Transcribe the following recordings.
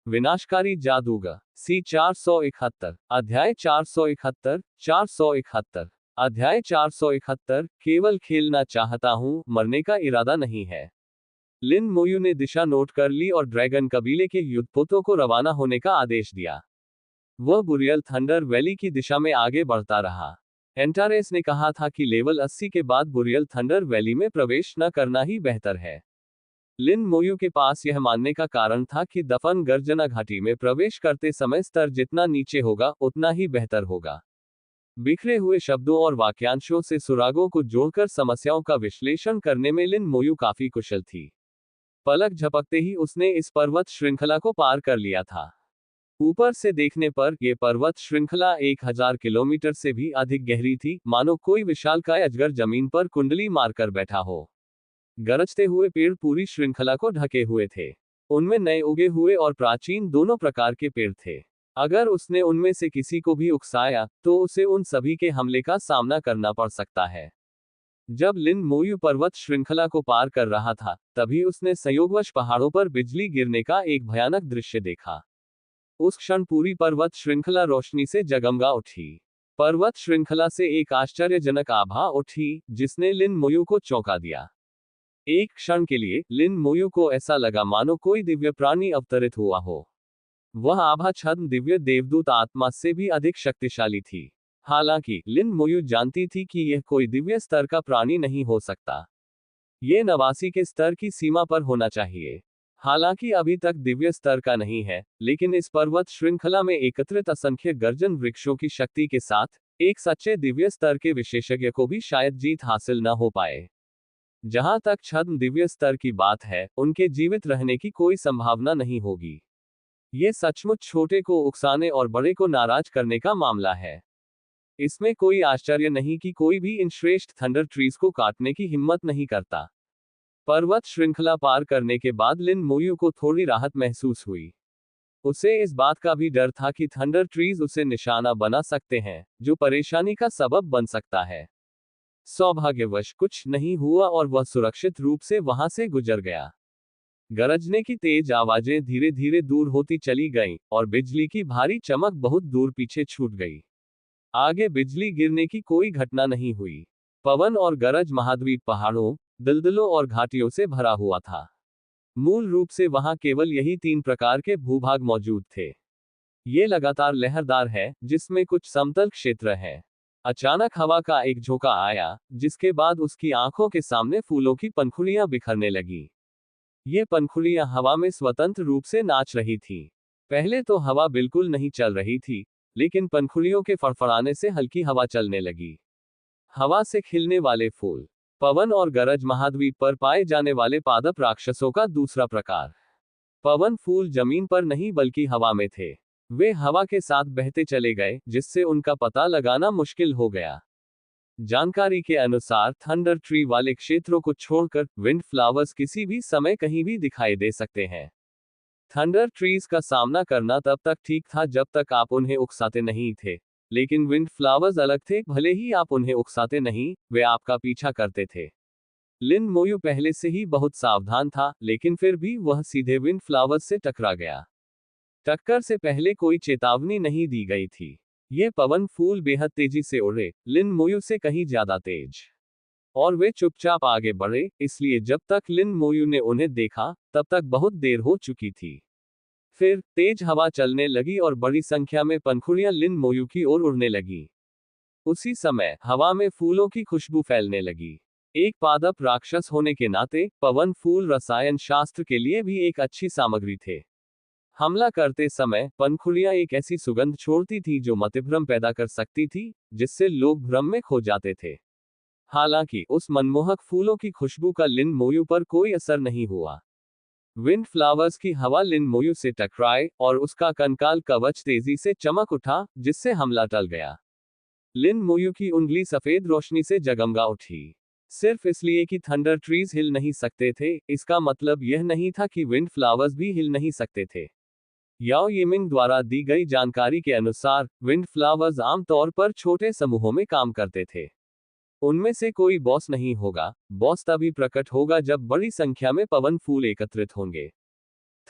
विनाशकारी जादूगर सी 471 अध्याय 471 471 अध्याय 471 केवल खेलना चाहता हूं, मरने का इरादा नहीं है। लिन मोयू ने दिशा नोट कर ली और ड्रैगन कबीले के युद्धपोतों को रवाना होने का आदेश दिया। वह बुरियल थंडर वैली की दिशा में आगे बढ़ता रहा। एंटारेस ने कहा था कि लेवल 80 के बाद बुरियल थंडर वैली में प्रवेश न करना ही बेहतर है। लिन मोयू के पास यह मानने का कारण था कि दफन गर्जना घाटी में प्रवेश करते समय स्तर जितना नीचे होगा उतना ही बेहतर होगा। बिखरे हुए शब्दों और वाक्यांशों से सुरागों को जोड़कर समस्याओं का विश्लेषण करने में लिन मोयू काफी कुशल थी। पलक झपकते ही उसने इस पर्वत श्रृंखला को पार कर लिया था। ऊपर से देखने पर यह पर्वत श्रृंखला 1000 किलोमीटर से भी अधिक गहरी थी, मानो कोई विशालकाय अजगर जमीन पर कुंडली मारकर बैठा हो। गरजते हुए पेड़ पूरी श्रृंखला को ढके हुए थे। उनमें नए उगे हुए और प्राचीन दोनों प्रकार के पेड़ थे। अगर उसने उनमें से किसी को भी उकसाया तो उसे उन सभी के हमले का सामना करना पड़ सकता है। जब लिन मोयू पर्वत श्रृंखला को पार कर रहा था, तभी उसने संयोगवश पहाड़ों पर बिजली गिरने का एक भयानक दृश्य देखा। उस क्षण पूरी पर्वत श्रृंखला रोशनी से जगमगा उठी। पर्वत श्रृंखला से एक आश्चर्यजनक आभा उठी, जिसने लिन मोयू को चौंका दिया। एक क्षण के लिए लिन मोयू को ऐसा लगा मानो कोई दिव्य प्राणी अवतरित हुआ हो। वह आभा छद्म दिव्य देवदूत आत्मा से भी अधिक शक्तिशाली थी। हालांकि लिन मोयू जानती थी कि यह कोई दिव्य स्तर का प्राणी नहीं हो सकता। यह 89 के स्तर की सीमा पर होना चाहिए। हालांकि अभी तक दिव्य स्तर का नहीं है, लेकिन इस पर्वत श्रृंखला में एकत्रित असंख्य गर्जन वृक्षों की शक्ति के साथ एक सच्चे दिव्य स्तर के विशेषज्ञ को भी शायद जीत हासिल न हो पाए। जहां तक छद्म दिव्य स्तर की बात है, उनके जीवित रहने की कोई संभावना नहीं होगी। ये सचमुच छोटे को उकसाने और बड़े को नाराज करने का मामला है। इसमें कोई आश्चर्य नहीं कि कोई भी इन श्रेष्ठ थंडर ट्रीज को काटने की हिम्मत नहीं करता। पर्वत श्रृंखला पार करने के बाद लिन मोयू को थोड़ी राहत महसूस हुई। उसे इस बात का भी डर था कि थंडर ट्रीज उसे निशाना बना सकते हैं, जो परेशानी का सबब बन सकता है। सौभाग्यवश कुछ नहीं हुआ और वह सुरक्षित रूप से वहां से गुजर गया। गरजने की तेज आवाजें धीरे धीरे दूर होती चली गईं, और बिजली की भारी चमक बहुत दूर पीछे छूट गई। आगे बिजली गिरने की कोई घटना नहीं हुई। पवन और गरज महाद्वीप पहाड़ों, दलदलों और घाटियों से भरा हुआ था। मूल रूप से वहां केवल यही 3 प्रकार के भूभाग मौजूद थे। ये लगातार लहरदार है, जिसमें कुछ समतल क्षेत्र है। अचानक हवा का एक झोंका आया, जिसके बाद उसकी आंखों के सामने फूलों की पंखुड़ियां बिखरने लगी। ये पंखुड़ियां हवा में स्वतंत्र रूप से नाच रही थीं। पहले तो हवा बिल्कुल नहीं चल रही थी, लेकिन पंखुड़ियों के फड़फड़ाने से हल्की हवा चलने लगी। हवा से खिलने वाले फूल। पवन और गरज महाद्वीप पर पाए जाने वाले पादप राक्षसों का दूसरा प्रकार। पवन फूल जमीन पर नहीं बल्कि हवा में थे। वे हवा के साथ बहते चले गए, जिससे उनका पता लगाना मुश्किल हो गया। जानकारी के अनुसार थंडर ट्री वाले क्षेत्रों को छोड़कर विंड फ्लावर्स किसी भी समय कहीं भी दिखाई दे सकते हैं। थंडर ट्रीज का सामना करना तब तक ठीक था जब तक आप उन्हें उकसाते नहीं थे, लेकिन विंड फ्लावर्स अलग थे। भले ही आप उन्हें उकसाते नहीं, वे आपका पीछा करते थे। लिन मोयू पहले से ही बहुत सावधान था, लेकिन फिर भी वह सीधे विंड फ्लावर्स से टकरा गया। टक्कर से पहले कोई चेतावनी नहीं दी गई थी। ये पवन फूल बेहद तेजी से उड़े, लिन मोयू से कहीं ज्यादा तेज। और वे चुपचाप आगे बढ़े, इसलिए जब तक लिन मोयू ने उन्हें देखा, तब तक बहुत देर हो चुकी थी। फिर तेज हवा चलने लगी और बड़ी संख्या में पंखुड़ियां लिन मोयू की ओर उड़ने लगी। उसी समय हवा में फूलों की खुशबू फैलने लगी। एक पादप राक्षस होने के नाते पवन फूल रसायन शास्त्र के लिए भी एक अच्छी सामग्री थे। हमला करते समय पंखुड़ियां एक ऐसी सुगंध छोड़ती थी जो मतिभ्रम पैदा कर सकती थी, जिससे लोग भ्रम में खो जाते थे। हालांकि उस मनमोहक फूलों की खुशबू का लिन मोयू पर कोई असर नहीं हुआ। विंड फ्लावर्स की हवा लिन मोयू से टकराए और उसका कंकाल कवच तेजी से चमक उठा, जिससे हमला टल गया। लिन मोयू की उंगली सफेद रोशनी से जगमगा उठी। सिर्फ इसलिए कि थंडर ट्रीज हिल नहीं सकते थे, इसका मतलब यह नहीं था कि विंड फ्लावर्स भी हिल नहीं सकते थे। याओ येमिंग द्वारा दी गई जानकारी के अनुसार विंड फ्लावर्स आमतौर पर छोटे समूहों में काम करते थे। उनमें से कोई बॉस नहीं होगा। बॉस तभी प्रकट होगा जब बड़ी संख्या में पवन फूल एकत्रित होंगे।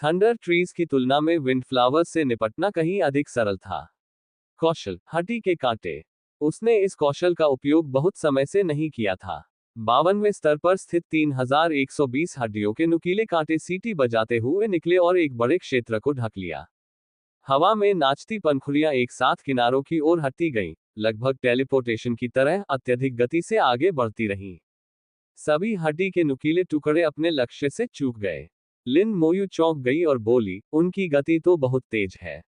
थंडर ट्रीज की तुलना में विंड फ्लावर्स से निपटना कहीं अधिक सरल था। कौशल, हड्डी के कांटे। उसने इस कौशल का उपयोग बहुत समय से नहीं किया था। 52वें स्तर पर स्थित 3120 हड्डियों के नुकीले कांटे सीटी बजाते हुए निकले और एक बड़े क्षेत्र को ढक लिया। हवा में नाचती पंखुड़ियां एक साथ किनारों की ओर हटती गईं, लगभग टेलीपोर्टेशन की तरह अत्यधिक गति से आगे बढ़ती रहीं। सभी हड्डी के नुकीले टुकड़े अपने लक्ष्य से चूक गए। लिन मोयू चौंक गई और बोली, उनकी गति तो बहुत तेज है।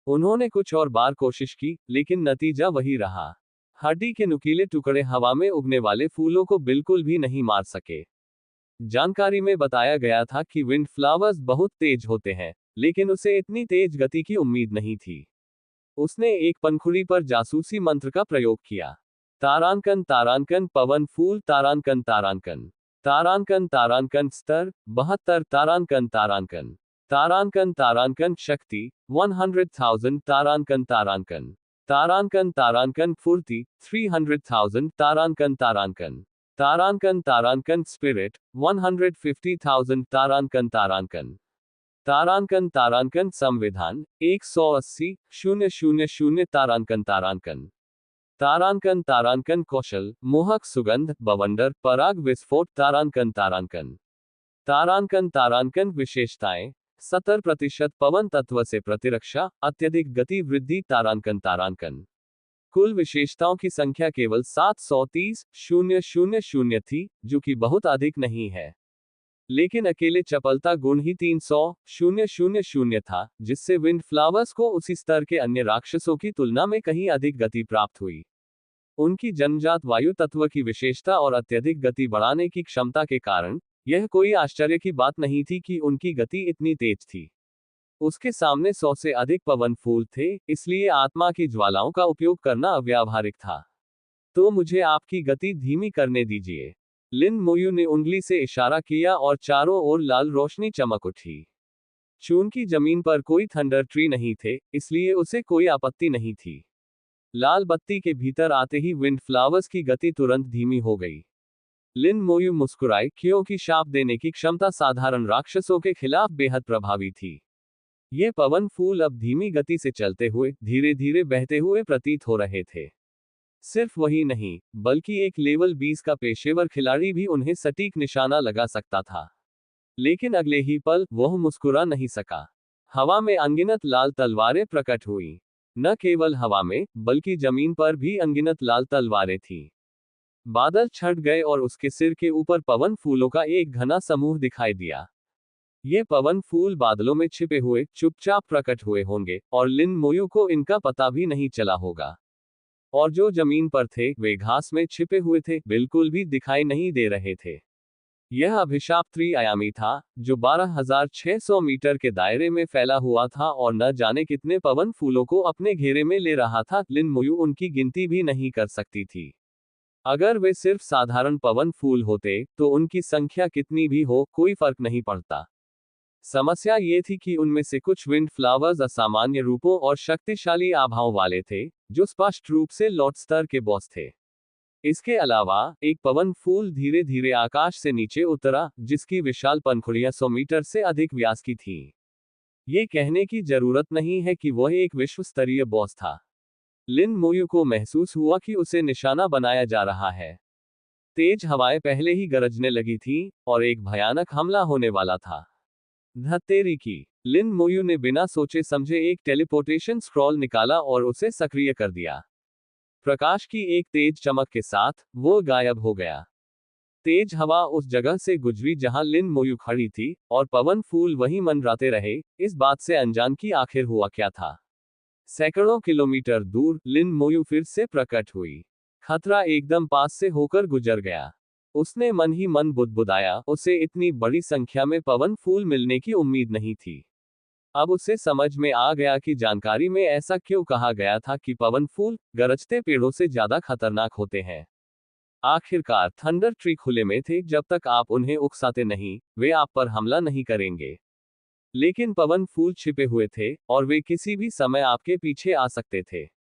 उन्होंने कुछ और बार कोशिश की, लेकिन नतीजा वही रहा। हड्डी के नुकीले टुकड़े हवा में उगने वाले फूलों को बिल्कुल भी नहीं मार सके। जानकारी में बताया गया था कि विंड फ्लावर्स बहुत तेज होते हैं, लेकिन उसे इतनी तेज गति की उम्मीद नहीं थी। उसने एक पंखुड़ी पर जासूसी मंत्र का प्रयोग किया। तारांकन तारांकन पवन फूल तारांकन तारांकन तारांकन तारांकन स्तर 72 तारांकन तारांकन तारांकन तारांकन शक्ति 100,000 तारांकन तारांकन तारांकन तारांकन फुर्ती 300,000 तारांकन तारांकन तारांकन तारांकन स्पिरिट 150,000 तारांकन तारांकन तारांकन तारांकन संविधान 180,000 तारांकन तारांकन तारांकन तारांकन कौशल मोहक सुगंध बवंडर पराग विस्फोट तारांकन तारांकन तारांकन तारांकन विशेषताएं 70% पवन तत्व से प्रतिरक्षा अत्यधिक गति वृद्धि तारांकन तारांकन। कुल विशेषताओं की संख्या केवल 730,000 थी, जो कि बहुत अधिक नहीं है। लेकिन अकेले चपलता गुण ही 300,000 था, जिससे विंड फ्लावर्स को उसी स्तर के अन्य राक्षसों की तुलना में कहीं अधिक गति प्राप्त हुई। उनकी जन्मजात वायु तत्व की विशेषता और अत्यधिक गति बढ़ाने की क्षमता के कारण यह कोई आश्चर्य की बात नहीं थी कि उनकी गति इतनी तेज थी। उसके सामने 100 से अधिक पवन फूल थे, इसलिए आत्मा की ज्वालाओं का उपयोग करना अव्यावहारिक था। तो मुझे आपकी गति धीमी करने दीजिए। लिन मोयू ने उंगली से इशारा किया और चारों ओर लाल रोशनी चमक उठी। चूंकि जमीन पर कोई थंडर ट्री नहीं थे, इसलिए उसे कोई आपत्ति नहीं थी। लाल बत्ती के भीतर आते ही विंड फ्लावर्स की गति तुरंत धीमी हो गई। लिन मोयू मुस्कुराई, क्योंकि शाप देने की क्षमता साधारण राक्षसों के खिलाफ बेहद प्रभावी थी। ये पवन फूल अब धीमी गति से चलते हुए, धीरे धीरे बहते हुए प्रतीत हो रहे थे। सिर्फ वही नहीं, बल्कि एक लेवल 20 का पेशेवर खिलाड़ी भी उन्हें सटीक निशाना लगा सकता था। लेकिन अगले ही पल, वह मुस्कुरा नहीं सका। हवा में अनगिनत लाल तलवारें प्रकट हुई। न केवल हवा में, बल्कि जमीन पर भी अनगिनत लाल तलवारें थीं। बादल छट गए और उसके सिर के ऊपर पवन फूलों का एक घना समूह दिखाई दिया। ये पवन फूल बादलों में छिपे हुए चुपचाप प्रकट हुए होंगे, और लिन मोयू को इनका पता भी नहीं चला होगा। और जो जमीन पर थे, वे घास में छिपे हुए थे, बिल्कुल भी दिखाई नहीं दे रहे थे। यह अभिशाप त्रिआयामी था, जो 12,600 मीटर के दायरे में फैला हुआ था और न जाने कितने पवन फूलों को अपने घेरे में ले रहा था। लिन मोयू उनकी गिनती भी नहीं कर सकती थी। अगर वे सिर्फ साधारण पवन फूल होते, तो उनकी संख्या कितनी भी हो, कोई फर्क नहीं पड़ता। समस्या ये थी कि उनमें से कुछ विंड फ्लावर्स असामान्य रूपों और शक्तिशाली आभाओं वाले थे, जो स्पष्ट रूप से लॉर्ड स्तर के बॉस थे। इसके अलावा, एक पवन फूल धीरे धीरे आकाश से नीचे उतरा, जिसकी विशाल पंखुड़ियां 100 मीटर से अधिक व्यास की थीं। ये कहने की जरूरत नहीं है कि वह एक विश्व स्तरीय बॉस था। लिन मोयू को महसूस हुआ कि उसे निशाना बनाया जा रहा है। तेज हवाएं पहले ही गरजने लगी थीं, और एक भयानक हमला होने वाला था। धत्तेरी की। लिन मोयू ने बिना सोचे समझे एक टेलीपोर्टेशन स्क्रॉल निकाला और उसे सक्रिय कर दिया। प्रकाश की एक तेज चमक के साथ, वो गायब हो गया। तेज हवा उस जगह से गुजरी जहां लिन मोयू खड़ी थी, और पवन फूल वहीं मंडराते रहे, इस बात से अनजान कि आखिर हुआ क्या था। सैकड़ों किलोमीटर दूर, लिन मोयू फिर से प्रकट हुई। खतरा एकदम पास से होकर गुजर गया। उसने मन ही मन बुदबुदाया, उसे इतनी बड़ी संख्या में पवन फूल मिलने की उम्मीद नहीं थी। अब उसे समझ में आ गया कि जानकारी में ऐसा क्यों कहा गया था कि पवन फूल गरजते पेड़ों से ज्यादा खतरनाक होते हैं। आखिरकार थंडर ट्री खुले में थे, जब तक आप उन्हें उकसाते नहीं, वे आप पर हमला नहीं करेंगे। लेकिन पवन फूल छिपे हुए थे, और वे किसी भी समय आपके पीछे आ सकते थे।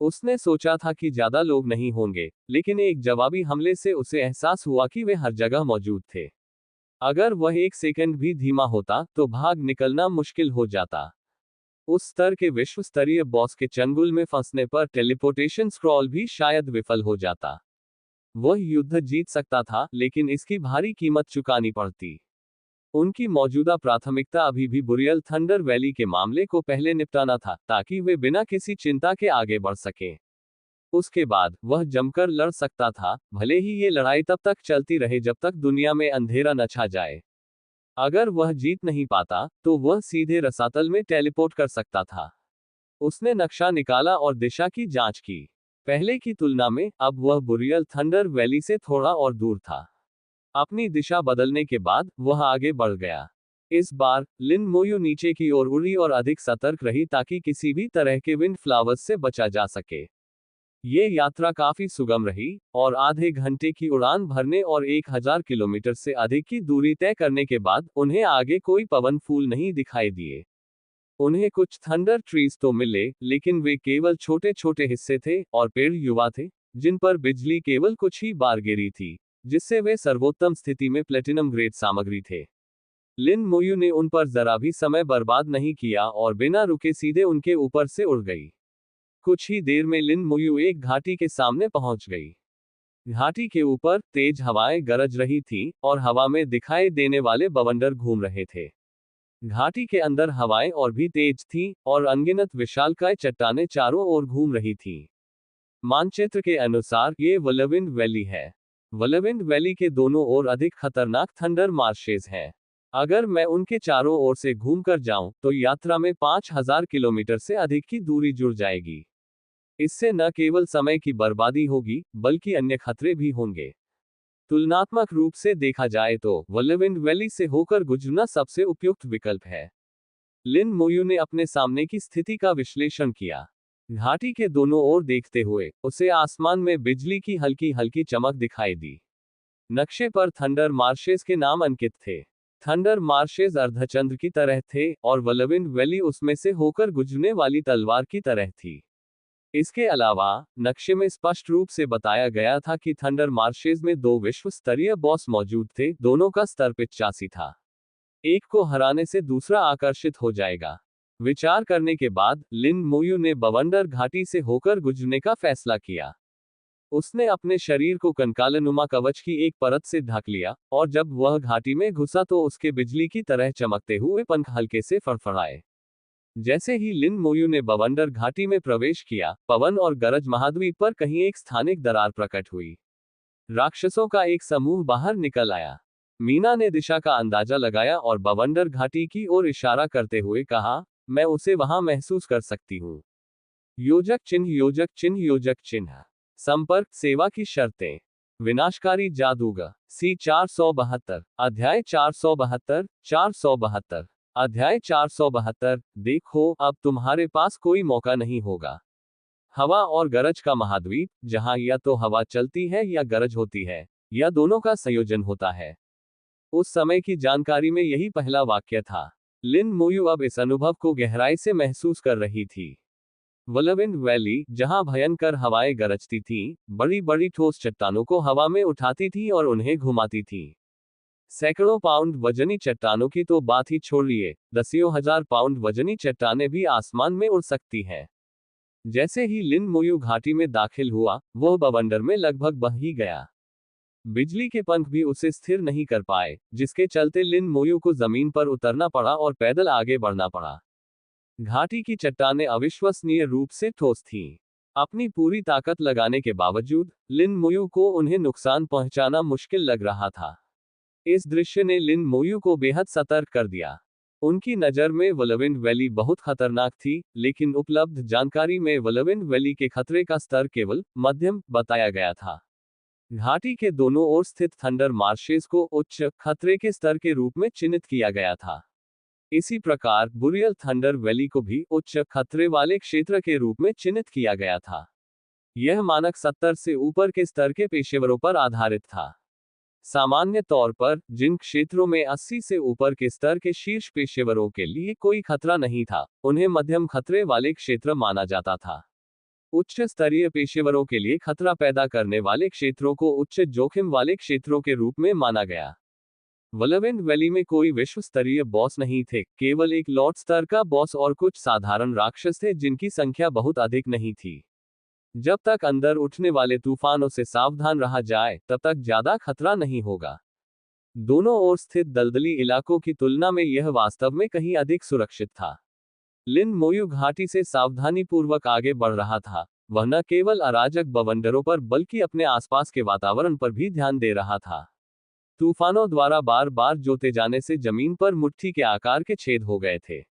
उसने सोचा था कि ज्यादा लोग नहीं होंगे, लेकिन एक जवाबी हमले से उसे एहसास हुआ कि वे हर जगह मौजूद थे। अगर वह 1 सेकंड भी धीमा होता तो भाग निकलना मुश्किल हो जाता। उस स्तर के विश्व स्तरीय बॉस के चंगुल में फंसने पर टेलीपोर्टेशन स्क्रॉल भी शायद विफल हो जाता। वह युद्ध जीत सकता था, लेकिन इसकी भारी कीमत चुकानी पड़ती। उनकी मौजूदा प्राथमिकता अभी भी बुरियल थंडर वैली के मामले को पहले निपटाना था, ताकि वे बिना किसी चिंता के आगे बढ़ सकें। उसके बाद वह जमकर लड़ सकता था, भले ही ये लड़ाई तब तक चलती रहे जब तक दुनिया में अंधेरा न छा जाए। अगर वह जीत नहीं पाता, तो वह सीधे रसातल में टेलीपोर्ट कर सकता था। उसने नक्शा निकाला और दिशा की जांच की। पहले की तुलना में अब वह बुरियल थंडर वैली से थोड़ा और दूर था। अपनी दिशा बदलने के बाद वह आगे बढ़ गया। इस बार लिन मोयू नीचे की ओर उड़ी और अधिक सतर्क रही ताकि किसी भी तरह के विंड फ्लावर्स से बचा जा सके। ये यात्रा काफी सुगम रही, और आधे घंटे की उड़ान भरने और 1000 किलोमीटर से अधिक की दूरी तय करने के बाद उन्हें आगे कोई पवन फूल नहीं दिखाई दिए। उन्हें कुछ थंडर ट्रीज तो मिले, लेकिन वे केवल छोटे छोटे हिस्से थे और पेड़ युवा थे, जिन पर बिजली केवल कुछ ही बार गिरी थी, जिससे वे सर्वोत्तम स्थिति में प्लेटिनम ग्रेड सामग्री थे। लिन मोयू ने उन पर जरा भी समय बर्बाद नहीं किया और बिना रुके सीधे उनके ऊपर से उड़ गई। कुछ ही देर में लिन मोयू एक घाटी के सामने पहुंच गई। घाटी के ऊपर तेज हवाएं गरज रही थीं और हवा में दिखाई देने वाले बवंडर घूम रहे थे। घाटी के अंदर हवाएं और भी तेज थीं और अनगिनत विशालकाय चट्टानें चारों ओर घूम रही थीं। मानचित्र के अनुसार ये वलविंड वैली है। वलविंड वैली के दोनों ओर अधिक खतरनाक थंडर मार्शेज हैं। अगर मैं उनके चारों ओर से घूमकर जाऊं तो यात्रा में 5000 किलोमीटर से अधिक की दूरी जुड़ जाएगी। इससे न केवल समय की बर्बादी होगी, बल्कि अन्य खतरे भी होंगे। तुलनात्मक रूप से देखा जाए तो वलविंड वैली से होकर गुजरना सबसे उपयुक्त विकल्प है। लिन मोयू ने अपने सामने की स्थिति का विश्लेषण किया। घाटी के दोनों ओर देखते हुए उसे आसमान में बिजली की हल्की हल्की चमक दिखाई दी। नक्शे पर थंडर मार्शेस के नाम अंकित थे। थंडर मार्शेस अर्धचंद्र की तरह थे और वलविंड वैली उसमें से होकर गुजरने वाली तलवार की तरह थी। इसके अलावा नक्शे में स्पष्ट रूप से बताया गया था कि थंडर मार्शेस में 2 विश्व स्तरीय बॉस मौजूद थे, दोनों का स्तर 85 था। एक को हराने से दूसरा आकर्षित हो जाएगा। विचार करने के बाद लिन मोयू ने बवंडर घाटी से होकर गुजरने का फैसला किया। उसने अपने शरीर को कंकालनुमा कवच की एक परत से ढक लिया, और जब वह घाटी में घुसा तो उसके बिजली की तरह चमकते हुए पंख हल्के से फड़फड़ाए। जैसे ही लिन मोयू ने बवंडर घाटी में प्रवेश किया, पवन और गरज महाद्वीप पर कहीं एक स्थानिक दरार प्रकट हुई। राक्षसों का एक समूह बाहर निकल आया। मीना ने दिशा का अंदाजा लगाया और बवंडर घाटी की ओर इशारा करते हुए कहा, मैं उसे वहां महसूस कर सकती हूँ। योजक चिन्ह योजक चिन्ह योजक चिन्ह। संपर्क सेवा की शर्तें। विनाशकारी जादूगर। सी 472। अध्याय 472। 472। अध्याय 472। देखो, अब तुम्हारे पास कोई मौका नहीं होगा। हवा और गरज का महाद्वीप, जहां या तो हवा चलती है या गरज होती है, या दोनों का संयोजन होता है। उस समय की जानकारी में यही पहला वाक्य था। लिन मोयू अब इस अनुभव को गहराई से महसूस कर रही थी। वलविंड वैली, जहां भयंकर हवाएं गरजती थीं, बड़ी बड़ी ठोस चट्टानों को हवा में उठाती थी और उन्हें घुमाती थी। सैकड़ों पाउंड वजनी चट्टानों की तो बात ही छोड़िए, दसियों हजार पाउंड वजनी चट्टानें भी आसमान में उड़ सकती हैं। जैसे ही लिन मोयू घाटी में दाखिल हुआ, वह बवंडर में लगभग बह ही गया। बिजली के पंख भी उसे स्थिर नहीं कर पाए, जिसके चलते लिन मोयू को जमीन पर उतरना पड़ा और पैदल आगे बढ़ना पड़ा। घाटी की चट्टानें अविश्वसनीय रूप से ठोस थीं। अपनी पूरी ताकत लगाने के बावजूद लिन मोयू को उन्हें नुकसान पहुंचाना मुश्किल लग रहा था। इस दृश्य ने लिन मोयू को बेहद सतर्क कर दिया। उनकी नज़र में वलविंड वैली बहुत खतरनाक थी, लेकिन उपलब्ध जानकारी में वलविंड वैली के खतरे का स्तर केवल मध्यम बताया गया था। घाटी के दोनों ओर स्थित थंडर मार्शेस को उच्च खतरे के स्तर के रूप में चिन्हित किया गया था। इसी प्रकार बुरियल थंडर वैली को भी उच्च खतरे वाले क्षेत्र के रूप में चिन्हित किया गया था। यह मानक 70 से ऊपर के स्तर के पेशेवरों पर आधारित था। सामान्य तौर पर जिन क्षेत्रों में 80 से ऊपर के स्तर के शीर्ष पेशेवरों के लिए कोई खतरा नहीं था, उन्हें मध्यम खतरे वाले क्षेत्र माना जाता था। उच्च स्तरीय पेशेवरों के लिए खतरा पैदा करने वाले क्षेत्रों को उच्च जोखिम वाले क्षेत्रों के रूप में माना गया। वलविंड वैली में कोई विश्व स्तरीय बॉस नहीं थे, केवल एक लॉर्ड स्तर का बॉस और कुछ साधारण राक्षस थे जिनकी संख्या बहुत अधिक नहीं थी। जब तक अंदर उठने वाले तूफानों से सावधान रहा जाए तब तक ज्यादा खतरा नहीं होगा। दोनों ओर स्थित दलदली इलाकों की तुलना में यह वास्तव में कहीं अधिक सुरक्षित था। लिन मोयू घाटी से सावधानीपूर्वक आगे बढ़ रहा था। वह न केवल अराजक बवंडरों पर बल्कि अपने आसपास के वातावरण पर भी ध्यान दे रहा था। तूफानों द्वारा बार बार जोते जाने से जमीन पर मुट्ठी के आकार के छेद हो गए थे।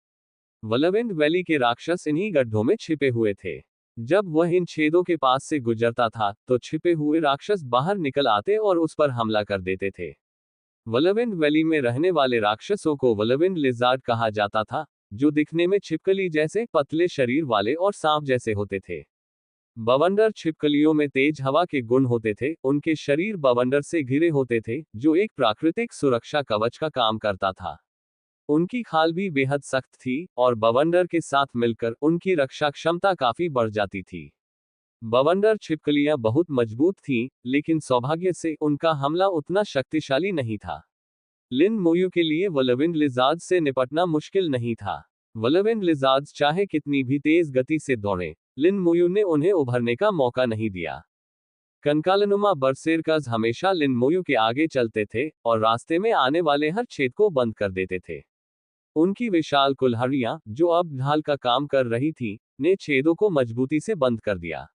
वलविंड वैली के राक्षस इन्हीं गड्ढों में छिपे हुए थे। जब वह इन छेदों के पास से गुजरता था तो छिपे हुए राक्षस बाहर निकल आते और उस पर हमला कर देते थे। वलविंड वैली में रहने वाले राक्षसों को वलविंड लिजार्ड कहा जाता था, जो दिखने में छिपकली जैसे पतले शरीर वाले और सांप जैसे होते थे। बवंडर छिपकलियों में तेज हवा के गुण होते थे। उनके शरीर बवंडर से घिरे होते थे, जो एक प्राकृतिक सुरक्षा कवच का काम करता था। उनकी खाल भी बेहद सख्त थी और बवंडर के साथ मिलकर उनकी रक्षा क्षमता काफी बढ़ जाती थी। बवंडर छिपकलियां बहुत मजबूत थीं, लेकिन सौभाग्य से उनका हमला उतना शक्तिशाली नहीं था। लिन मोयू के लिए वलविंड लिजार्ड्स से निपटना मुश्किल नहीं था। वलविंड लिजार्ड्स चाहे कितनी भी तेज गति से दौड़ें, लिन मोयू ने उन्हें उभरने का मौका नहीं दिया। कंकालनुमा बरसेरकर्स हमेशा लिन मोयू के आगे चलते थे और रास्ते में आने वाले हर छेद को बंद कर देते थे। उनकी विशाल कुल्हाड़ियां, जो अब ढाल का काम कर रही थीं, ने छेदों को मजबूती से बंद कर दिया।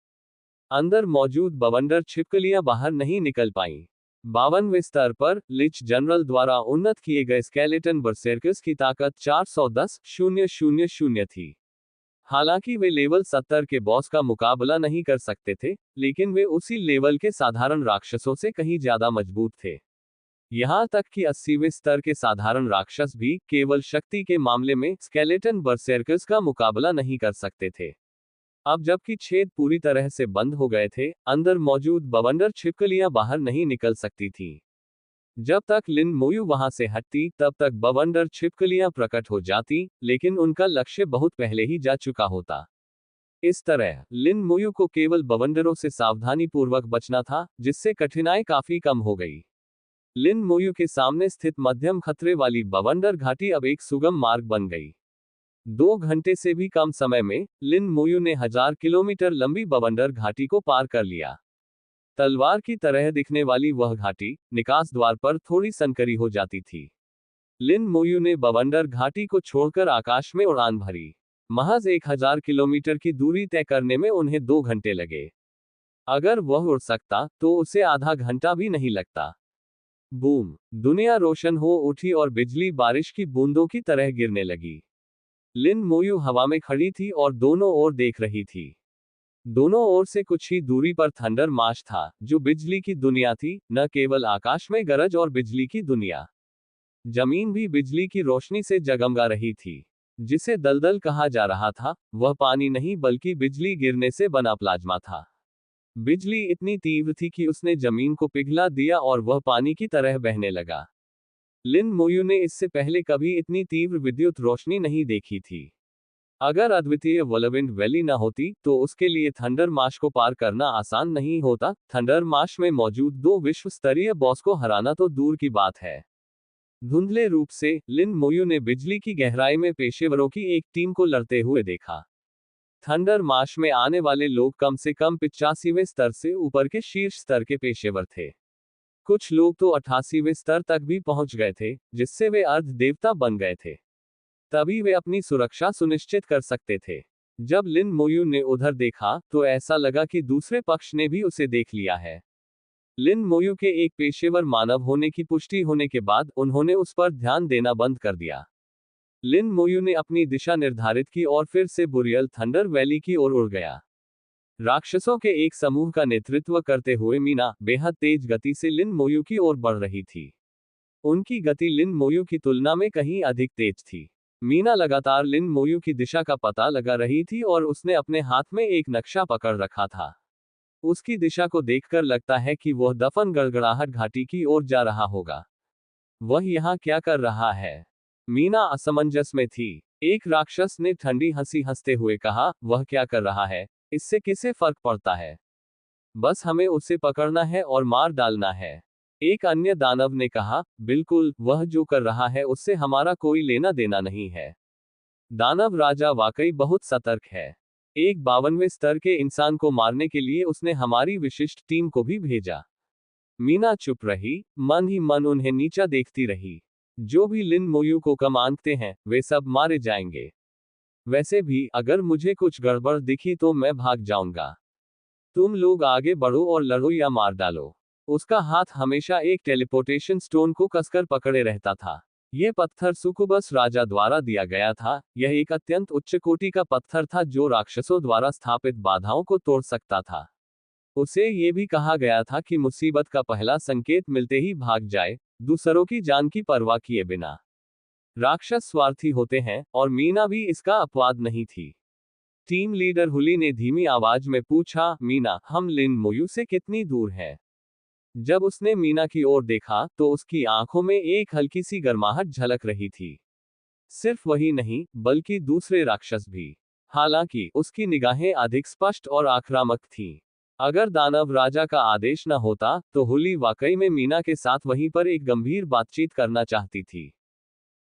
अंदर मौजूद बवंडर छिपकलियां बाहर नहीं निकल पाईं। 52वें स्तर पर लिच जनरल द्वारा उन्नत किए गए स्केलेटन बरसेरकर्स की ताकत 410,000 थी। हालांकि वे लेवल 70 के बॉस का मुकाबला नहीं कर सकते थे, लेकिन वे उसी लेवल के साधारण राक्षसों से कहीं ज्यादा मजबूत थे। यहां तक कि 80वें स्तर के साधारण राक्षस भी केवल शक्ति के मामले में स्केलेटन बरसेरकर्स का मुकाबला नहीं कर सकते थे। अब जबकि छेद पूरी तरह से बंद हो गए थे, अंदर मौजूद बवंडर छिपकलियां बाहर नहीं निकल सकती थीं। जब तक लिन मोयू वहां से हटती तब तक बवंडर छिपकलियां प्रकट हो जाती, लेकिन उनका लक्ष्य बहुत पहले ही जा चुका होता। इस तरह लिन मोयू को केवल बवंडरों से सावधानीपूर्वक बचना था, जिससे कठिनाई काफी कम हो गई। लिन मोयू के सामने स्थित मध्यम खतरे वाली बवंडर घाटी अब एक सुगम मार्ग बन गई। 2 घंटे से भी कम समय में लिन मोयू ने 1000 किलोमीटर लंबी बवंडर घाटी को पार कर लिया। तलवार की तरह दिखने वाली वह घाटी निकास द्वार पर थोड़ी संकरी हो जाती थी। लिन मोयू ने बवंडर घाटी को छोड़कर आकाश में उड़ान भरी। महज 1000 किलोमीटर की दूरी तय करने में उन्हें 2 घंटे लगे। अगर वह उड़ सकता तो उसे आधा घंटा भी नहीं लगता। बूम! दुनिया रोशन हो उठी और बिजली बारिश की बूंदों की तरह गिरने लगी। लिन मोयू हवा में खड़ी थी और दोनों ओर देख रही थी। दोनों ओर से कुछ ही दूरी पर थंडर मार्श था, जो बिजली की दुनिया थी, न केवल आकाश में गरज और बिजली की दुनिया। जमीन भी बिजली की रोशनी से जगमगा रही थी। जिसे दलदल कहा जा रहा था, वह पानी नहीं बल्कि बिजली गिरने से बना प्लाज्मा था। बिजली इतनी तीव्र थी कि उसने जमीन को पिघला दिया और वह पानी की तरह बहने लगा। लिन मोयू ने इससे पहले कभी इतनी तीव्र विद्युत रोशनी नहीं देखी थी। अगर अद्वितीय वलविंड वैली न होती तो उसके लिए थंडर मार्श को पार करना आसान नहीं होता। थंडर मार्श में मौजूद 2 विश्व स्तरीय बॉस को हराना तो दूर की बात है। धुंधले रूप से लिन मोयू ने बिजली की गहराई में पेशेवरों की एक टीम को लड़ते हुए देखा। थंडर मार्श में आने वाले लोग कम से कम 85वें स्तर से ऊपर के शीर्ष स्तर के पेशेवर थे। कुछ लोग तो 88वें स्तर तक भी पहुंच गए थे, जिससे वे अर्ध देवता बन गए थे। तभी वे अपनी सुरक्षा सुनिश्चित कर सकते थे। जब लिन मोयू ने उधर देखा तो ऐसा लगा कि दूसरे पक्ष ने भी उसे देख लिया है। लिन मोयू के एक पेशेवर मानव होने की पुष्टि होने के बाद उन्होंने उस पर ध्यान देना बंद कर दिया। लिन मोयू ने अपनी दिशा निर्धारित की और फिर से बुरियल थंडर वैली की ओर उड़ गया। राक्षसों के एक समूह का नेतृत्व करते हुए मीना बेहद तेज गति से लिन मोयू की ओर बढ़ रही थी। उनकी गति लिन मोयू की तुलना में कहीं अधिक तेज थी। मीना लगातार लिन मोयू की दिशा का पता लगा रही थी और उसने अपने हाथ में एक नक्शा पकड़ रखा था। उसकी दिशा को देखकर लगता है कि वह दफन गड़गड़ाहट घाटी की ओर जा रहा होगा। वह यहाँ क्या कर रहा है? मीना असमंजस में थी। एक राक्षस ने ठंडी हंसी हंसते हुए कहा, वह क्या कर रहा है, इससे किसे फर्क पड़ता है? बस हमें उसे पकड़ना है और मार डालना है। एक अन्य दानव ने कहा, बिल्कुल, वह जो कर रहा है उससे हमारा कोई लेना देना नहीं है। दानव राजा वाकई बहुत सतर्क है। एक 52वें स्तर के इंसान को मारने के लिए उसने हमारी विशिष्ट टीम को भी भेजा। मीना चुप रही, मन ही मन उन्हें नीचा देखती रही। जो भी लिन मोयू को कम आंकते हैं, वे सब मारे जाएंगे। वैसे भी, अगर मुझे कुछ गड़बड़ दिखी तो मैं भाग जाऊंगा। तुम लोग आगे बढ़ो और लड़ो या मार डालो। उसका हाथ हमेशा एक टेलीपोर्टेशन स्टोन को कसकर पकड़े रहता था। यह पत्थर सुकुबस राजा द्वारा दिया गया था। यह एक अत्यंत उच्च कोटि का पत्थर था जो राक्षसों द्वारा स्थापित बाधाओं को तोड़ सकता था। उसे ये भी कहा गया था कि मुसीबत का पहला संकेत मिलते ही भाग जाए, दूसरों की जान की परवाह किए बिना। राक्षस स्वार्थी होते हैं, और मीना भी इसका अपवाद नहीं थी। टीम लीडर हुली ने धीमी आवाज में पूछा, मीना, हम लिन मोयू से कितनी दूर हैं? जब उसने मीना की ओर देखा तो उसकी आंखों में एक हल्की सी गर्माहट झलक रही थी। सिर्फ वही नहीं, बल्कि दूसरे राक्षस भी। हालांकि उसकी निगाहें अधिक स्पष्ट और आक्रामक थीं। अगर दानव राजा का आदेश न होता तो हुली वाकई में मीना के साथ वहीं पर एक गंभीर बातचीत करना चाहती थी।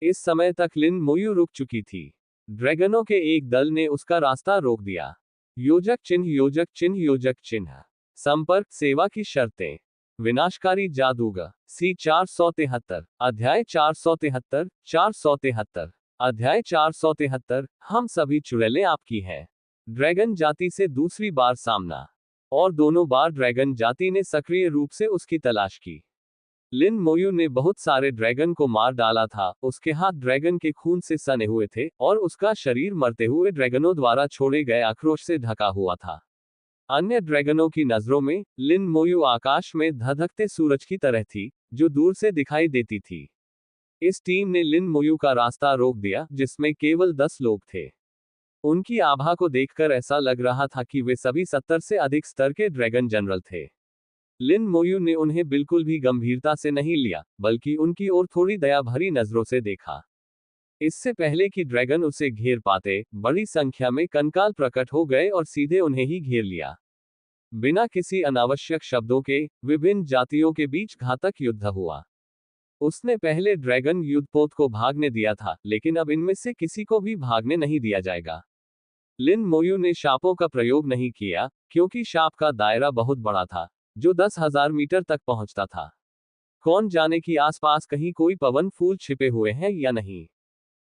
इस समय तक लिन मोयू रुक चुकी थी। ड्रैगनों के एक दल ने उसका रास्ता रोक दिया। योजक चिन्ह, योजक चिन्ह, योजक चिन्ह। संपर्क, सेवा की शर्तें। विनाशकारी जादूगर। सी 473। अध्याय 473। 473। अध्याय 473। हम सभी चुड़ैलें आपकी हैं। ड्रैगन जाति से दूसरी बार सामना। और दोनों बार ड्रैगन जाति ने सक्रिय रूप से उसकी तलाश की। लिन मोयू ने बहुत सारे ड्रैगन को मार डाला था। उसके हाथ ड्रैगन के खून से सने हुए थे और उसका शरीर मरते हुए ड्रैगनों द्वारा छोड़े गए आक्रोश से ढका हुआ था। अन्य ड्रैगनों की नजरों में लिन मोयू आकाश में धधकते सूरज की तरह थी, जो दूर से दिखाई देती थी। इस टीम ने लिन मोयू का रास्ता रोक दिया, जिसमें केवल 10 लोग थे। उनकी आभा को देखकर ऐसा लग रहा था कि वे सभी 70 से अधिक स्तर के ड्रैगन जनरल थे। लिन मोयू ने उन्हें बिल्कुल भी गंभीरता से नहीं लिया, बल्कि उनकी ओर थोड़ी दया भरी नजरों से देखा। इससे पहले कि ड्रैगन उसे घेर पाते, बड़ी संख्या में कंकाल प्रकट हो गए और सीधे उन्हें ही घेर लिया। बिना किसी अनावश्यक शब्दों के, विभिन्न जातियों के बीच घातक युद्ध हुआ। उसने पहले ड्रैगन युद्धपोत को भागने दिया था, लेकिन अब इनमें से किसी को भी भागने नहीं दिया जाएगा। लिन मोयू ने शापों का प्रयोग नहीं किया, क्योंकि शाप का दायरा बहुत बड़ा था, जो 10,000 मीटर तक पहुंचता था। कौन जाने कि आसपास कहीं कोई पवन फूल छिपे हुए हैं या नहीं।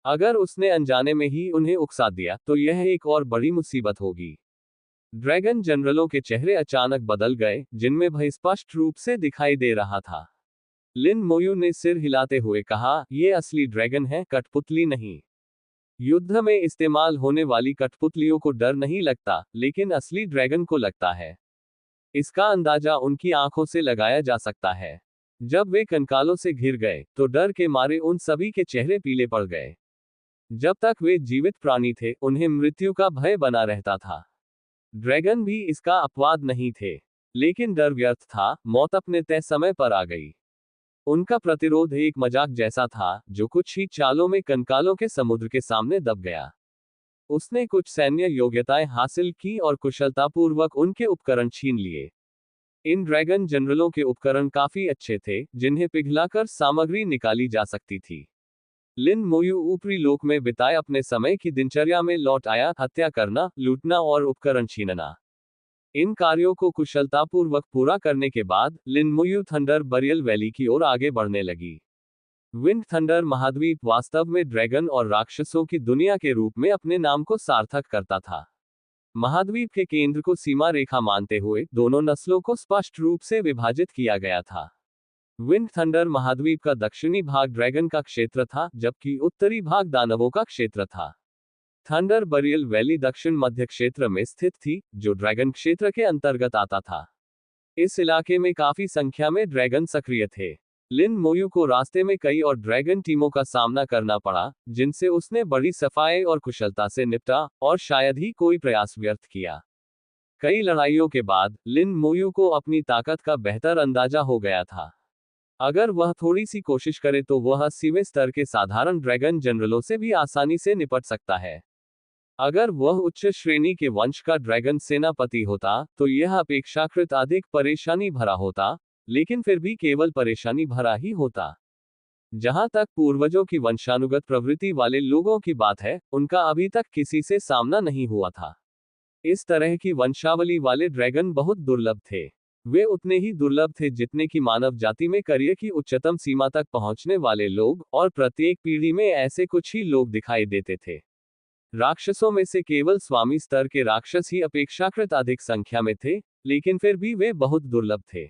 अगर उसने अनजाने में ही उन्हें उकसा दिया तो यह एक और बड़ी मुसीबत होगी। ड्रैगन जनरलों के चेहरे अचानक बदल गए, जिनमें भय स्पष्ट रूप से दिखाई दे रहा था। लिन मोयू ने सिर हिलाते हुए कहा, ये असली ड्रैगन है, कठपुतली नहीं। युद्ध में इस्तेमाल होने वाली कठपुतलियों को डर नहीं लगता, लेकिन असली ड्रैगन को लगता है। इसका अंदाजा उनकी आंखों से लगाया जा सकता है। जब वे कंकालों से घिर गए तो डर के मारे उन सभी के चेहरे पीले पड़ गए। जब तक वे जीवित प्राणी थे, उन्हें मृत्यु का भय बना रहता था। ड्रैगन भी इसका अपवाद नहीं थे। लेकिन डर व्यर्थ था, मौत अपने तय समय पर आ गई। उनका प्रतिरोध एक मजाक जैसा था, जो कुछ ही चालों में कंकालों के समुद्र के सामने दब गया। उसने कुछ सैन्य योग्यताएं हासिल की और कुशलतापूर्वक उनके उपकरण छीन लिए। इन ड्रैगन जनरलों के उपकरण काफी अच्छे थे, जिन्हें पिघलाकर सामग्री निकाली जा सकती थी। लिन मोयू ऊपरी लोक में बिताए अपने समय की दिनचर्या में लौट आया, हत्या करना, लूटना और उपकरण छीनना। इन कार्यों को कुशलतापूर्वक पूरा करने के बाद लिन मोयू थंडर बरियल वैली की ओर आगे बढ़ने लगी। विंड थंडर महाद्वीप वास्तव में ड्रैगन और राक्षसों की दुनिया के रूप में अपने नाम को सार्थक करता था। महाद्वीप के केंद्र को सीमा रेखा मानते हुए दोनों नस्लों को स्पष्ट रूप से विभाजित किया गया था। विंड थंडर महाद्वीप का दक्षिणी भाग ड्रैगन का क्षेत्र था, जबकि उत्तरी भाग दानवों का क्षेत्र था। थंडर बरियल वैली दक्षिण मध्य क्षेत्र में स्थित थी, जो ड्रैगन क्षेत्र के अंतर्गत आता था। इस इलाके में काफी संख्या में ड्रैगन सक्रिय थे। लिन मोयू को रास्ते में कई और ड्रैगन टीमों का सामना करना पड़ा, जिनसे उसने बड़ी सफाई और कुशलता से निपटा, और शायद ही कोई प्रयास व्यर्थ किया। कई लड़ाइयों के बाद लिन मोयू को अपनी ताकत का बेहतर अंदाजा हो गया था। अगर वह थोड़ी सी कोशिश करे तो वह 80वें स्तर के साधारण ड्रैगन जनरलों से भी आसानी से निपट सकता है। अगर वह उच्च श्रेणी के वंश का ड्रैगन सेनापति होता तो यह अपेक्षाकृत अधिक परेशानी भरा होता, लेकिन फिर भी केवल परेशानी भरा ही होता। जहां तक पूर्वजों की वंशानुगत प्रवृत्ति वाले लोगों की बात है, उनका अभी तक किसी से सामना नहीं हुआ था। इस तरह की वंशावली वाले ड्रैगन बहुत दुर्लभ थे। वे उतने ही दुर्लभ थे जितने कि मानव जाति में करियर की उच्चतम सीमा तक पहुंचने वाले लोग, और प्रत्येक पीढ़ी में ऐसे कुछ ही लोग दिखाई देते थे। राक्षसों में से केवल स्वामी स्तर के राक्षस ही अपेक्षाकृत अधिक संख्या में थे, लेकिन फिर भी वे बहुत दुर्लभ थे।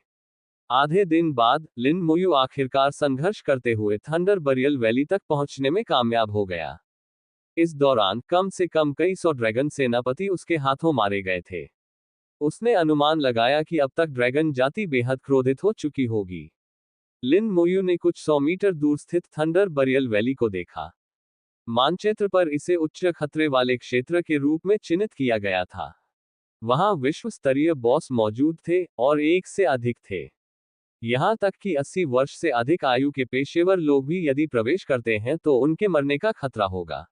आधे दिन बाद लिन मोयू आखिरकार संघर्ष करते हुए थंडर बरियल वैली तक पहुंचने में कामयाब हो गया। इस दौरान कम से कम कई सौ ड्रैगन सेनापति उसके हाथों मारे गए थे। उसने अनुमान लगाया कि अब तक ड्रैगन जाति बेहद क्रोधित हो चुकी होगी। लिन मोयू ने कुछ 100 मीटर दूर स्थित थंडर बरियल वैली को देखा। मानचित्र पर इसे उच्च खतरे वाले क्षेत्र के रूप में चिन्हित किया गया था। वहां विश्व स्तरीय बॉस मौजूद थे, और एक से अधिक थे। यहां तक कि 80 वर्ष से अधिक आयु के पेशेवर लोग भी यदि प्रवेश करते हैं तो उनके मरने का खतरा होगा।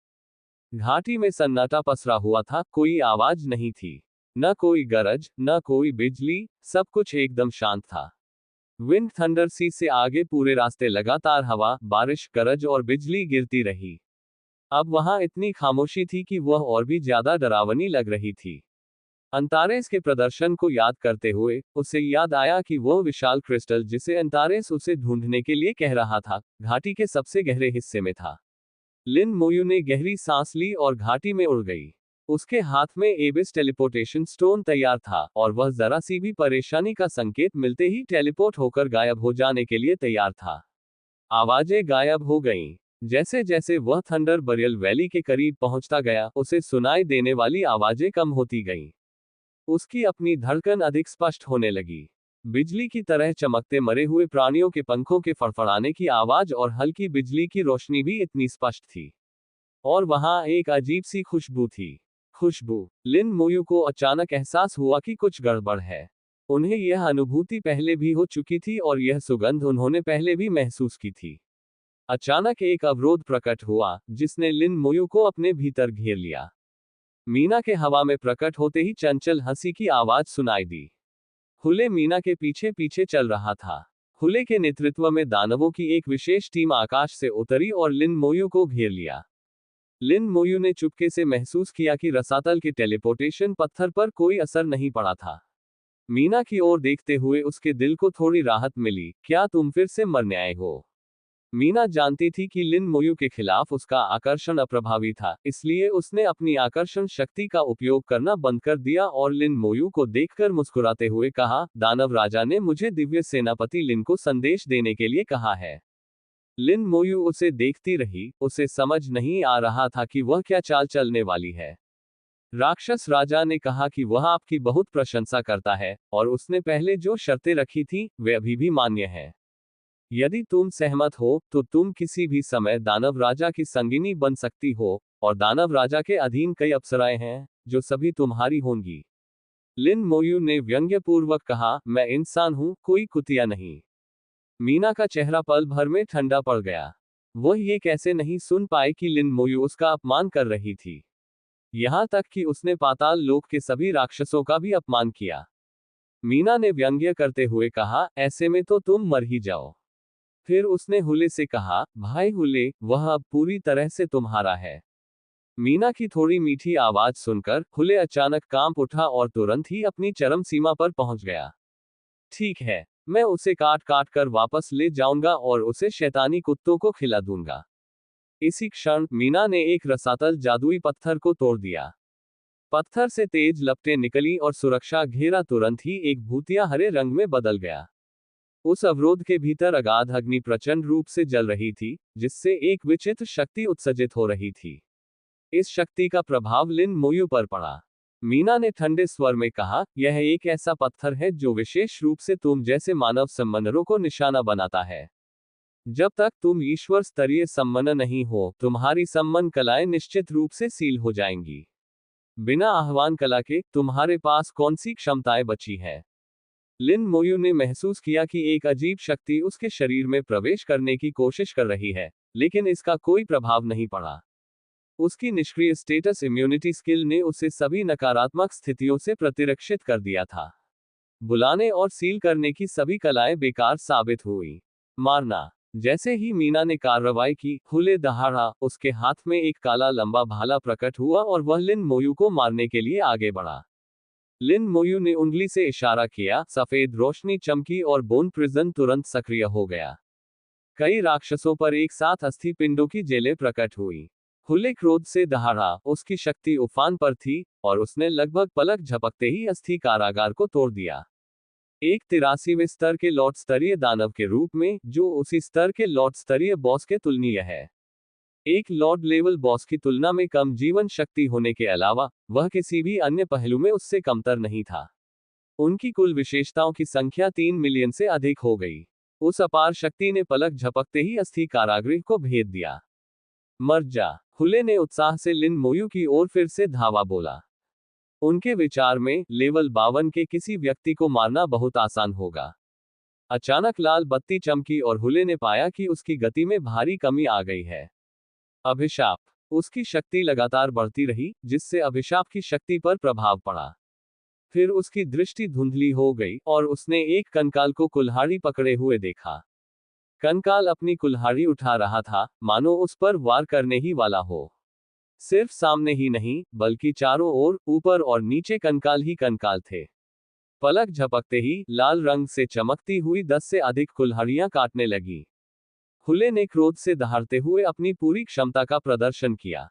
घाटी में सन्नाटा पसरा हुआ था, कोई आवाज नहीं थी। न कोई गरज, न कोई बिजली, सब कुछ एकदम शांत था। विंड थंडर सी से आगे पूरे रास्ते लगातार हवा, बारिश, गरज और बिजली गिरती रही। अब वहां इतनी खामोशी थी कि वह और भी ज्यादा डरावनी लग रही थी। अंतारेस के प्रदर्शन को याद करते हुए उसे याद आया कि वह विशाल क्रिस्टल जिसे अंतारेस उसे ढूंढने के लिए कह रहा था, घाटी के सबसे गहरे हिस्से में था। लिन मोयू ने गहरी सांस ली और घाटी में उड़ गई। उसके हाथ में एबिस टेलीपोर्टेशन स्टोन तैयार था, और वह जरा सी भी परेशानी का संकेत मिलते ही टेलीपोर्ट होकर गायब हो जाने के लिए तैयार था। आवाजें गायब हो गईं। जैसे जैसे वह थंडर बरियल वैली के करीब पहुंचता गया, उसे सुनाई देने वाली आवाजें कम होती गईं। उसकी अपनी धड़कन अधिक स्पष्ट होने लगी। बिजली की तरह चमकते मरे हुए प्राणियों के पंखों के फड़फड़ाने की आवाज और हल्की बिजली की रोशनी भी इतनी स्पष्ट थी। और वहां एक अजीब सी खुशबू थी। खुशबू। लिन मोयू को अचानक एहसास हुआ कि कुछ गड़बड़ है। उन्हें यह अनुभूति पहले भी हो चुकी थी, और यह सुगंध उन्होंने पहले भी महसूस की थी। अचानक एक अवरोध प्रकट हुआ, जिसने लिन मोयू को अपने भीतर घेर लिया। मीना के हवा में प्रकट होते ही चंचल हंसी की आवाज सुनाई दी। हुले मीना के पीछे पीछे चल रहा था। हुले के नेतृत्व में दानवों की एक विशेष टीम आकाश से उतरी और लिन मोयू को घेर लिया। लिन मोयू ने चुपके से महसूस किया कि रसातल के टेलीपोर्टेशन पत्थर पर कोई असर नहीं पड़ा था। मीना की ओर देखते हुए उसके दिल को थोड़ी राहत मिली। क्या तुम फिर से मरने आए हो? मीना जानती थी कि लिन मोयू के खिलाफ उसका आकर्षण अप्रभावी था, इसलिए उसने अपनी आकर्षण शक्ति का उपयोग करना बंद कर दिया और लिन मोयू को देखकर मुस्कुराते हुए कहा, दानव राजा ने मुझे दिव्य सेनापति लिन को संदेश देने के लिए कहा है। लिन मोयू उसे देखती रही। उसे समझ नहीं आ रहा था कि वह क्या चाल चलने वाली है। राक्षस राजा ने कहा कि वह आपकी बहुत प्रशंसा करता है, और उसने पहले जो शर्तें रखी थी वे अभी भी मान्य हैं। यदि तुम सहमत हो तो तुम किसी भी समय दानव राजा की संगिनी बन सकती हो, और दानव राजा के अधीन कई अप्सराएं हैं, जो सभी तुम्हारी होंगी। लिन मोयू ने व्यंग्यपूर्वक कहा, मैं इंसान हूं, कोई कुतिया नहीं। मीना का चेहरा पल भर में ठंडा पड़ गया। वह ये कैसे नहीं सुन पाई कि लिन मोयू उसका अपमान कर रही थी। यहां तक कि उसने पाताल लोक के सभी राक्षसों का भी अपमान किया। मीना ने व्यंग्य करते हुए कहा, ऐसे में तो तुम मर ही जाओ। फिर उसने हुले से कहा, भाई हुले, वह अब पूरी तरह से तुम्हारा है। मीना की थोड़ी मीठी आवाज सुनकर हुले अचानक कांप उठा और तुरंत ही अपनी चरम सीमा पर पहुंच गया। ठीक है, मैं उसे काट काट कर वापस ले जाऊंगा और उसे शैतानी कुत्तों को खिला दूंगा। इसी क्षण मीना ने एक रसातल जादुई पत्थर को तोड़ दिया। पत्थर से तेज लपटें निकली और सुरक्षा घेरा तुरंत ही एक भूतिया हरे रंग में बदल गया। उस अवरोध के भीतर अगाध अग्नि प्रचंड रूप से जल रही थी, जिससे एक विचित्र शक्ति उत्सर्जित हो रही थी। इस शक्ति का प्रभाव लिन मोयू पर पड़ा। मीना ने ठंडे स्वर में कहा, यह एक ऐसा पत्थर है जो विशेष रूप से तुम जैसे मानव सम्मनरों को निशाना बनाता है। जब तक तुम ईश्वर स्तरीय सम्मन नहीं हो, तुम्हारी सम्मन कलाएं निश्चित रूप से सील हो जाएंगी। बिना आह्वान कला के तुम्हारे पास कौन सी क्षमताएं बची है? लिन मोयू ने महसूस किया कि एक अजीब शक्ति उसके शरीर में प्रवेश करने की कोशिश कर रही है, लेकिन इसका कोई प्रभाव नहीं पड़ा। उसकी निष्क्रिय स्टेटस इम्यूनिटी स्किल ने उसे सभी नकारात्मक स्थितियों से प्रतिरक्षित कर दिया था। बुलाने और सील करने की सभी कलाएं बेकार साबित हुई। मारना। जैसे ही मीना ने कार्रवाई की, हुले दहाड़ा, उसके हाथ में एक काला लंबा भाला प्रकट हुआ और वह लिन मोयू को मारने के लिए आगे बढ़ा। लिन मोयू ने उंगली से इशारा किया, सफेद रोशनी चमकी और बोन प्रिजन तुरंत सक्रिय हो गया। कई राक्षसों पर एक साथ अस्थि पिंडों की जेलें प्रकट हुई। हुले क्रोध से दहाड़ा, उसकी शक्ति उफान पर थी, और उसने लगभग पलक झपकते ही अस्थि कारागार को तोड़ दिया। एक 83वें स्तर के लॉर्ड स्तरीय दानव के रूप में, जो उसी स्तर के लॉर्ड स्तरीय बॉस के तुलनीय है। एक लॉर्ड लेवल बॉस की तुलना में कम जीवन शक्ति होने के अलावा, वह किसी भी अन्य पहलू में उससे कमतर नहीं था। उनकी कुल विशेषताओं की संख्या 3 मिलियन से अधिक हो गई। उस अपार शक्ति ने पलक झपकते ही अस्थि कारागृह को भेद दिया। मर जा। हुले ने उत्साह से लिन मोयू की ओर फिर से धावा बोला। उनके विचार में, लेवल 52 के किसी व्यक्ति को मारना बहुत आसान होगा। अचानक लाल बत्ती चमकी और हुले ने पाया कि उसकी गति में भारी कमी आ गई है। अभिशाप। उसकी शक्ति लगातार बढ़ती रही, जिससे अभिशाप की शक्ति पर प्रभाव पड़ा। फिर उसकी दृष्टि धुंधली हो गई, और उसने एक कंकाल को कुल्हाड़ी पकड़े हुए देखा। कंकाल अपनी कुल्हाड़ी उठा रहा था, मानो उस पर वार करने ही वाला हो। सिर्फ सामने ही नहीं, बल्कि चारों ओर, ऊपर और नीचे कंकाल ही कंकाल थे। पलक झपकते ही लाल रंग से चमकती हुई 10 से अधिक कुल्हाड़ियां काटने लगी। हुले ने क्रोध से दहाड़ते हुए अपनी पूरी क्षमता का प्रदर्शन किया।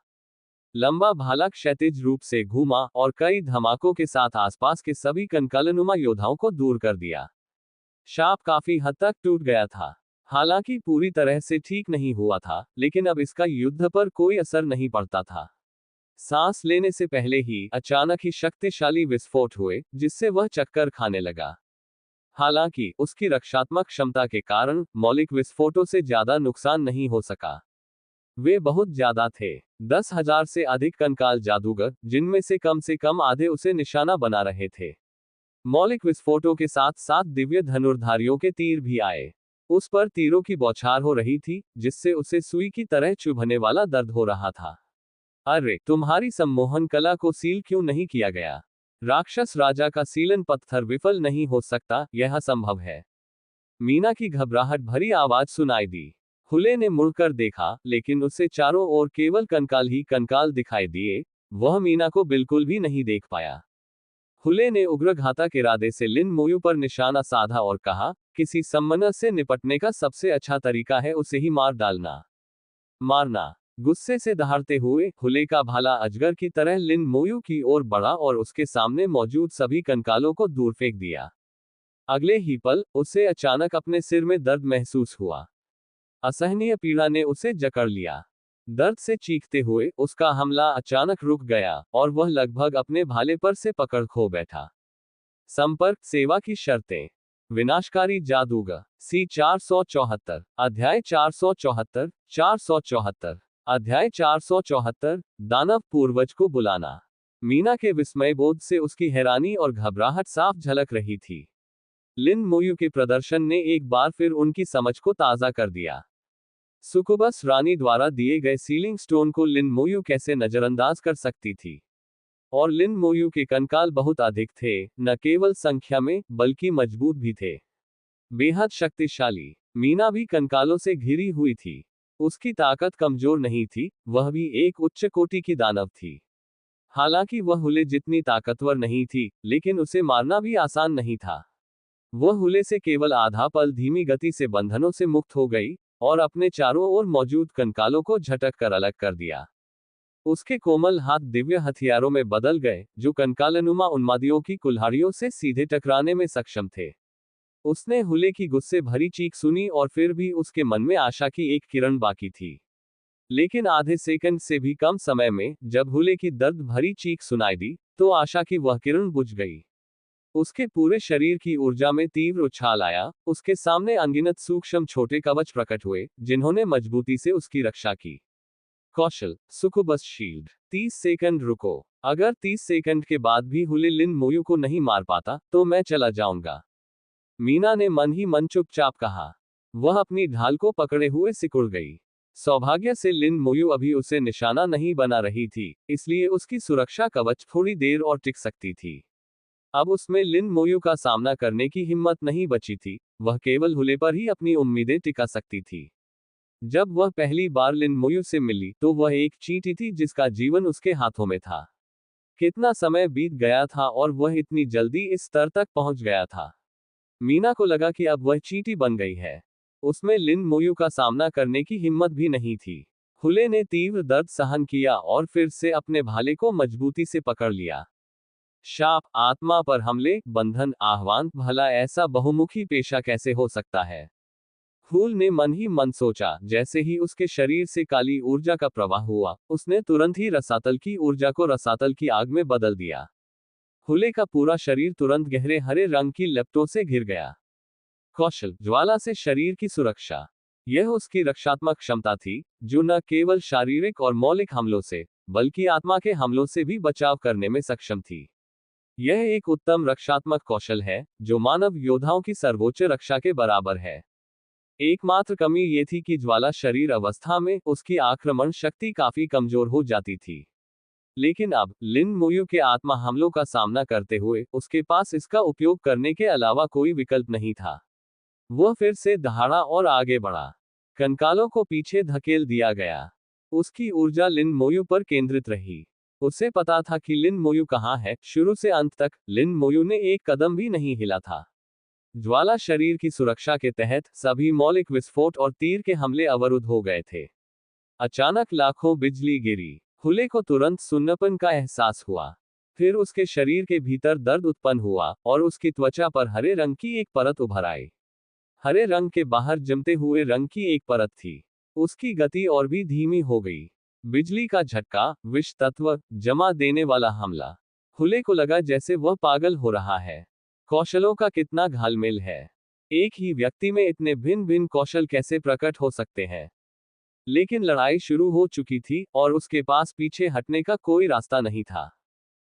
लंबा भाला क्षैतिज रूप से घूमा और कई धमाकों के साथ आसपास के सभी कंकालनुमा योद्धाओं को दूर कर दिया। शाप काफी हद तक टूट गया था। हालांकि पूरी तरह से ठीक नहीं हुआ था, लेकिन अब इसका युद्ध पर कोई असर नहीं पड़ता था। सांस लेने से पहले ही अचानक ही शक्तिशाली विस्फोट हुए, जिससे वह चक्कर खाने लगा। हालांकि उसकी रक्षात्मक क्षमता के कारण मौलिक विस्फोटों से ज्यादा नुकसान नहीं हो सका। वे बहुत ज्यादा थे। 10,000 से अधिक कंकाल जादूगर, जिनमें से कम आधे उसे निशाना बना रहे थे। मौलिक विस्फोटों के साथ साथ दिव्य धनुर्धारियों के तीर भी आए। उस पर तीरों की बौछार हो रही थी, जिससे उसे सुई की तरह चुभने वाला दर्द हो रहा था। अरे, तुम्हारी सम्मोहन कला को सील क्यों नहीं किया गया? राक्षस राजा का सीलन पत्थर विफल नहीं हो सकता, यह असंभव है। मीना की घबराहट भरी आवाज सुनाई दी। हुले ने मुड़कर देखा, लेकिन उसे चारों ओर केवल कंकाल ही कंकाल दिखाई दिए। वह मीना को बिल्कुल भी नहीं देख पाया। हुले ने उग्र घातक इरादे से लिन मोयू पर निशाना साधा और कहा, किसी सम्मनर से निपटने का सबसे अच्छा तरीका है उसे ही मार डालना। मारना। गुस्से से दहाड़ते हुए हुले का भाला अजगर की तरह लिन मोयू की ओर बढ़ा और उसके सामने मौजूद सभी कंकालों को दूर फेंक दिया। अगले ही पल उसे अचानक अपने सिर में दर्द महसूस हुआ। असहनीय पीड़ा ने उसे जकड़ लिया। दर्द से चीखते हुए उसका हमला अचानक रुक गया, और वह लगभग अपने भाले पर से पकड़ खो बैठा। संपर्क सेवा की शर्तें। विनाशकारी जादूगर। सी 474। अध्याय 474। 474। अध्याय 474। दानव पूर्वज को बुलाना। मीना के विस्मयबोध से उसकी हैरानी और घबराहट साफ झलक रही थी। लिन मोयू के प्रदर्शन ने एक बार फिर उनकी समझ को ताज़ा कर दिया। सुकुबस रानी द्वारा दिए गए सीलिंग स्टोन को लिन मोयू कैसे नजरअंदाज कर सकती थी? और लिन मोयू के कंकाल बहुत अधिक थे, न केवल संख्या में, बल्कि मजबूत भी थे। बेहद शक्तिशाली। मीना भी कंकालों से घिरी हुई थी। उसकी ताकत कमजोर नहीं थी, वह भी एक उच्च कोटि की दानव थी। हालांकि वह हुले जितनी ताकतवर नहीं थी, लेकिन उसे मारना भी आसान नहीं था। वह हुले से केवल आधा पल धीमी गति से बंधनों से मुक्त हो गई, और अपने चारों ओर मौजूद कंकालों को झटक कर अलग कर दिया। उसके कोमल हाथ दिव्य हथियारों में बदल गए, जो कंकालनुमा उन्मादियों की कुल्हाड़ियों से सीधे टकराने में सक्षम थे। उसने हुले की गुस्से भरी चीख सुनी, और फिर भी उसके मन में आशा की एक किरण बाकी थी। लेकिन आधे सेकंड से भी कम समय में, जब हुले की दर्द भरी चीख सुनाई दी, तो आशा की वह किरण बुझ गई। उसके पूरे शरीर की ऊर्जा में तीव्र उछाल आया। उसके सामने अनगिनत सूक्ष्म छोटे कवच प्रकट हुए, जिन्होंने मजबूती से उसकी रक्षा की। कौशल। सुकुबस शील्ड। 30 सेकंड रुको। अगर 30 सेकंड के बाद भी हुले लिन मोयू को नहीं मार पाता, तो मैं चला जाऊंगा। मीना ने मन ही मन चुपचाप कहा। वह अपनी ढाल को पकड़े हुए सिकुड़ गई। सौभाग्य से लिन मोयू अभी उसे निशाना नहीं बना रही थी, इसलिए उसकी सुरक्षा कवच थोड़ी देर और टिक सकती थी। अब उसमें लिन मोयू का सामना करने की हिम्मत नहीं बची थी, वह केवल हुले पर ही अपनी उम्मीदें टिका सकती थी। जब वह पहली बार लिन मोयू से मिली तो वह एक चींटी थी जिसका जीवन उसके हाथों में था। कितना समय बीत गया था और वह इतनी जल्दी इस स्तर तक पहुंच गया था। मीना को लगा कि अब वह चींटी बन गई है। उसमें लिन मोयू का सामना करने की हिम्मत भी नहीं थी। हुले ने तीव्र दर्द सहन किया और फिर से अपने भाले को मजबूती से पकड़ लिया। शाप, आत्मा पर हमले, बंधन, आह्वान, भला ऐसा बहुमुखी पेशा कैसे हो सकता है? फूल ने मन ही मन सोचा। जैसे ही उसके शरीर से काली ऊर्जा का प्रवाह हुआ, उसने तुरंत ही रसातल की ऊर्जा को रसातल की आग में बदल दिया। हुले का पूरा शरीर तुरंत गहरे हरे रंग की लपटों से घिर गया। कौशल, ज्वाला से शरीर की सुरक्षा। यह उसकी रक्षात्मक क्षमता थी, जो न केवल शारीरिक और मौलिक हमलों से, बल्कि आत्मा के हमलों से भी बचाव करने में सक्षम थी। यह एक उत्तम रक्षात्मक कौशल है, जो मानव योद्धाओं की सर्वोच्च रक्षा के बराबर है। एकमात्र कमी ये थी कि ज्वाला शरीर अवस्था में उसकी आक्रमण शक्ति काफी कमजोर हो जाती थी। लेकिन अब लिन मोयू के आत्मा हमलों का सामना करते हुए उसके पास इसका उपयोग करने के अलावा कोई विकल्प नहीं था। वह फिर से दहाड़ा और आगे बढ़ा। कंकालों को पीछे धकेल दिया गया। उसकी ऊर्जा लिन मोयू पर केंद्रित रही। उसे पता था कि लिन मोयू कहाँ है। शुरू से अंत तक लिन मोयू ने एक कदम भी नहीं हिला था। ज्वाला शरीर की सुरक्षा के तहत सभी मौलिक विस्फोट और तीर के हमले अवरुद्ध हो गए थे। अचानक लाखों बिजली गिरी। हुले को तुरंत सुन्नपन का एहसास हुआ। फिर उसके शरीर के भीतर दर्द उत्पन्न हुआ और उसकी त्वचा पर हरे रंग की एक परत उभर आई। हरे रंग के बाहर जमते हुए रंग की एक परत थी। उसकी गति और भी धीमी हो गई। बिजली का झटका, विष तत्व, जमा देने वाला हमला। हुले को लगा जैसे वह पागल हो रहा है। कौशलों का कितना घालमेल है। एक ही व्यक्ति में इतने भिन्न भिन्न कौशल कैसे प्रकट हो सकते हैं? लेकिन लड़ाई शुरू हो चुकी थी और उसके पास पीछे हटने का कोई रास्ता नहीं था।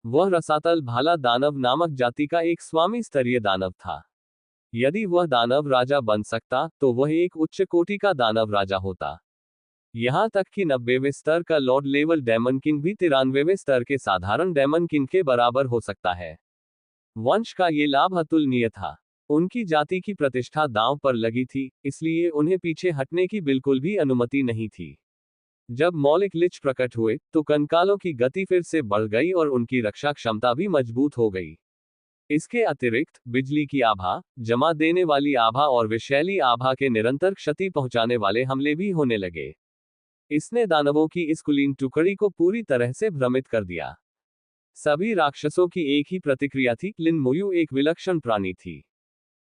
वह रसातल भाला दानव नामक जाति का एक स्वामी स्तरीय दानव था। यदि वह दानव राजा बन सकता तो वह एक उच्च कोटि का दानव राजा होता। यहां तक कि 90वें स्तर का लॉर्ड लेवल डेमन किंग भी 93वें स्तर के साधारण डेमन किंग के बराबर हो सकता है। वंश का ये लाभ अतुलनीय था। उनकी जाति की प्रतिष्ठा दांव पर लगी थी, इसलिए उन्हें पीछे हटने की बिल्कुल भी अनुमति नहीं थी। जब मौलिक लिच प्रकट हुए तो कंकालों की गति फिर से बढ़ गई और उनकी रक्षा क्षमता भी मजबूत हो गई। इसके अतिरिक्त बिजली की आभा, जमा देने वाली आभा और विषैली आभा के निरंतर क्षति पहुंचाने वाले हमले भी होने लगे। इसने दानवों की इस कुलीन टुकड़ी को पूरी तरह से भ्रमित कर दिया। सभी राक्षसों की एक ही प्रतिक्रिया थी, लिन मोयू एक विलक्षण प्राणी थी।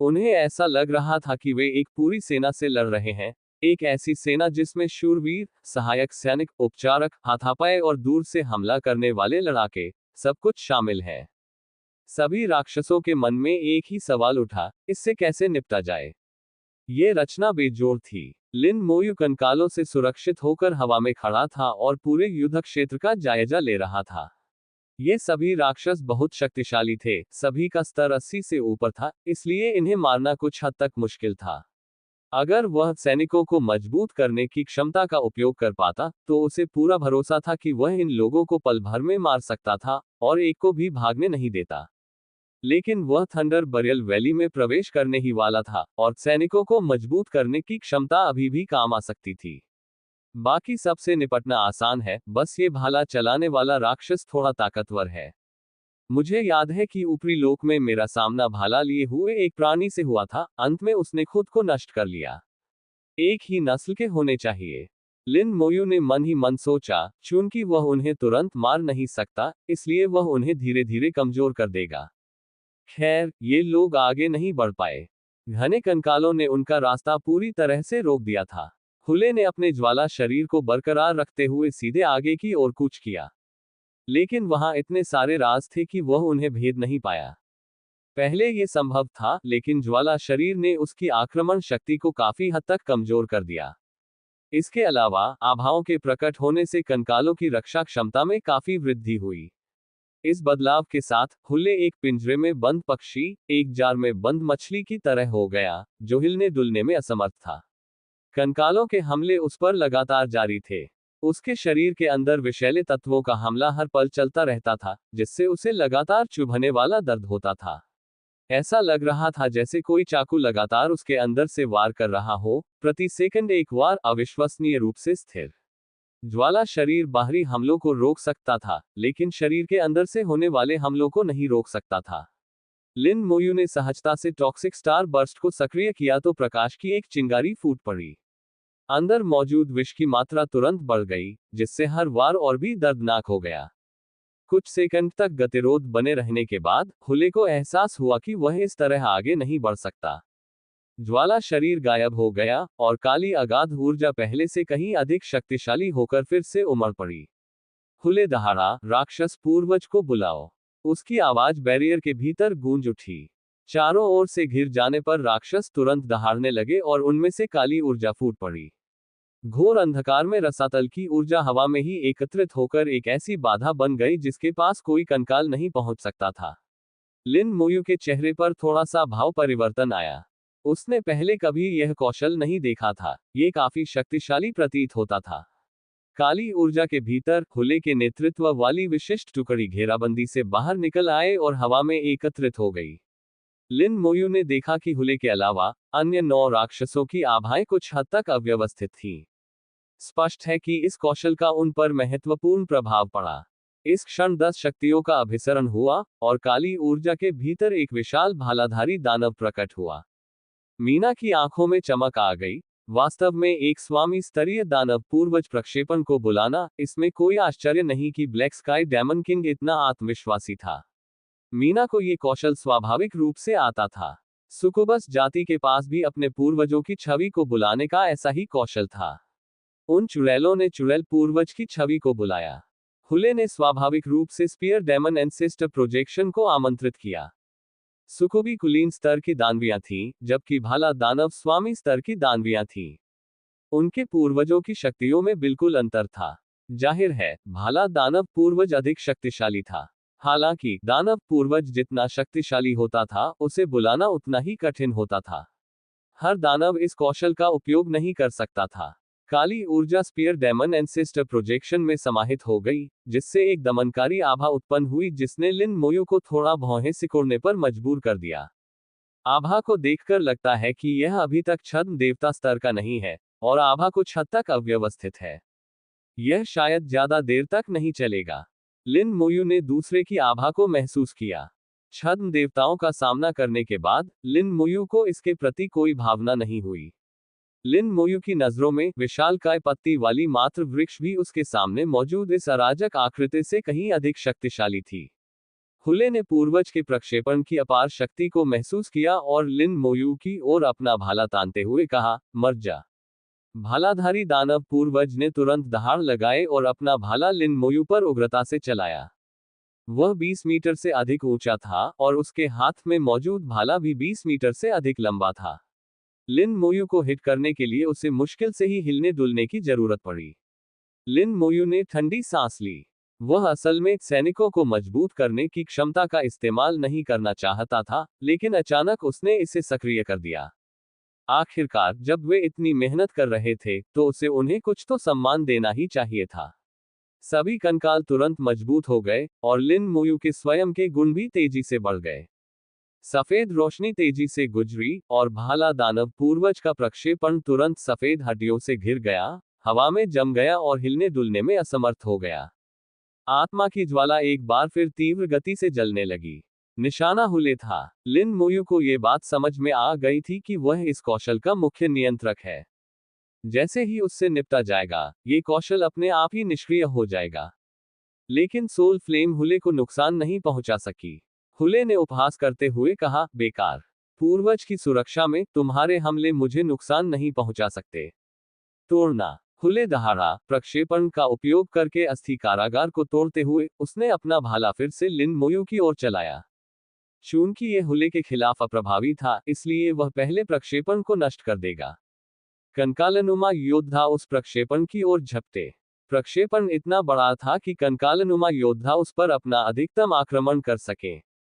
उन्हें ऐसा लग रहा था कि वे एक पूरी सेना से लड़ रहे हैं, एक ऐसी सेना जिसमें शूरवीर, सहायक सैनिक, उपचारक, हाथापाई और दूर से हमला करने वाले लड़ाके, सब कुछ शामिल है। सभी राक्षसों के मन में एक ही सवाल उठा, इससे कैसे निपटा जाए? ये रचना बेजोड़ थी। लिन मोयू कंकालों से सुरक्षित होकर हवा में खड़ा था और पूरे युद्ध क्षेत्र का जायजा ले रहा था। ये सभी राक्षस बहुत शक्तिशाली थे, सभी का स्तर 80 से ऊपर था, इसलिए इन्हें मारना कुछ हद तक मुश्किल था। अगर वह सैनिकों को मजबूत करने की क्षमता का उपयोग कर पाता, तो उसे पूरा भरोसा था कि वह इन लोगों को पल भर में मार सकता था और एक को भी भागने नहीं देता। लेकिन वह थंडर बरियल वैली में प्रवेश करने ही वाला था और सैनिकों को मजबूत करने की क्षमता अभी भी काम आ सकती थी। बाकी सबसे निपटना आसान है, बस ये भाला चलाने वाला राक्षस थोड़ा ताकतवर है। मुझे याद है कि ऊपरी लोक में मेरा सामना भाला लिए हुए एक प्राणी से हुआ था, अंत में उसने खुद को नष्ट कर लिया। एक ही नस्ल के होने चाहिए। लिन मोयू ने मन ही मन सोचा, चूंकि वह उन्हें तुरंत मार नहीं सकता, इसलिए वह उन्हें धीरे धीरे कमजोर कर देगा। खैर, ये लोग आगे नहीं बढ़ पाए। घने कंकालों ने उनका रास्ता पूरी तरह से रोक दिया था। हुले ने अपने ज्वाला शरीर को बरकरार रखते हुए सीधे आगे की ओर कूच किया। लेकिन वहां इतने सारे राज थे कि वह उन्हें भेद नहीं पाया। पहले ये संभव था, लेकिन ज्वाला शरीर ने उसकी आक्रमण शक्ति को काफी हद तक कमजोर कर दिया। इसके अलावा आभाओं के प्रकट होने से कंकालों की रक्षा क्षमता में काफी वृद्धि हुई। इस बदलाव के साथ हुले एक पिंजरे में बंद पक्षी, एक जार में बंद मछली की तरह हो गया, जो हिलने डुलने में असमर्थ था। कंकालों के हमले उस पर लगातार जारी थे। उसके शरीर के अंदर विषैले तत्वों का हमला हर पल चलता रहता था, जिससे उसे लगातार चुभने वाला दर्द होता था। ऐसा लग रहा था जैसे कोई चाकू लगातार उसके अंदर से वार कर रहा हो, प्रति सेकंड एक वार, अविश्वसनीय रूप से स्थिर। ज्वाला शरीर बाहरी हमलों को रोक सकता था, लेकिन शरीर के अंदर से होने वाले हमलों को नहीं रोक सकता था। लिन मोयू ने सहजता से टॉक्सिक स्टार बर्स्ट को सक्रिय किया तो प्रकाश की एक चिंगारी फूट पड़ी। अंदर मौजूद विष की मात्रा तुरंत बढ़ गई, जिससे हर वार और भी दर्दनाक हो गया। कुछ सेकंड तक गतिरोध बने रहने के बाद हुले को एहसास हुआ कि वह इस तरह आगे नहीं बढ़ सकता। ज्वाला शरीर गायब हो गया और काली अगाध ऊर्जा पहले से कहीं अधिक शक्तिशाली होकर फिर से उमड़ पड़ी। हुले दहाड़ा, राक्षस पूर्वज को बुलाओ। उसकी आवाज बैरियर के भीतर गूंज उठी। चारों ओर से घिर जाने पर राक्षस तुरंत दहाड़ने लगे और उनमें से काली ऊर्जा फूट पड़ी। घोर अंधकार में रसातल की ऊर्जा हवा में ही एकत्रित होकर एक ऐसी बाधा बन गई जिसके पास कोई कंकाल नहीं पहुंच सकता था। लिन मोयू के चेहरे पर थोड़ा सा भाव परिवर्तन आया। उसने पहले कभी यह कौशल नहीं देखा था, ये काफी शक्तिशाली प्रतीत होता था। काली ऊर्जा के भीतर हुले के नेतृत्व वाली विशिष्ट टुकड़ी घेराबंदी से बाहर निकल आए और हवा में एकत्रित हो गई। लिन मोयू ने देखा कि हुले के अलावा अन्य 9 राक्षसों की आभाएं कुछ हद तक अव्यवस्थित थीं। स्पष्ट है कि इस कौशल का उन पर महत्वपूर्ण प्रभाव पड़ा। इस क्षण 10 शक्तियों का अभिसरण हुआ और काली ऊर्जा के भीतर एक विशाल भालाधारी दानव प्रकट हुआ। मीना की आंखों में चमक आ गई। वास्तव में एक स्वामी स्तरीय दानव पूर्वज प्रक्षेपण को बुलाना, इसमें कोई आश्चर्य नहीं कि ब्लैक स्काई डेमन किंग इतना आत्मविश्वासी था। मीना को ये कौशल स्वाभाविक रूप से आता था। सुकुबस जाति के पास भी अपने पूर्वजों की छवि को बुलाने का ऐसा ही कौशल था। उन चुड़ैलों ने चुड़ैल पूर्वज की छवि को बुलाया। हुले ने स्वाभाविक रूप से स्पीयर डेमन एंसेस्टर प्रोजेक्शन को आमंत्रित किया। सुकुबी कुलीन स्तर की दानवियां थीं, जबकि भाला दानव स्वामी स्तर की दानवियां थीं। उनके पूर्वजों की शक्तियों में बिल्कुल अंतर था। जाहिर है, भाला दानव पूर्वज अधिक शक्तिशाली था। हालांकि दानव पूर्वज जितना शक्तिशाली होता था, उसे बुलाना उतना ही कठिन होता था। हर दानव इस कौशल का उपयोग नहीं कर सकता था। काली ऊर्जा स्पीयर डेमन एंसेस्टर प्रोजेक्शन में समाहित हो गई, जिससे एक दमनकारी आभा उत्पन्न हुई जिसने लिन मोयू को थोड़ा भौहें सिकोड़ने पर मजबूर कर दिया। आभा को देखकर लगता है कि यह अभी तक छद्म देवता स्तर का नहीं है, और आभा कुछ हद तक अव्यवस्थित है। यह शायद ज्यादा देर तक नहीं चलेगा। लिन मोयू ने दूसरे की आभा को महसूस किया। छद्म देवताओं का सामना करने के बाद लिन मोयू को इसके प्रति कोई भावना नहीं हुई। लिन मोयू की नजरों में विशालकाय पत्ती वाली मात्र वृक्ष भी उसके सामने मौजूद इस अराजक आकृति से कहीं अधिक शक्तिशाली थी। हुले ने पूर्वज के प्रक्षेपण की अपार शक्ति को महसूस किया और लिन मोयू की ओर अपना भाला तानते हुए कहा, मर जा। भालाधारी दानव पूर्वज ने तुरंत दहाड़ लगाए और अपना भाला लिन मोयू पर उग्रता से चलाया। वह 20 मीटर से अधिक ऊंचा था और उसके हाथ में मौजूद भाला भी 20 मीटर से अधिक लंबा था। लिन मोयू को हिट करने के लिए उसे मुश्किल से ही हिलने डुलने की जरूरत पड़ी। लिन मोयू ने ठंडी सांस ली। वह असल में सैनिकों को मजबूत करने की क्षमता का इस्तेमाल नहीं करना चाहता था, लेकिन अचानक उसने इसे सक्रिय कर दिया। आखिरकार जब वे इतनी मेहनत कर रहे थे, तो उसे उन्हें कुछ तो सम्मान देना ही चाहिए था। सभी कंकाल तुरंत मजबूत हो गए और लिन मोयू के स्वयं के गुण भी तेजी से बढ़ गए। सफेद रोशनी तेजी से गुजरी और भाला दानव पूर्वज का प्रक्षेपण तुरंत सफेद हड्डियों से घिर गया, हवा में जम गया और हिलने डुलने में असमर्थ हो गया। आत्मा की ज्वाला एक बार फिर तीव्र गति से जलने लगी। निशाना हुले था। लिन मोयू को यह बात समझ में आ गई थी कि वह इस कौशल का मुख्य नियंत्रक है। जैसे ही उससे निपटा जाएगा, ये कौशल अपने आप ही निष्क्रिय हो जाएगा। लेकिन सोल फ्लेम हुले को नुकसान नहीं पहुंचा सकी। हुले ने उपहास करते हुए कहा, बेकार। पूर्वज की सुरक्षा में तुम्हारे हमले मुझे नुकसान नहीं पहुंचा सकते। तोड़ना। हुले दहाड़ा, प्रक्षेपण का उपयोग करके अस्थि कारागार को तोड़ते हुए उसने अपना भाला फिर से लिन मोयू की ओर चलाया। चूंकि यह हुले के खिलाफ अप्रभावी था, इसलिए वह पहले प्रक्षेपण को नष्ट कर देगा। कंकालनुमा योद्धा उस प्रक्षेपण की ओर झपटे। प्रक्षेपण इतना बड़ा था कि कंकालनुमा योद्धा उस पर अपना अधिकतम आक्रमण कर सके।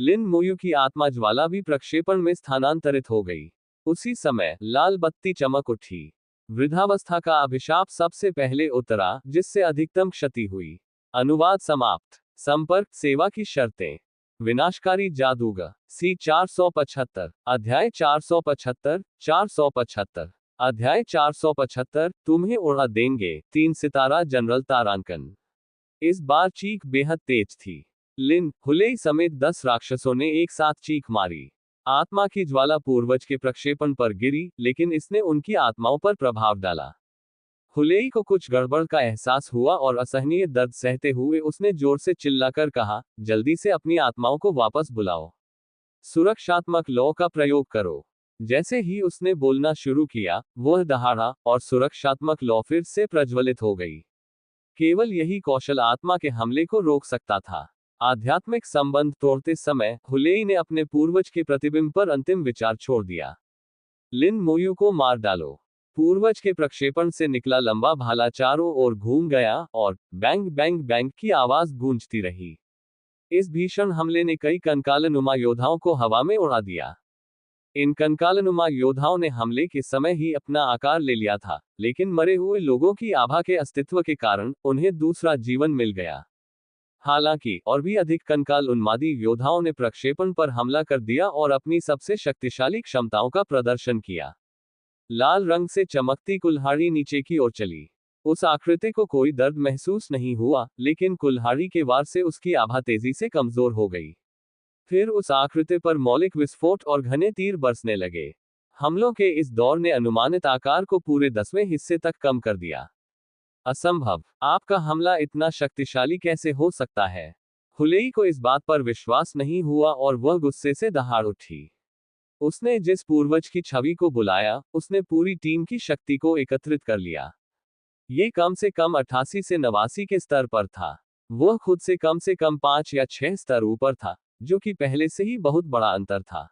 लिन मोयू की आत्मा ज्वाला भी प्रक्षेपण में स्थानांतरित हो गई। उसी समय लाल बत्ती चमक उठी। वृद्धावस्था का अभिशाप सबसे पहले उतरा, जिससे अधिकतम क्षति हुई। अनुवाद समाप्त। संपर्क सेवा की शर्तें। विनाशकारी जादूगर। सी 475। अध्याय 475। 475। अध्याय 475। तुम्हें उड़ा देंगे। 3 सितारा जनरल तारांकन। इस बार चीख बेहद तेज थी। लिन हुलेई समेत 10 राक्षसों ने एक साथ चीख मारी। आत्मा की ज्वाला पूर्वज के प्रक्षेपण पर गिरी, लेकिन इसने उनकी आत्माओं पर प्रभाव डाला। हुलेई को कुछ गड़बड़ का एहसास हुआ और असहनीय दर्द सहते हुए उसने जोर से चिल्लाकर कहा, जल्दी से अपनी आत्माओं को वापस बुलाओ। सुरक्षात्मक लॉ का प्रयोग करो। जैसे ही उसने बोलना शुरू किया, वह दहाड़ा, और सुरक्षात्मक लॉ फिर से प्रज्वलित हो गई। केवल यही कौशल आत्मा के हमले को रोक सकता था। आध्यात्मिक संबंध तोड़ते समय हुलेई ने अपने पूर्वज के प्रतिबिंब पर अंतिम विचार छोड़ दिया। लिन मोयू को मार डालो। पूर्वज के प्रक्षेपण से निकला लंबा भाला चारों ओर घूम गया और बैंग बैंग बैंग की आवाज गूंजती रही। इस भीषण हमले ने कई कंकालनुमा योद्धाओं को हवा में उड़ा दिया। इन कंकालनुमा योद्धाओं ने हमले के समय ही अपना आकार ले लिया था, लेकिन मरे हुए लोगों की आभा के अस्तित्व के कारण उन्हें दूसरा जीवन मिल गया। हालांकि और भी अधिक कंकाल उन्मादी योद्धाओं ने प्रक्षेपण पर हमला कर दिया और अपनी सबसे शक्तिशाली क्षमताओं का प्रदर्शन किया। लाल रंग से चमकती कुल्हाड़ी नीचे की ओर चली। उस आकृति को कोई दर्द महसूस नहीं हुआ, लेकिन कुल्हाड़ी के वार से उसकी आभा तेजी से कमजोर हो गई। फिर उस आकृति पर मौलिक विस्फोट और घने तीर बरसने लगे। हमलों के इस दौर ने अनुमानित आकार को पूरे 10वें हिस्से तक कम कर दिया। असंभव, आपका हमला इतना शक्तिशाली कैसे हो सकता है? हुलेई को इस बात पर विश्वास नहीं हुआ और वह गुस्से से दहाड़ उठी। उसने जिस पूर्वज की छवि को बुलाया, उसने पूरी टीम की शक्ति को एकत्रित कर लिया। ये कम से कम 88 से 89 के स्तर पर था। वह खुद से कम 5 या 6 स्तर ऊपर था, जो कि पहले से ही बहुत बड़ा अंतर था।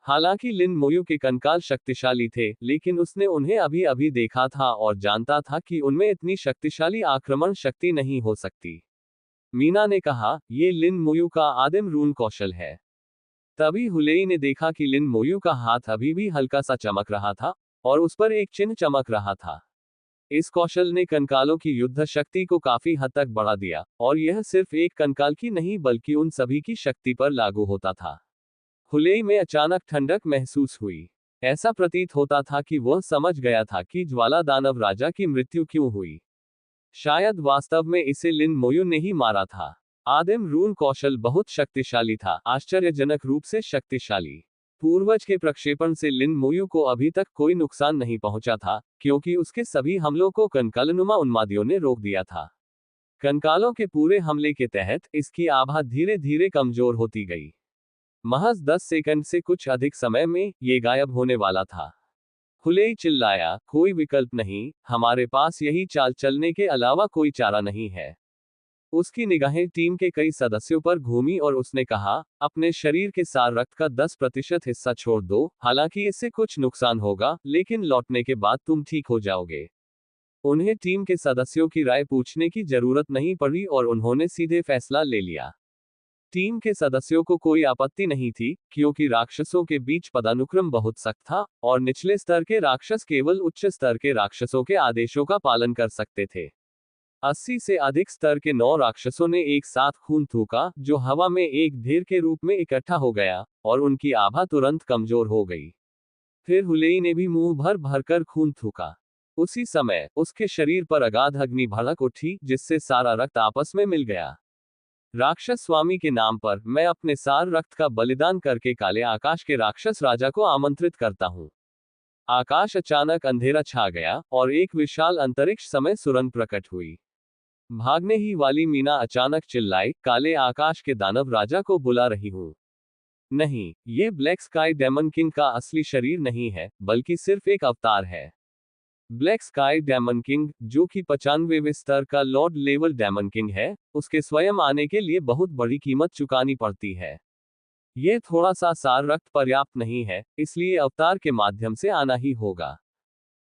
हालांकि लिन मोयू के कंकाल शक्तिशाली थे, लेकिन उसने उन्हें अभी अभी देखा था और जानता था कि उनमें इतनी शक्तिशाली आक्रमण शक्ति नहीं हो सकती। मीना ने कहा, ये लिन मोयू का आदिम रून कौशल है। तभी हुलेई ने देखा कि लिन मोयू का हाथ अभी भी हल्का सा चमक रहा था, और उस पर एक चिन्ह चमक रहा था। इस कौशल ने कंकालों की युद्ध शक्ति को काफी हद तक बढ़ा दिया, और यह सिर्फ एक कंकाल की नहीं बल्कि उन सभी की शक्ति पर लागू होता था। हुलेई में अचानक ठंडक महसूस हुई। ऐसा प्रतीत होता था कि वह समझ गया था कि ज्वाला दानव राजा की मृत्यु क्यों हुई। शायद वास्तव में इसे लिन मोयू ने ही मारा था। आदिम रून कौशल बहुत शक्तिशाली था, आश्चर्यजनक रूप से शक्तिशाली। पूर्वज के प्रक्षेपण से लिन मोयू को अभी तक कोई नुकसान नहीं पहुंचा था, क्योंकि उसके सभी हमलों को कंकालनुमा उन्मादियों ने रोक दिया था। कंकालों के पूरे हमले के तहत इसकी आभा धीरे धीरे कमजोर होती गई। महज 10 सेकंड से कुछ अधिक समय में ये गायब होने वाला था। हुलेई चिल्लाया, कोई विकल्प नहीं, हमारे पास यही चाल चलने के अलावा कोई चारा नहीं है। उसकी निगाहें टीम के कई सदस्यों पर घूमी और उसने कहा, अपने शरीर के सार रक्त का 10% हिस्सा छोड़ दो, हालांकि इससे कुछ नुकसान होगा, लेकिन लौटने के बाद तुम ठीक हो जाओगे। उन्हें टीम के सदस्यों की राय पूछने की जरूरत नहीं पड़ी और उन्होंने सीधे फैसला ले लिया। टीम के सदस्यों को कोई आपत्ति नहीं थी, क्योंकि राक्षसों के बीच पदानुक्रम बहुत सख्त था, और निचले स्तर के राक्षस केवल उच्च स्तर के राक्षसों के आदेशों का पालन कर सकते थे। 80 से अधिक स्तर के 9 राक्षसों ने एक साथ खून थूका, जो हवा में एक ढेर के रूप में इकट्ठा हो गया, और उनकी आभा तुरंत कमजोर हो गई। फिर हुलेई ने भी मुंह भर भरकर खून थूका। उसी समय उसके शरीर पर अगाध अग्नि भड़क उठी, जिससे सारा रक्त आपस में मिल गया। राक्षस स्वामी के नाम पर मैं अपने सार रक्त का बलिदान करके काले आकाश के राक्षस राजा को आमंत्रित करता हूँ। आकाश अचानक अंधेरा छा गया और एक विशाल अंतरिक्ष समय सुरंग प्रकट हुई। भागने ही वाली मीना अचानक चिल्लाई, काले आकाश के दानव राजा को बुला रही हूँ। नहीं, ये ब्लैक स्काई डेमन किंग का असली शरीर नहीं है, बल्कि सिर्फ एक अवतार है। ब्लैक स्काई डेमन किंग, जो कि 95वें स्तर का लॉर्ड लेवल डेमन किंग है, उसके स्वयं आने के लिए बहुत बड़ी कीमत चुकानी पड़ती है। यह थोड़ा सा सार रक्त पर्याप्त नहीं है, इसलिए अवतार के माध्यम से आना ही होगा।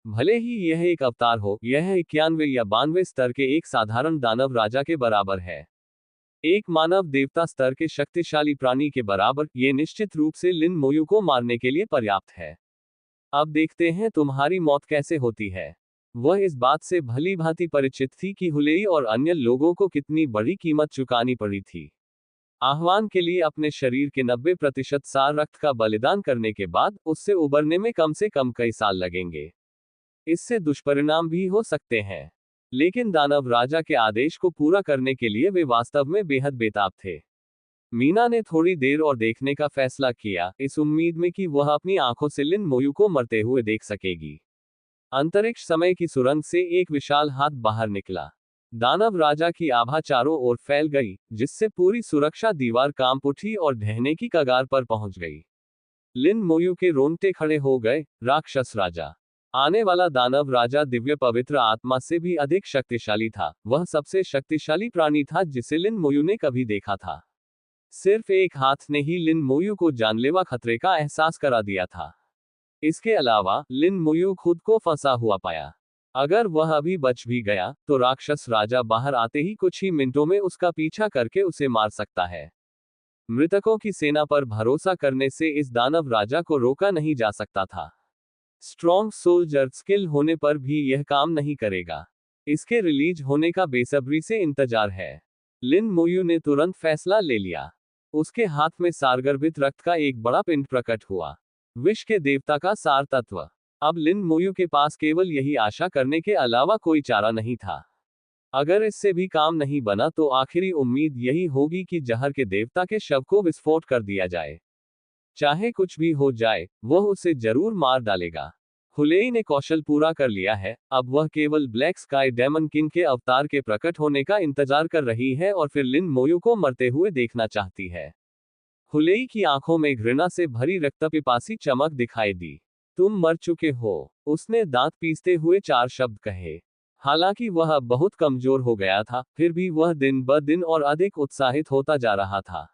भले ही यह एक अवतार हो, यह 91 या 92 स्तर के एक साधारण दानव राजा के बराबर है। एक मानव देवता स्तर के शक्तिशाली प्राणी के बराबर, ये निश्चित रूप से लिन मोयू को मारने के लिए पर्याप्त है। अब देखते हैं तुम्हारी मौत कैसे होती है। वह इस बात से भली भांति परिचित थी कि हुलेई और अन्य लोगों को कितनी बड़ी कीमत चुकानी पड़ी थी। आह्वान के लिए अपने शरीर के 90% सार रक्त का बलिदान करने के बाद उससे उबरने में कम से कम कई साल लगेंगे। इससे दुष्परिणाम भी हो सकते हैं। लेकिन दानव राजा के आदेश को पूरा करने के लिए वे वास्तव में बेहद बेताब थे। मीना ने थोड़ी देर और देखने का फैसला किया, इस उम्मीद में कि वह अपनी आंखों से लिन मोयू को मरते हुए देख सकेगी। अंतरिक्ष समय की सुरंग से एक विशाल हाथ बाहर निकला। दानव राजा की आभा चारों ओर फैल गई, जिससे पूरी सुरक्षा दीवार कांप उठी और ढहने की कगार पर पहुंच गई। लिन मोयू के रोंगटे खड़े हो गए। राक्षस राजा, आने वाला दानव राजा दिव्य पवित्र आत्मा से भी अधिक शक्तिशाली था। वह सबसे शक्तिशाली प्राणी था जिसे लिन मोयू ने कभी देखा था। सिर्फ एक हाथ ने ही लिन मोयू को जानलेवा खतरे का एहसास करा दिया था। इसके अलावा लिन मोयू खुद को फंसा हुआ पाया। अगर वह अभी बच भी गया तो राक्षस राजा बाहर आते ही कुछ ही मिनटों में उसका पीछा करके उसे मार सकता है। मृतकों की सेना पर भरोसा करने से इस दानव राजा को रोका नहीं जा सकता था। स्ट्रॉन्ग सोल्जर स्किल होने पर भी यह काम नहीं करेगा। इसके रिलीज होने का बेसब्री से इंतजार है। लिन मोयू ने तुरंत फैसला ले लिया। उसके हाथ में सारगर्भित रक्त का एक बड़ा पिंड प्रकट हुआ। विष के देवता का सार तत्व। अब लिन मोयू के पास केवल यही आशा करने के अलावा कोई चारा नहीं था। अगर इससे भी काम नहीं बना तो आखिरी उम्मीद यही होगी कि जहर के देवता के शव को विस्फोट कर दिया जाए। चाहे कुछ भी हो जाए, वह उसे जरूर मार डालेगा। हुलेई ने कौशल पूरा कर लिया है। अब वह केवल ब्लैक स्काई डेमन किंग के अवतार के प्रकट होने का इंतजार कर रही है और फिर लिन मोयू को मरते हुए देखना चाहती है। हुलेई की आंखों में घृणा से भरी रक्तपिपासी चमक दिखाई दी। तुम मर चुके हो, उसने दांत पीसते हुए 4 शब्द कहे। हालांकि वह अब बहुत कमजोर हो गया था, फिर भी वह दिन ब दिन और अधिक उत्साहित होता जा रहा था।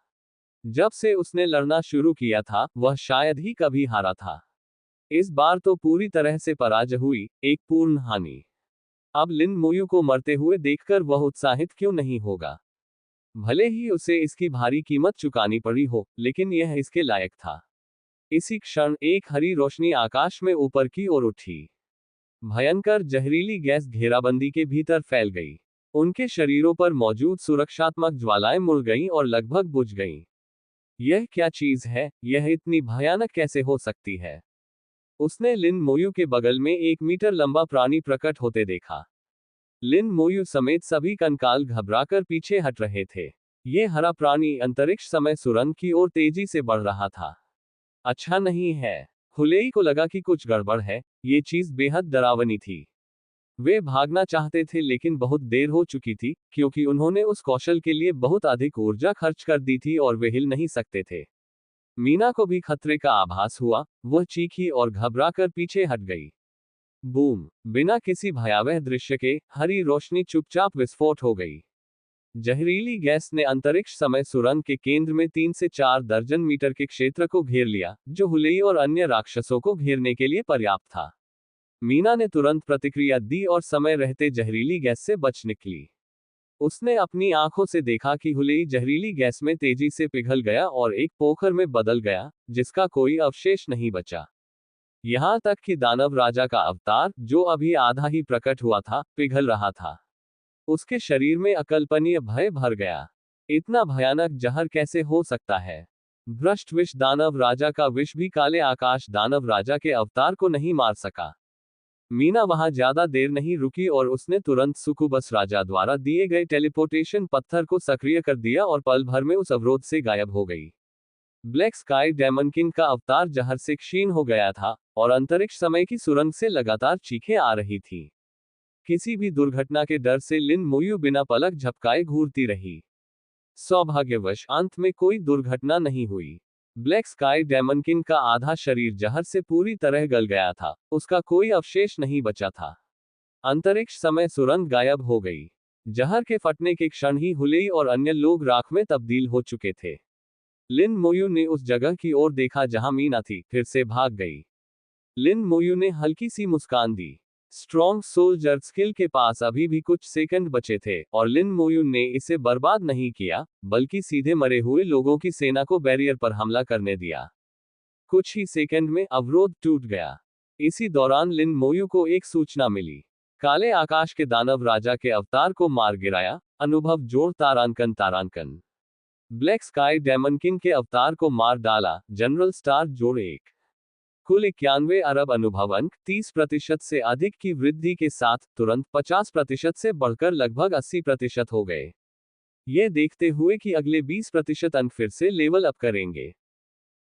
जब से उसने लड़ना शुरू किया था, वह शायद ही कभी हारा था। इस बार तो पूरी तरह से पराजय हुई, एक पूर्ण हानि। अब लिन मोयू को मरते हुए देखकर वह उत्साहित क्यों नहीं होगा? भले ही उसे इसकी भारी कीमत चुकानी पड़ी हो, लेकिन यह इसके लायक था। इसी क्षण एक हरी रोशनी आकाश में ऊपर की ओर उठी। भयंकर जहरीली गैस घेराबंदी के भीतर फैल गई। उनके शरीरों पर मौजूद सुरक्षात्मक ज्वालाएं मुड़ गईं और लगभग बुझ गईं। यह क्या चीज है? यह इतनी भयानक कैसे हो सकती है? उसने लिन मोयू के बगल में 1 मीटर लंबा प्राणी प्रकट होते देखा। लिन मोयू समेत सभी कंकाल घबराकर पीछे हट रहे थे। ये हरा प्राणी अंतरिक्ष समय सुरंग की ओर तेजी से बढ़ रहा था। अच्छा नहीं है। हुलेई को लगा कि कुछ गड़बड़ है। ये चीज बेहद डरावनी थी। वे भागना चाहते थे लेकिन बहुत देर हो चुकी थी, क्योंकि उन्होंने उस कौशल के लिए बहुत अधिक ऊर्जा खर्च कर दी थी और वे हिल नहीं सकते थे। मीना को भी खतरे का आभास हुआ। वह चीखी और घबराकर पीछे हट गई। बूम! बिना किसी भयावह दृश्य के हरी रोशनी चुपचाप विस्फोट हो गई। जहरीली गैस ने अंतरिक्ष समय सुरंग के केंद्र में 3 से 4 दर्जन मीटर के क्षेत्र को घेर लिया, जो हुलेई और अन्य राक्षसों को घेरने के लिए पर्याप्त था। मीना ने तुरंत प्रतिक्रिया दी और समय रहते जहरीली गैस से बच निकली। उसने अपनी आंखों से देखा कि हुलेई जहरीली गैस में तेजी से पिघल गया और एक पोखर में बदल गया, जिसका कोई अवशेष नहीं बचा। यहां तक कि दानव राजा का अवतार, जो अभी आधा ही प्रकट हुआ था, पिघल रहा था। उसके शरीर में अकल्पनीय भय भर गया। इतना भयानक जहर कैसे हो सकता है? भ्रष्ट विष दानव राजा का विष भी काले आकाश दानव राजा के अवतार को नहीं मार सका। मीना वहां ज्यादा देर नहीं रुकी और उसने तुरंत सुकुबस राजा द्वारा दिए गए टेलीपोर्टेशन पत्थर को सक्रिय कर दिया और पल भर में उस अवरोध से गायब हो गई। ब्लैक स्काई डेमन किंग का अवतार जहर से क्षीण हो गया था और अंतरिक्ष समय की सुरंग से लगातार चीखें आ रही थी। किसी भी दुर्घटना के डर से लिन मोयू बिना पलक झपकाए घूरती रही। सौभाग्यवश अंत में कोई दुर्घटना नहीं हुई। ब्लैक स्काई डेमन किंग का आधा शरीर जहर से पूरी तरह गल गया था, उसका कोई अवशेष नहीं बचा था। अंतरिक्ष समय सुरंग गायब हो गई। जहर के फटने के क्षण ही हुलेई और अन्य लोग राख में तब्दील हो चुके थे। लिन मोयू ने उस जगह की ओर देखा जहां मीना थी, फिर से भाग गई। लिन मोयू ने हल्की सी मुस्कान दी। स्ट्रॉन्ग सोल्जर स्किल के पास अभी भी कुछ सेकंड बचे थे और लिन मोयू ने इसे बर्बाद नहीं किया, बल्कि सीधे मरे हुए लोगों की सेना को बैरियर पर हमला करने दिया। कुछ ही सेकंड में अवरोध टूट गया। इसी दौरान लिन मोयू को एक सूचना मिली। काले आकाश के दानव राजा के अवतार को मार गिराया। अनुभव जोड़ तारांकन तारांकन। ब्लैक स्काई डेमन किंग के अवतार को मार डाला। जनरल स्टार जोड़ 1। कुल 91 अरब अनुभव अंक 30% से अधिक की वृद्धि के साथ तुरंत 50% से बढ़कर लगभग 80% हो गए। ये देखते हुए कि अगले 20% अंक फिर से लेवल अप करेंगे।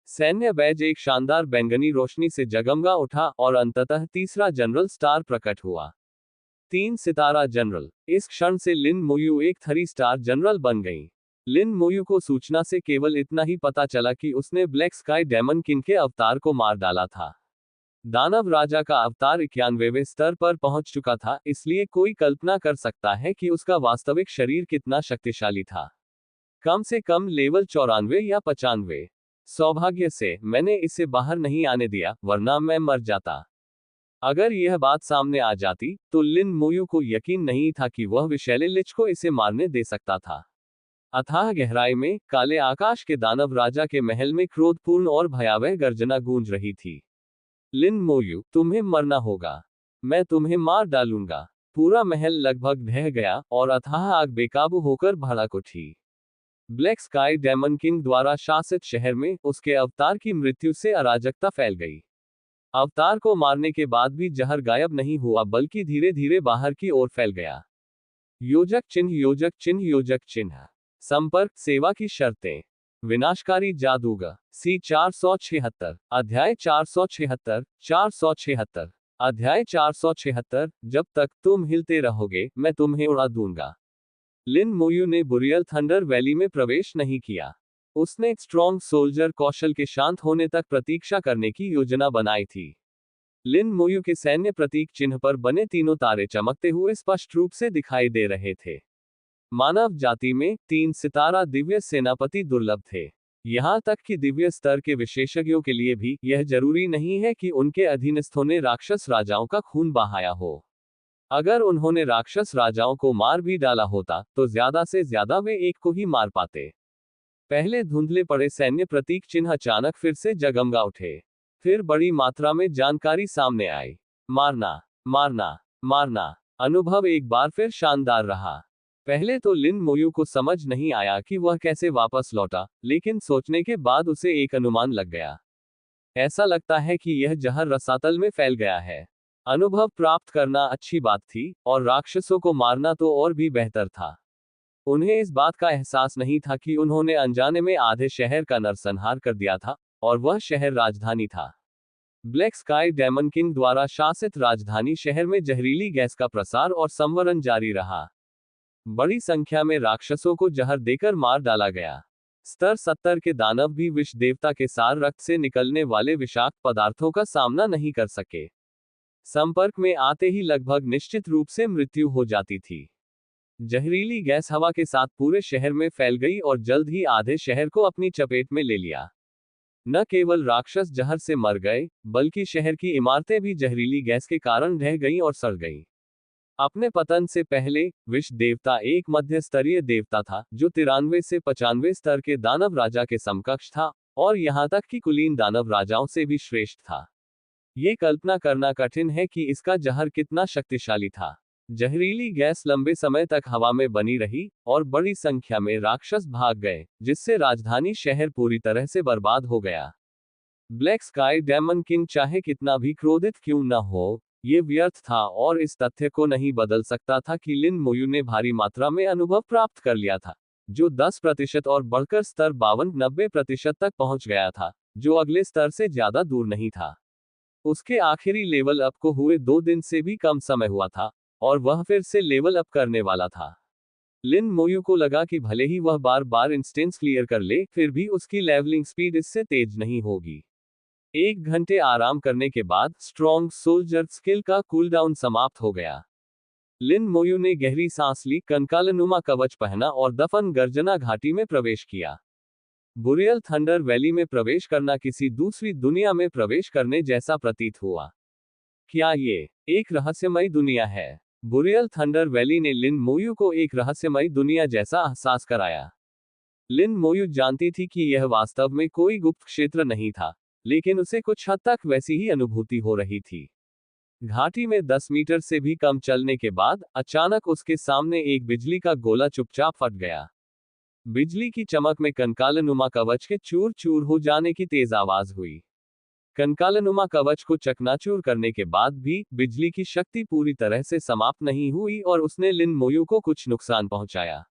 सैन्य बैज एक शानदार बैंगनी रोशनी से जगमगा उठा और अंततः तीसरा जनरल स्टार प्रकट हुआ। 3 सितारा जनरल। इस क्षण से लिन मोयू एक 3 स्टार जनरल बन गई। लिन मोयू को सूचना से केवल इतना ही पता चला कि उसने ब्लैक स्काई डेमन किंग के अवतार को मार डाला था। दानव राजा का अवतार 91वें स्तर पर पहुंच चुका था, इसलिए कोई कल्पना कर सकता है कि उसका वास्तविक शरीर कितना शक्तिशाली था। कम से कम लेवल 94 या 95। सौभाग्य से मैंने इसे बाहर नहीं आने दिया, वरना मैं मर जाता। अगर यह बात सामने आ जाती तो लिन मोयू को यकीन नहीं था कि वह विषैले लिच को इसे मारने दे सकता था। अथाह गहराई में काले आकाश के दानव राजा के महल में क्रोधपूर्ण और भयावह गर्जना गूंज रही थी। लिन मोयू, तुम्हें मरना होगा। मैं तुम्हें मार डालूंगा। पूरा महल लगभग ढह गया और अथाह आग बेकाबू होकर भड़क उठी। ब्लैक स्काई डेमन किंग द्वारा शासित शहर में उसके अवतार की मृत्यु से अराजकता फैल गई। अवतार को मारने के बाद भी जहर गायब नहीं हुआ, बल्कि धीरे धीरे बाहर की ओर फैल गया। योजक चिन्ह योजक चिन्ह योजक चिन्ह। संपर्क सेवा की शर्तें। विनाशकारी जादूगर। सी 476। अध्याय 476। 476। अध्याय 476। जब तक तुम हिलते रहोगे मैं तुम्हें उड़ा दूंगा। लिन मोयू ने बुरियल थंडर वैली में प्रवेश नहीं किया। उसने स्ट्रॉन्ग सोल्जर कौशल के शांत होने तक प्रतीक्षा करने की योजना बनाई थी। लिन मोयू के सैन्य प्रतीक चिन्ह पर बने तीनों तारे चमकते हुए स्पष्ट रूप से दिखाई दे रहे थे। मानव जाति में 3 सितारा दिव्य सेनापति दुर्लभ थे। यहां तक कि दिव्य स्तर के विशेषज्ञों के लिए भी यह जरूरी नहीं है कि उनके अधीनस्थों ने राक्षस राजाओं का खून बहाया हो। अगर उन्होंने राक्षस राजाओं को मार भी डाला होता तो ज्यादा से ज्यादा वे एक को ही मार पाते। पहले धुंधले पड़े सैन्य प्रतीक चिन्ह अचानक फिर से जगमगा उठे। फिर बड़ी मात्रा में जानकारी सामने आई। मारना, मारना, मारना। अनुभव एक बार फिर शानदार रहा। पहले तो लिन मोयू को समझ नहीं आया कि वह कैसे वापस लौटा, लेकिन सोचने के बाद उसे एक अनुमान लग गया। ऐसा लगता है कि यह जहर रसातल में फैल गया है। अनुभव प्राप्त करना अच्छी बात थी, और राक्षसों को मारना तो और भी बेहतर था। उन्हें इस बात का एहसास नहीं था कि उन्होंने अनजाने में आधे शहर का नरसंहार कर दिया था, और वह शहर राजधानी था। ब्लैक स्काई डेमन किंग द्वारा शासित राजधानी शहर में जहरीली गैस का प्रसार और संवरण जारी रहा। बड़ी संख्या में राक्षसों को जहर देकर मार डाला गया। स्तर 70 के दानव भी विष देवता के सार रक्त से निकलने वाले विषाक्त पदार्थों का सामना नहीं कर सके। संपर्क में आते ही लगभग निश्चित रूप से मृत्यु हो जाती थी। जहरीली गैस हवा के साथ पूरे शहर में फैल गई और जल्द ही आधे शहर को अपनी चपेट में ले लिया। न केवल राक्षस जहर से मर गए, बल्कि शहर की इमारतें भी जहरीली गैस के कारण ढह गईं और सड़ गईं। अपने पतन से पहले विष देवता एक मध्य स्तरीय देवता था, जो 93 से 95 स्तर के दानव राजा के समकक्ष था, और यहां तक कि कुलीन दानव राजाओं से भी श्रेष्ठ था। ये कल्पना करना कठिन है कि इसका जहर कितना शक्तिशाली था। जहरीली गैस लंबे समय तक हवा में बनी रही, और बड़ी संख्या में राक्षस भाग गए, जिससे राजधानी शहर पूरी तरह से बर्बाद हो गया। ब्लैक स्काई डेमन किंग चाहे कितना भी क्रोधित क्यों न हो, ये व्यर्थ था और इस तथ्य को नहीं बदल सकता था कि लिन मोयू ने भारी मात्रा में अनुभव प्राप्त कर लिया था, जो 10% और बढ़कर स्तर 52-90% तक पहुंच गया था, जो अगले स्तर से ज्यादा दूर नहीं था। उसके आखिरी लेवल अप को हुए 2 दिन से भी कम समय हुआ था, और वह फिर से लेवल अप करने वाला था। लिन मोयू को लगा कि भले ही वह बार बार इंस्टेंस क्लियर कर ले, फिर भी उसकी लेवलिंग स्पीड इससे तेज नहीं होगी। 1 घंटे आराम करने के बाद स्ट्रॉन्ग सोल्जर स्किल का कूलडाउन समाप्त हो गया। लिन मोयू ने गहरी सांस ली, कंकालनुमा कवच पहना और दफन गर्जना घाटी में प्रवेश किया। बुरियल थंडर वैली में प्रवेश करना किसी दूसरी दुनिया में प्रवेश करने जैसा प्रतीत हुआ। क्या ये एक रहस्यमयी दुनिया है? बुरियल थंडर वैली ने लिन मोयू को एक रहस्यमयी दुनिया जैसा एहसास कराया। लिन मोयू जानती थी कि यह वास्तव में कोई गुप्त क्षेत्र नहीं था, लेकिन उसे कुछ हद तक वैसी ही अनुभूति हो रही थी। घाटी में 10 मीटर से भी कम चलने के बाद अचानक उसके सामने एक बिजली का गोला चुपचाप फट गया। बिजली की चमक में कंकालनुमा कवच के चूर चूर हो जाने की तेज आवाज हुई। कंकालनुमा कवच को चकनाचूर करने के बाद भी बिजली की शक्ति पूरी तरह से समाप्त नहीं हुई और उसने लिन मोयू को कुछ नुकसान पहुंचाया।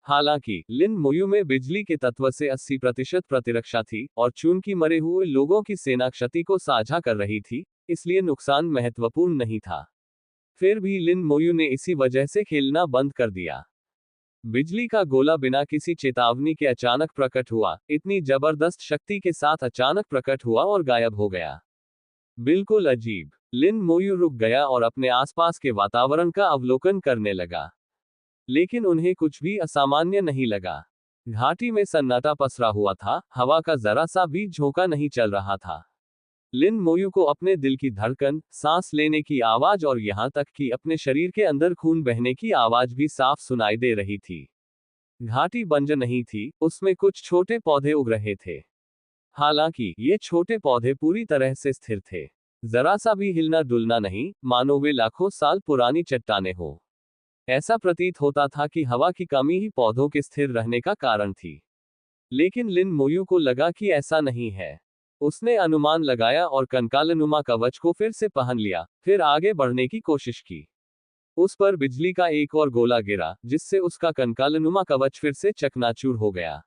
हालांकि लिन मोयू में बिजली के तत्व से 80% प्रतिरक्षा थी और चूंकि मरे हुए लोगों की सेना क्षति को साझा कर रही थी, इसलिए नुकसान महत्वपूर्ण नहीं था। फिर भी लिन मोयू ने इसी वजह से खेलना बंद कर दिया। बिजली का गोला बिना किसी चेतावनी के अचानक प्रकट हुआ, इतनी जबरदस्त शक्ति के साथ अचानक प्रकट हुआ और गायब हो गया। बिल्कुल अजीब। लिन मोयू रुक गया और अपने आसपास के वातावरण का अवलोकन करने लगा। लेकिन उन्हें कुछ भी असामान्य नहीं लगा। घाटी में सन्नाटा पसरा हुआ था, हवा का जरा सा भी झोंका नहीं चल रहा था। लिन मोयू को अपने दिल की धड़कन, सांस लेने की आवाज और यहां तक कि अपने शरीर के अंदर खून बहने की आवाज भी साफ सुनाई दे रही थी। घाटी बंजर नहीं थी, उसमें कुछ छोटे पौधे उग रहे थे। हालांकि ये छोटे पौधे पूरी तरह से स्थिर थे, जरा सा भी हिलना डुलना नहीं, मानो वे लाखों साल पुरानी चट्टानें हो। ऐसा प्रतीत होता था कि हवा की कमी ही पौधों के स्थिर रहने का कारण थी। लेकिन लिन मोयू को लगा कि ऐसा नहीं है। उसने अनुमान लगाया और कंकालनुमा कवच को फिर से पहन लिया, फिर आगे बढ़ने की कोशिश की। उस पर बिजली का एक और गोला गिरा, जिससे उसका कंकालनुमा कवच फिर से चकनाचूर हो गया।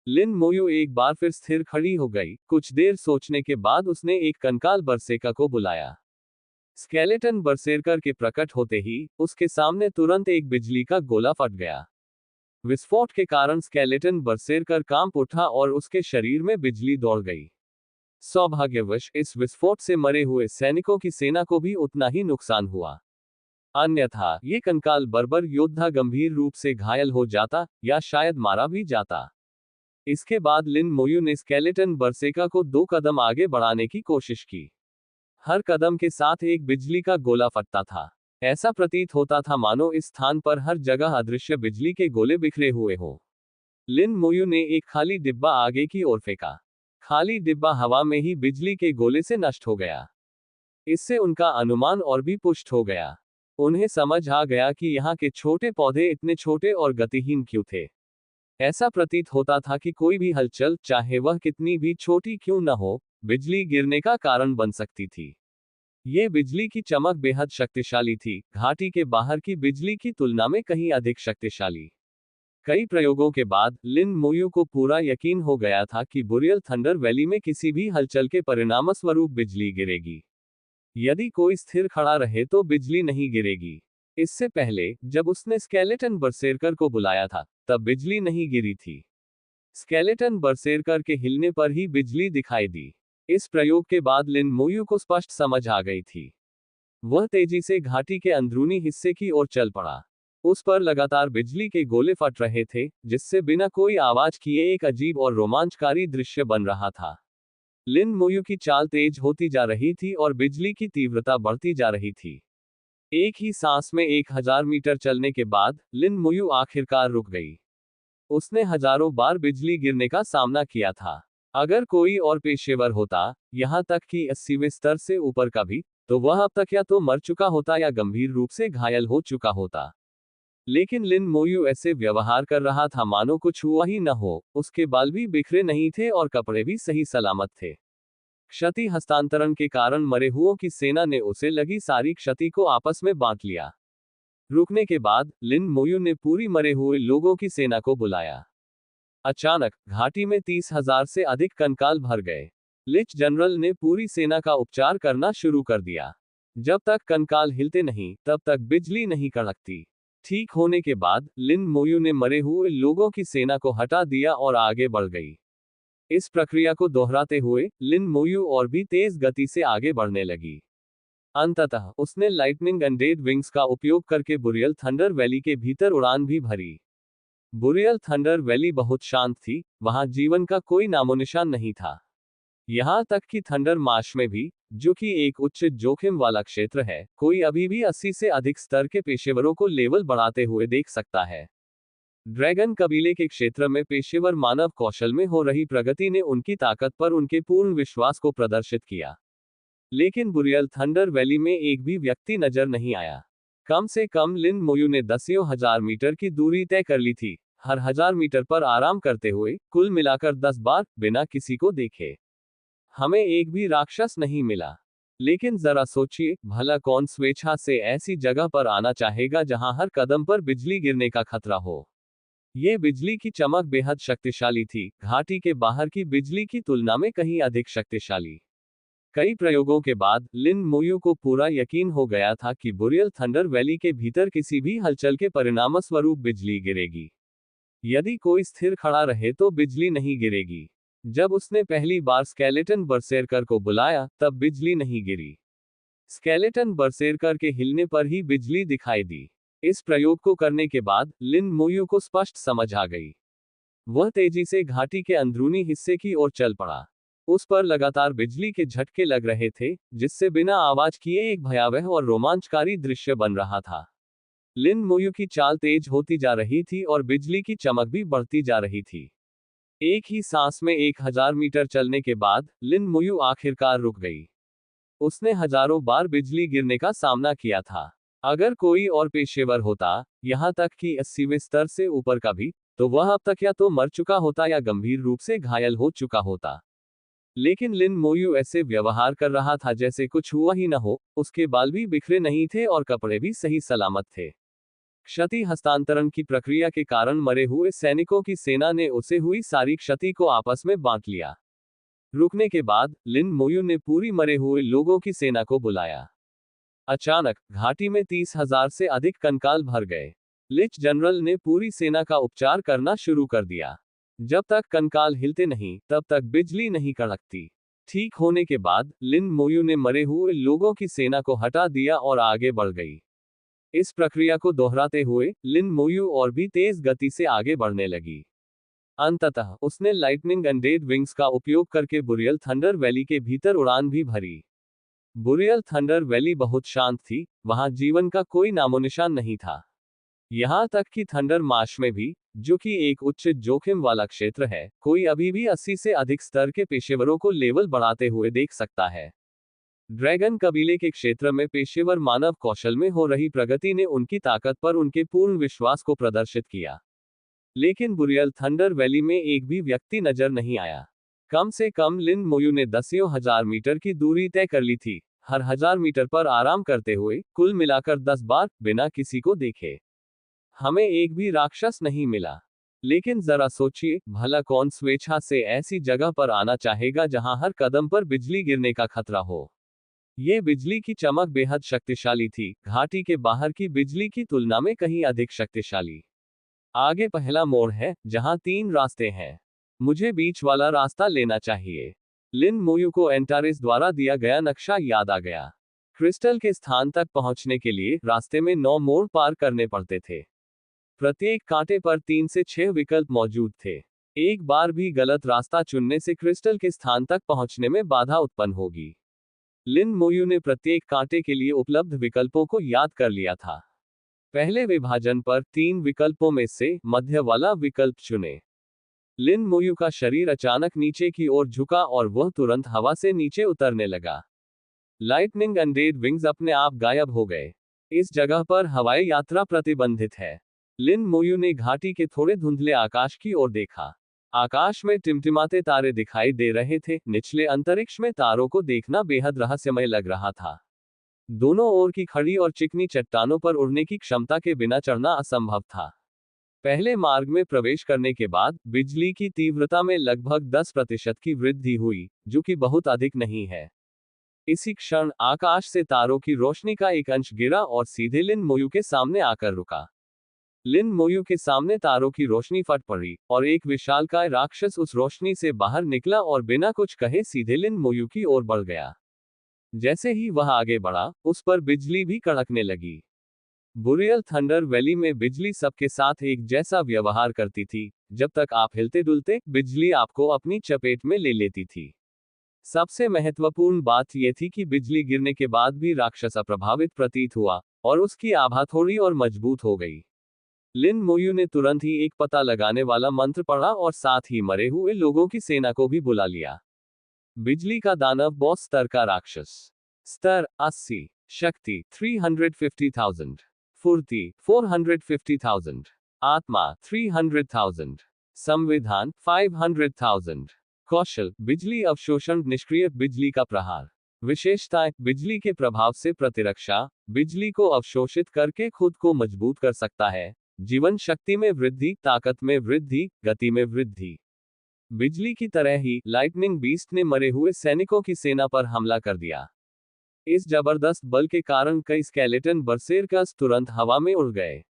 लिन मोयू एक बार फिर स्थिर खड़ी हो गई। कुछ देर सोचने के बाद उसने एक कंकाल बरसेका को बुलाया। स्केलेटन बरसेरकर के प्रकट होते ही उसके सामने तुरंत एक बिजली का गोला फट गया। विस्फोट के कारण स्केलेटन बरसेरकर कांप उठा और उसके शरीर में बिजली दौड़ गई। सौभाग्यवश इस विस्फोट से मरे हुए सैनिकों की सेना को भी उतना ही नुकसान हुआ। अन्यथा ये कंकाल बर्बर योद्धा गंभीर रूप से घायल हो जाता या शायद मारा भी जाता। इसके बाद लिन मोयू ने स्केलेटन बरसेका को 2 कदम आगे बढ़ाने की कोशिश की। हर कदम के साथ एक बिजली का गोला फटता था। ऐसा प्रतीत होता था मानो इस स्थान पर हर जगह अदृश्य बिजली के गोले बिखरे हुए हों। लिन मोयू ने एक खाली डिब्बा आगे की ओर फेंका। खाली डिब्बा हवा में ही बिजली के गोले से नष्ट हो गया। इससे उनका अनुमान और भी पुष्ट हो गया। उन्हें समझ आ गया कि यहाँ के छोटे पौधे इतने छोटे और गतिहीन क्यों थे। ऐसा प्रतीत होता था कि कोई भी हलचल, चाहे वह कितनी भी छोटी क्यों न हो, बिजली गिरने का कारण बन सकती थी। ये बिजली की चमक बेहद शक्तिशाली थी, घाटी के बाहर की बिजली की तुलना में कहीं अधिक शक्तिशाली। कई प्रयोगों के बाद लिन मोयू को पूरा यकीन हो गया था कि बुरियल थंडर वैली में किसी भी हलचल के परिणामस्वरूप बिजली गिरेगी। यदि कोई स्थिर खड़ा रहे तो बिजली नहीं गिरेगी। इससे पहले जब उसने स्केलेटन बरसेरकर को बुलाया था, तब बिजली नहीं गिरी थी। स्केलेटन बरसेरकर के हिलने पर ही बिजली दिखाई दी। इस प्रयोग के बाद लिन मोयू को स्पष्ट समझ आ गई थी। वह तेजी से घाटी के अंदरूनी हिस्से की ओर चल पड़ा। उस पर लगातार बिजली के गोले फट रहे थे, जिससे बिना कोई आवाज किए एक अजीब और रोमांचकारी दृश्य बन रहा था। लिन मोयू की चाल तेज होती जा रही थी और बिजली की तीव्रता बढ़ती जा रही थी। एक ही सांस में 1000 मीटर चलने के बाद लिन मोयू आखिरकार रुक गई। उसने हजारों बार बिजली गिरने का सामना किया था। अगर कोई और पेशेवर होता, यहां तक कि 80वें स्तर से ऊपर का भी, तो वह अब तक या तो मर चुका होता या गंभीर रूप से घायल हो चुका होता। लेकिन लिन मोयू ऐसे व्यवहार कर रहा था मानो कुछ हुआ ही न हो। उसके बाल भी बिखरे नहीं थे और कपड़े भी सही सलामत थे। क्षति हस्तांतरण के कारण मरे हुओं की सेना ने उसे लगी सारी क्षति को आपस में बांट लिया। रुकने के बाद लिन मोयू ने पूरी मरे हुए लोगों की सेना को बुलाया। अचानक घाटी में 30,000 से अधिक कंकाल भर गए। लिच जनरल ने पूरी सेना का उपचार करना शुरू कर दिया। जब तक कंकाल हिलते नहीं, तब तक बिजली नहीं कड़कती। ठीक होने के बाद लिन मोयू ने मरे हुए लोगों की सेना को हटा दिया और आगे बढ़ गई। इस प्रक्रिया को दोहराते हुए लिन मोयू और भी तेज गति से आगे बढ़ने लगी। अंततः उसने लाइटनिंग एंड डेड विंग्स का उपयोग करके बुरियल थंडर वैली के भीतर उड़ान भी भरी। बुरियल थंडर वैली बहुत शांत थी, वहां जीवन का कोई नामोनिशान नहीं था। यहां तक कि थंडर मार्श में भी, जो कि एक उच्च जोखिम वाला क्षेत्र है, कोई अभी भी 80 से अधिक स्तर के पेशेवरों को लेवल बढ़ाते हुए देख सकता है। ड्रैगन कबीले के क्षेत्र में पेशेवर मानव कौशल में हो रही प्रगति ने उनकी ताकत पर उनके पूर्ण विश्वास को प्रदर्शित किया। लेकिन बुरियल थंडर वैली में एक भी व्यक्ति नजर नहीं आया। कम से कम लिन मोयू ने दसियों हजार मीटर की दूरी तय कर ली थी, हर 1000 मीटर पर आराम करते हुए, कुल मिलाकर 10 बार, बिना किसी को देखे। हमें एक भी राक्षस नहीं मिला। लेकिन जरा सोचिए, भला कौन स्वेच्छा से ऐसी जगह पर आना चाहेगा जहां हर कदम पर बिजली गिरने का खतरा हो। ये बिजली की चमक बेहद शक्तिशाली थी, घाटी के बाहर की बिजली की तुलना में कहीं अधिक शक्तिशाली। कई प्रयोगों के बाद लिन मोयू को पूरा यकीन हो गया था कि बुरियल थंडर वैली के भीतर किसी भी हलचल के परिणामस्वरूप बिजली गिरेगी। यदि कोई स्थिर खड़ा रहे तो बिजली नहीं गिरेगी। जब उसने पहली बार स्केलेटन बरसेरकर को बुलाया, तब बिजली नहीं गिरी। स्केलेटन बरसेरकर के हिलने पर ही बिजली दिखाई दी। इस प्रयोग को करने के बाद लिन मोयू को स्पष्ट समझ आ गई। वह तेजी से घाटी के अंदरूनी हिस्से की ओर चल पड़ा। उस पर लगातार बिजली के झटके लग रहे थे, जिससे बिना आवाज किए एक भयावह और रोमांचकारी दृश्य बन रहा था। लिन मोयू की चाल तेज होती जा रही थी और बिजली की चमक भी बढ़ती जा रही थी। एक ही सांस में 1000 मीटर चलने के बाद लिन मोयू आखिरकार रुक गई। उसने हजारों बार बिजली गिरने का सामना किया था। अगर कोई और पेशेवर होता, यहां तक कि 80वें स्तर से ऊपर का भी, तो वह अब तक या तो मर चुका होता या गंभीर रूप से घायल हो चुका होता। लेकिन लिन मोयू ऐसे व्यवहार कर रहा था जैसे कुछ हुआ ही न हो। उसके बाल भी बिखरे नहीं थे और कपड़े भी सही सलामत थे। क्षति हस्तांतरण की प्रक्रिया के कारण मरे हुए सैनिकों की सेना ने उसे हुई सारी क्षति को आपस में बांट लिया। रुकने के बाद लिन मोयू ने पूरी मरे हुए लोगों की सेना को बुलाया। अचानक घाटी में 30,000 से अधिक कंकाल भर गए। लिच जनरल ने पूरी सेना का उपचार करना शुरू कर दिया। जब तक कंकाल हिलते नहीं, तब तक बिजली नहीं कड़कती। ठीक होने के बाद लिन मोयू ने मरे हुए लोगों की सेना को हटा दिया और आगे बढ़ गई। इस प्रक्रिया को दोहराते हुए लिन मोयू और भी तेज गति से आगे बढ़ने लगी। अंततः उसने लाइटनिंग अनडेड विंग्स का उपयोग करके बुरियल थंडर वैली के भीतर उड़ान भी भरी। बुरियल थंडर वैली बहुत शांत थी, वहां जीवन का कोई नामोनिशान नहीं था। यहां तक कि थंडर मार्श में भी, जो कि एक उच्च जोखिम वाला क्षेत्र है, कोई अभी भी 80 से अधिक स्तर के पेशेवरों को लेवल बढ़ाते हुए देख सकता है। ड्रैगन कबीले के क्षेत्र में पेशेवर मानव कौशल में हो रही प्रगति ने उनकी ताकत पर उनके पूर्ण विश्वास को प्रदर्शित किया। लेकिन बुरियल थंडर वैली में एक भी व्यक्ति नजर नहीं आया। कम से कम लिन मोयू ने दसियों हजार मीटर की दूरी तय कर ली थी, हर 1000 मीटर पर आराम करते हुए, कुल मिलाकर 10 बार, बिना किसी को देखे। हमें एक भी राक्षस नहीं मिला। लेकिन जरा सोचिए, भला कौन स्वेच्छा से ऐसी जगह पर आना चाहेगा जहां हर कदम पर बिजली गिरने का खतरा हो। ये बिजली की चमक बेहद शक्तिशाली थी, घाटी के बाहर की बिजली की तुलना में कहीं अधिक शक्तिशाली। आगे पहला मोड़ है, जहां 3 रास्ते हैं। मुझे बीच वाला रास्ता लेना चाहिए। लिन मोयू को एंटारेस द्वारा दिया गया नक्शा याद आ गया। क्रिस्टल के स्थान तक पहुंचने के लिए रास्ते में 9 मोड़ पार करने पड़ते थे। प्रत्येक कांटे पर 3 से 6 विकल्प मौजूद थे। एक बार भी गलत रास्ता चुनने से क्रिस्टल के स्थान तक पहुंचने में बाधा उत्पन्न होगी। लिन मोयू ने प्रत्येक कांटे के लिए उपलब्ध विकल्पों को याद कर लिया था। पहले विभाजन पर 3 विकल्पों में से मध्य वाला विकल्प चुने। लिन मोयू का शरीर अचानक नीचे की ओर झुका और वह तुरंत हवा से नीचे उतरने लगा। लाइटनिंग अनडेड विंग्स अपने आप गायब हो गए। इस जगह पर हवाई यात्रा प्रतिबंधित है। लिन मोयू ने घाटी के थोड़े धुंधले आकाश की ओर देखा। आकाश में टिमटिमाते तारे दिखाई दे रहे थे। निचले अंतरिक्ष में तारों को देखना बेहद रहस्यमय लग रहा था। दोनों ओर की खड़ी और चिकनी चट्टानों पर उड़ने की क्षमता के बिना चढ़ना असंभव था। पहले मार्ग में प्रवेश करने के बाद बिजली की तीव्रता में लगभग 10% की वृद्धि हुई, जो कि बहुत अधिक नहीं है। इसी क्षण आकाश से तारों की रोशनी का एक अंश गिरा और सीधे लिन मोयू के सामने आकर रुका। लिन मोयू के सामने तारों की रोशनी फट पड़ी और एक विशालकाय राक्षस उस रोशनी से बाहर निकला और बिना कुछ कहे सीधे लिन मोयू की ओर बढ़ गया। जैसे ही वह आगे बढ़ा, उस पर बिजली भी कड़कने लगी। बुरियल थंडर वैली में बिजली सबके साथ एक जैसा व्यवहार करती थी। जब तक आप हिलते डुलते, बिजली आपको अपनी चपेट में ले लेती थी। सबसे महत्वपूर्ण बात यह थी कि बिजली गिरने के बाद भी राक्षस अप्रभावित प्रतीत हुआ और उसकी आभा थोड़ी और मजबूत हो गई। लिन मोयू ने तुरंत ही एक पता लगाने वाला मंत्र पढ़ा और साथ ही मरे हुए लोगों की सेना को भी बुला लिया। बिजली का दानव बॉस स्तर का राक्षस। स्तर 80, शक्ति 350,000, फुर्ती 450,000, आत्मा 300,000, संविधान 500,000, कौशल बिजली अवशोषण निष्क्रिय बिजली का प्रहार। विशेषताएं बिजली के प्रभाव से प्रतिरक्षा, बिजली को अवशोषित करके खुद को मजबूत कर सकता है। जीवन शक्ति में वृद्धि, ताकत में वृद्धि, गति में वृद्धि। बिजली की तरह ही लाइटनिंग बीस्ट ने मरे हुए सैनिकों की सेना पर हमला कर दिया। इस जबरदस्त बल के कारण कई स्केलेटन बरसेरकर्स तुरंत हवा में उड़ गए।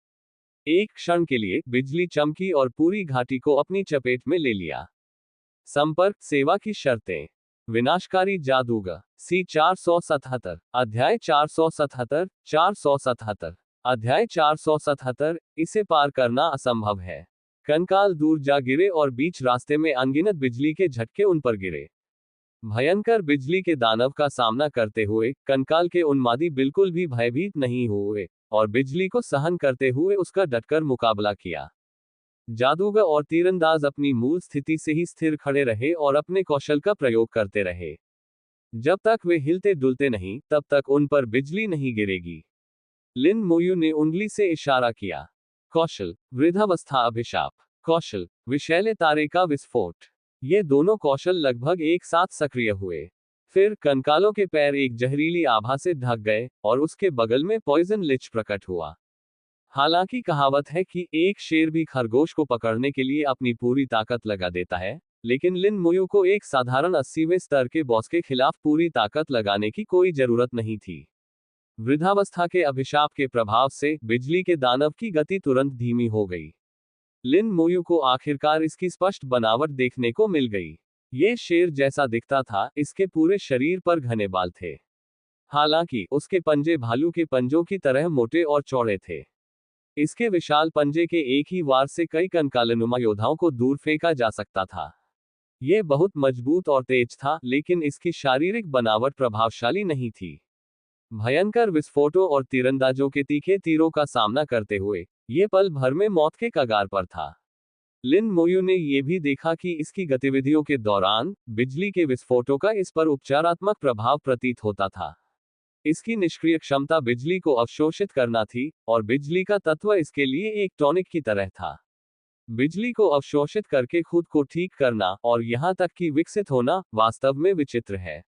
एक क्षण के लिए बिजली चमकी और पूरी घाटी को अपनी चपेट में ले लिया। संपर्क सेवा की शर्तें। विनाशकारी जादूगर C477 अध्याय 477 477 अध्याय 477 इसे पार करना असंभव है। कंकाल दूर जा गिरे और बीच रास्ते में अनगिनत बिजली के झटके उन पर गिरे। भयंकर बिजली के दानव का सामना करते हुए कंकाल के उन्मादी बिल्कुल भी भयभीत नहीं हुए और बिजली को सहन करते हुए उसका डटकर मुकाबला किया। जादूगर और तीरंदाज अपनी मूल स्थिति से ही स्थिर खड़े रहे और अपने कौशल का प्रयोग करते रहे। जब तक वे हिलते डुलते नहीं, तब तक उन पर बिजली नहीं गिरेगी। लिन मोयू ने उंगली से इशारा किया। कौशल वृद्धावस्था अभिशाप। कौशल विषैले तारे का विस्फोट। ये दोनों कौशल लगभग एक साथ सक्रिय हुए। फिर कंकालों के पैर एक जहरीली आभा से ढक गए और उसके बगल में पॉइजन लिच प्रकट हुआ। हालांकि कहावत है कि एक शेर भी खरगोश को पकड़ने के लिए अपनी पूरी ताकत लगा देता है, लेकिन लिन मोयू को एक साधारण 80वें स्तर के बॉस के खिलाफ पूरी ताकत लगाने की कोई जरूरत नहीं थी। वृद्धावस्था के अभिशाप के प्रभाव से बिजली के दानव की गति तुरंत धीमी हो गई। लिन मोयू को आखिरकार इसकी स्पष्ट बनावट देखने को मिल गई। ये शेर जैसा दिखता था, इसके पूरे शरीर पर घने बाल थे। हालांकि उसके पंजे भालू के पंजों की तरह मोटे और चौड़े थे। इसके विशाल पंजे के एक ही वार से कई कंकालनुमा योद्धाओं को दूर फेंका जा सकता था। यह बहुत मजबूत और तेज था, लेकिन इसकी शारीरिक बनावट प्रभावशाली नहीं थी। भयंकर विस्फोटों और तीरंदाजों के तीखे तीरों का सामना करते हुए ये पल भर में मौत के कगार पर था। लिन मोयू ने यह भी देखा कि इसकी गतिविधियों के दौरान बिजली के विस्फोटों का इस पर उपचारात्मक प्रभाव प्रतीत होता था। इसकी निष्क्रिय क्षमता बिजली को अवशोषित करना थी और बिजली का तत्व इसके लिए एक टॉनिक की तरह था। बिजली को अवशोषित करके खुद को ठीक करना और यहां तक कि विकसित होना वास्तव में विचित्र है।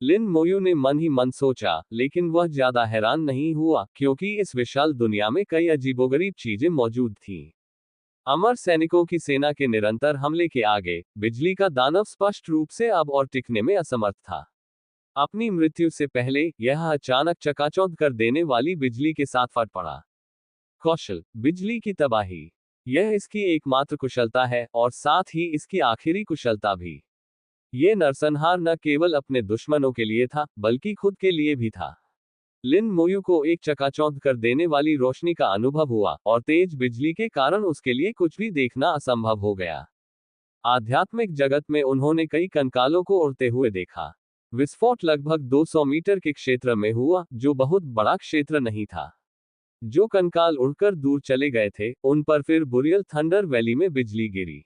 लिन मोयू ने मन ही मन सोचा, लेकिन वह ज्यादा हैरान नहीं हुआ क्योंकि इस विशाल दुनिया में कई अजीबोगरीब चीजें मौजूद थीं। अमर सैनिकों की सेना के निरंतर हमले के आगे बिजली का दानव स्पष्ट रूप से अब और टिकने में असमर्थ था। अपनी मृत्यु से पहले यह अचानक चकाचौंध कर देने वाली बिजली के साथ फट पड़ा। कौशल बिजली की तबाही। यह इसकी एकमात्र कुशलता है और साथ ही इसकी आखिरी कुशलता भी। ये नरसंहार न केवल अपने दुश्मनों के लिए था, बल्कि खुद के लिए भी था। लिन मोयू को एक चकाचौंध कर देने वाली रोशनी का अनुभव हुआ और तेज बिजली के कारण उसके लिए कुछ भी देखना असंभव हो गया। आध्यात्मिक जगत में उन्होंने कई कंकालों को उड़ते हुए देखा। विस्फोट लगभग 200 मीटर के क्षेत्र में हुआ, जो बहुत बड़ा क्षेत्र नहीं था। जो कंकाल उड़कर दूर चले गए थे, उन पर फिर बुरियल थंडर वैली में बिजली गिरी।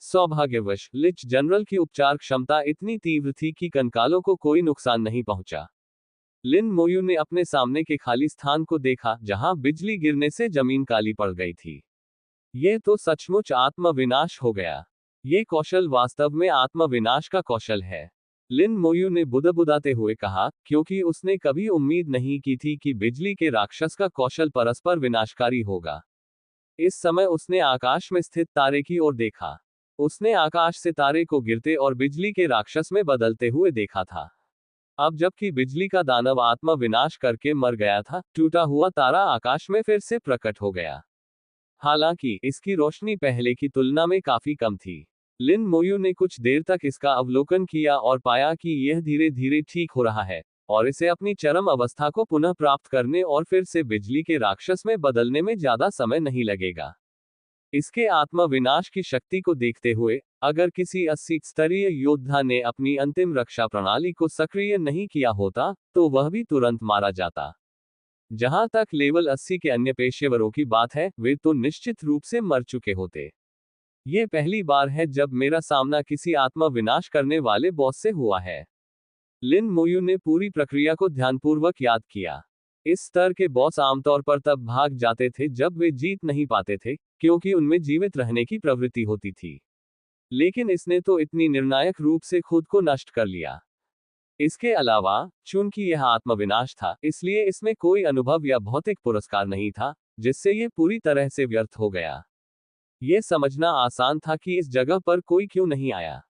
सौभाग्यवश लिच जनरल की उपचार क्षमता इतनी तीव्र थी कि कंकालों को कोई नुकसान नहीं पहुंचा। लिन मोयू ने अपने सामने के खाली स्थान को देखा, जहां बिजली गिरने से जमीन काली पड़ गई थी। यह तो सचमुच आत्मविनाश हो गया। ये कौशल वास्तव में आत्मविनाश का कौशल है, लिन मोयू ने बुदबुदाते हुए कहा, क्योंकि उसने कभी उम्मीद नहीं की थी कि बिजली के राक्षस का कौशल परस्पर विनाशकारी होगा। इस समय उसने आकाश में स्थित तारे की ओर देखा। उसने आकाश से तारे को गिरते और बिजली के राक्षस में बदलते हुए देखा था। अब जबकि बिजली का दानव आत्म विनाश करके मर गया था, टूटा हुआ तारा आकाश में फिर से प्रकट हो गया। हालांकि इसकी रोशनी पहले की तुलना में काफी कम थी। लिन मोयू ने कुछ देर तक इसका अवलोकन किया और पाया कि यह धीरे धीरे ठीक हो रहा है और इसे अपनी चरम अवस्था को पुनः प्राप्त करने और फिर से बिजली के राक्षस में बदलने में ज्यादा समय नहीं लगेगा। इसके आत्म विनाश की शक्ति को देखते हुए, अगर किसी 80 स्तरीय योद्धा ने अपनी अंतिम रक्षा प्रणाली को सक्रिय नहीं किया होता, तो वह भी तुरंत मारा जाता। जहां तक लेवल 80 के अन्य पेशेवरों की बात है, वे तो निश्चित रूप से मर चुके होते। ये पहली बार है जब मेरा सामना किसी आत्मा विनाश करने वाले बॉस से हुआ है। लिन मोयू ने पूरी प्रक्रिया को ध्यानपूर्वक याद किया। इस स्तर के बॉस आमतौर पर तब भाग जाते थे जब वे जीत नहीं पाते थे, क्योंकि उनमें जीवित रहने की प्रवृत्ति होती थी। लेकिन इसने तो इतनी निर्णायक रूप से खुद को नष्ट कर लिया। इसके अलावा, चूंकि यह आत्मविनाश था, इसलिए इसमें कोई अनुभव या भौतिक पुरस्कार नहीं था, जिससे यह पूरी तरह से व्यर्थ हो गया। यह समझना आसान था कि इस जगह पर कोई क्यों नहीं आया।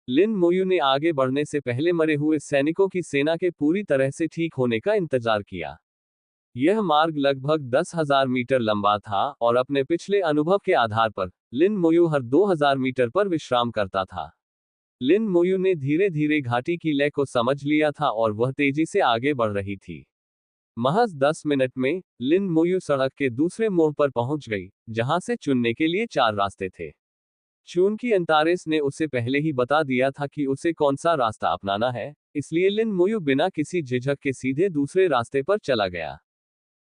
लिन मोयू ने आगे बढ़ने से पहले मरे हुए सैनिकों की सेना के पूरी तरह से ठीक होने का इंतजार किया। यह मार्ग लगभग 10,000 मीटर लंबा था और अपने पिछले अनुभव के आधार पर लिन मोयू हर 2,000 मीटर पर विश्राम करता था। लिन मोयू ने धीरे धीरे घाटी की लय को समझ लिया था और वह तेजी से आगे बढ़ रही थी। महज 10 मिनट में लिन मोयू सड़क के दूसरे मोड़ पर पहुंच गई, जहां से चुनने के लिए 4 रास्ते थे। चूंकि अंतारेस ने उसे पहले ही बता दिया था कि उसे कौन सा रास्ता अपनाना है, इसलिए लिन मोयू बिना किसी झिझक के सीधे दूसरे रास्ते पर चला गया।